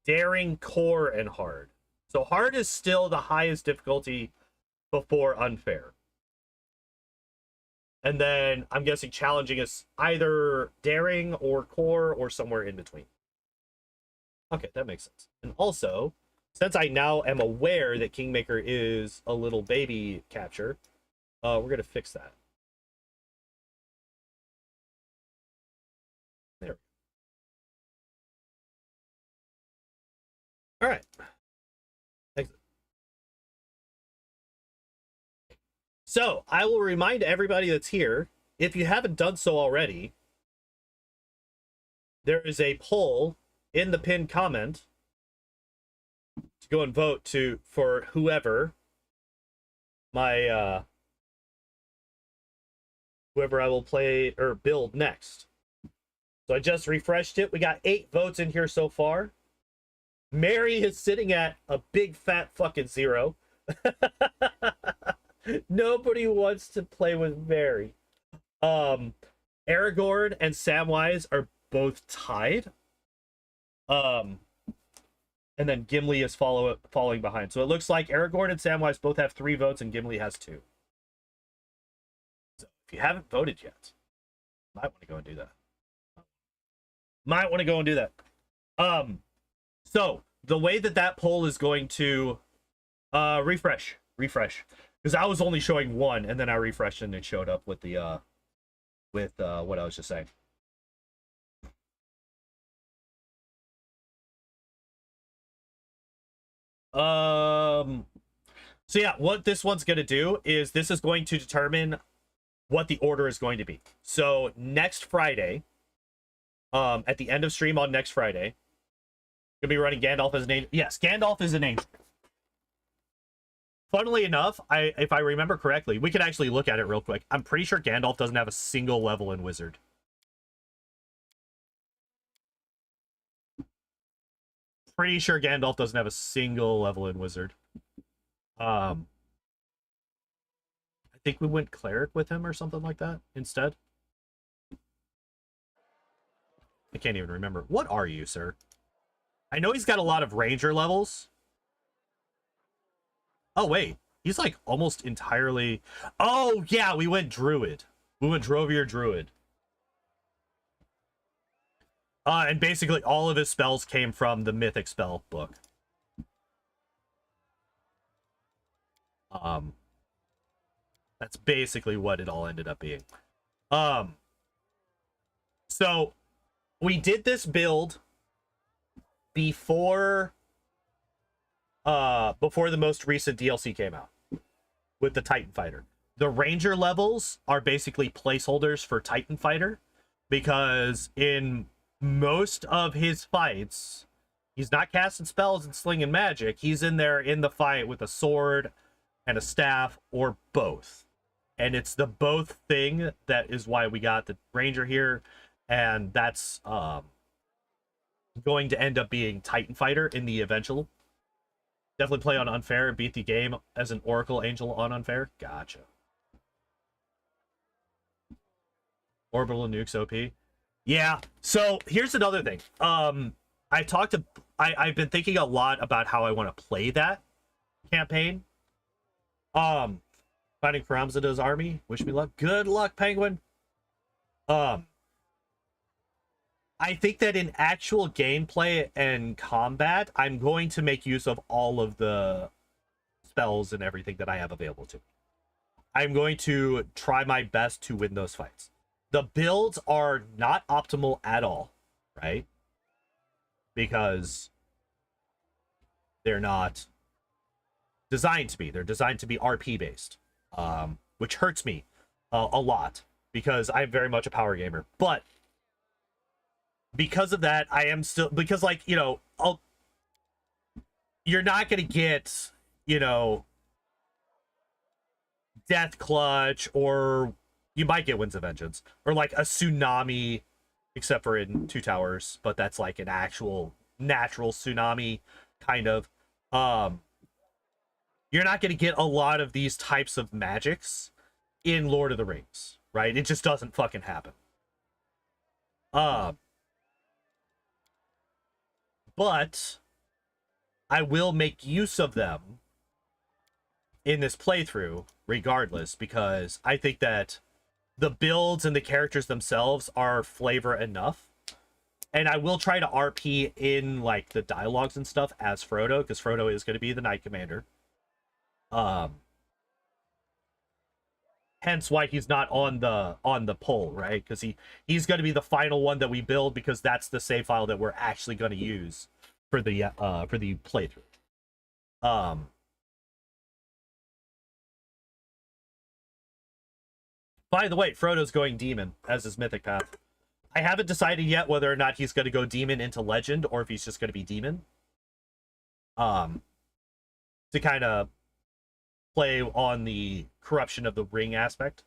daring, core, and hard. So hard is still the highest difficulty before unfair. And then I'm guessing challenging is either daring or core or somewhere in between. Okay, that makes sense. And also, since I now am aware that Kingmaker is a little baby capture, we're going to fix that. There. All right. Exit. So I will remind everybody that's here, if you haven't done so already, there is a poll in the pinned comment to go and vote for whoever my whoever I will play or build next. So I just refreshed it. We got 8 votes in here so far. Mary is sitting at a big fat fucking 0. Nobody wants to play with Mary. Aragorn and Samwise are both tied. And then Gimli is following behind. So it looks like Aragorn and Samwise both have 3 votes and Gimli has 2. So if you haven't voted yet, might want to go and do that. So the way that poll is going to refresh, because I was only showing 1 and then I refreshed and it showed up with the what I was just saying. So yeah, what this one's going to do is this is going to determine what the order is going to be. So next Friday, at the end of stream on next Friday, gonna be running Gandalf as an angel. Yes, Gandalf is an angel. Funnily enough, if I remember correctly, we could actually look at it real quick. I'm pretty sure Gandalf doesn't have a single level in Wizard. Pretty sure Gandalf doesn't have a single level in Wizard. I think we went Cleric with him or something like that instead. I can't even remember. What are you, sir? I know he's got a lot of Ranger levels. Oh, wait. He's like almost entirely... Oh, yeah, we went Druid. We went Drovier Druid. And basically all of his spells came from the Mythic Spell book. That's basically what it all ended up being. So we did this build before the most recent DLC came out with the Titan Fighter. The Ranger levels are basically placeholders for Titan Fighter because in most of his fights, he's not casting spells and slinging magic. He's in there in the fight with a sword and a staff or both. And it's the both thing that is why we got the Ranger here. And that's going to end up being Titan Fighter in the eventual. Definitely play on Unfair and beat the game as an Oracle Angel on Unfair. Gotcha. Orbital Nukes OP. Yeah, so here's another thing. I've been thinking a lot about how I want to play that campaign. Fighting Karamzada's army. Wish me luck. Good luck, Penguin. I think that in actual gameplay and combat, I'm going to make use of all of the spells and everything that I have available to me. I'm going to try my best to win those fights. The builds are not optimal at all, right? Because they're not designed to be. They're designed to be RP based, which hurts me a lot because I'm very much a power gamer. But because of that, I am still, because like, you know, you're not going to get, you know, Death Clutch, or you might get Winds of Vengeance, or like a tsunami, except for in Two Towers, but that's like an actual natural tsunami kind of. You're not going to get a lot of these types of magics in Lord of the Rings, right? It just doesn't fucking happen. But I will make use of them in this playthrough regardless, because I think that the builds and the characters themselves are flavor enough. And I will try to RP in like the dialogues and stuff as Frodo, because Frodo is going to be the Knight Commander. Hence why he's not on the poll, right? Because he's going to be the final one that we build, because that's the save file that we're actually going to use for the playthrough. By the way, Frodo's going demon as his mythic path. I haven't decided yet whether or not he's going to go demon into legend, or if he's just going to be demon. To kind of play on the corruption of the ring aspect.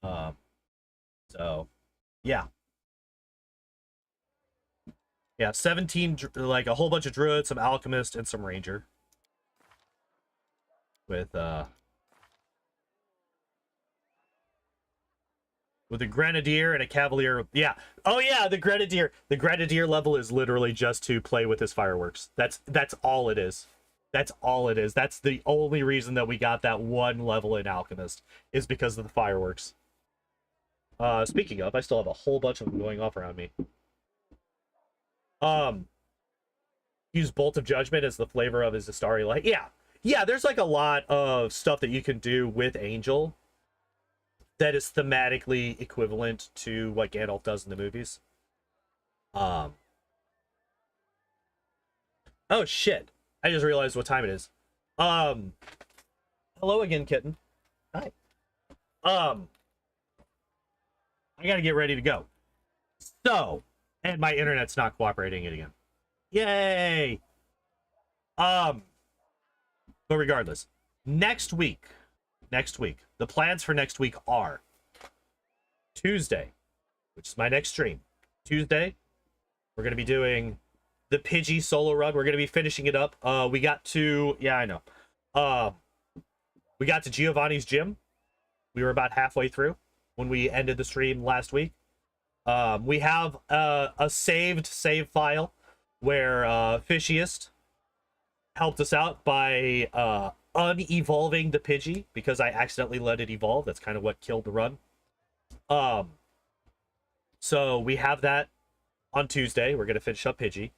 So yeah. Yeah, 17, like a whole bunch of druids, some alchemist, and some ranger. With a grenadier and a cavalier. Yeah. Oh yeah, the grenadier. The grenadier level is literally just to play with his fireworks. That's all it is. That's all it is. That's the only reason that we got that one level in alchemist, is because of the fireworks. Speaking of, I still have a whole bunch of them going off around me. Use Bolt of Judgment as the flavor of his Astari Light. Yeah, there's like a lot of stuff that you can do with Angel that is thematically equivalent to what Gandalf does in the movies. Oh shit, I just realized what time it is. Hello again, kitten. Hi. I gotta get ready to go. So, and my internet's not cooperating again. Yay! But regardless, next week, the plans for next week are Tuesday, which is my next stream. Tuesday, we're going to be doing the Pidgey solo run. We're going to be finishing it up. We got to, yeah, I know. We got to Giovanni's gym. We were about halfway through when we ended the stream last week. We have a saved save file where Fishiest helped us out by unevolving the Pidgey, because I accidentally let it evolve. That's kind of what killed the run. So we have that on Tuesday. We're going to finish up Pidgey.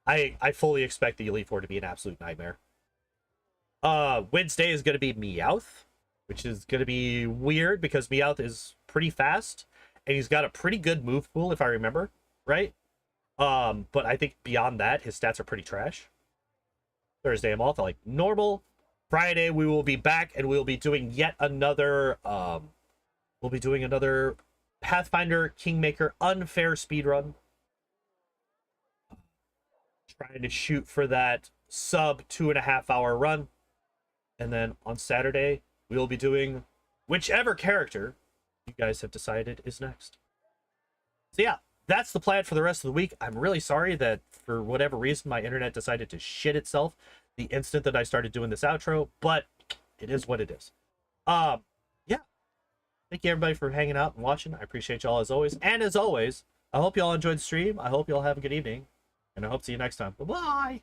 I fully expect the Elite Four to be an absolute nightmare. Wednesday is going to be Meowth, which is going to be weird because Meowth is pretty fast and he's got a pretty good move pool, if I remember right. But I think beyond that, his stats are pretty trash. Thursday I'm off like normal. Friday we will be back and we'll be doing yet another Pathfinder Kingmaker unfair speedrun. Trying to shoot for that sub 2.5 hour run. And then on Saturday we will be doing whichever character you guys have decided is next. So yeah, that's the plan for the rest of the week. I'm really sorry that for whatever reason my internet decided to shit itself the instant that I started doing this outro, but it is what it is. Yeah, thank you everybody for hanging out and watching. I appreciate y'all as always, and as always I hope y'all enjoyed the stream. I hope y'all have a good evening, and I hope to see you next time. Bye bye.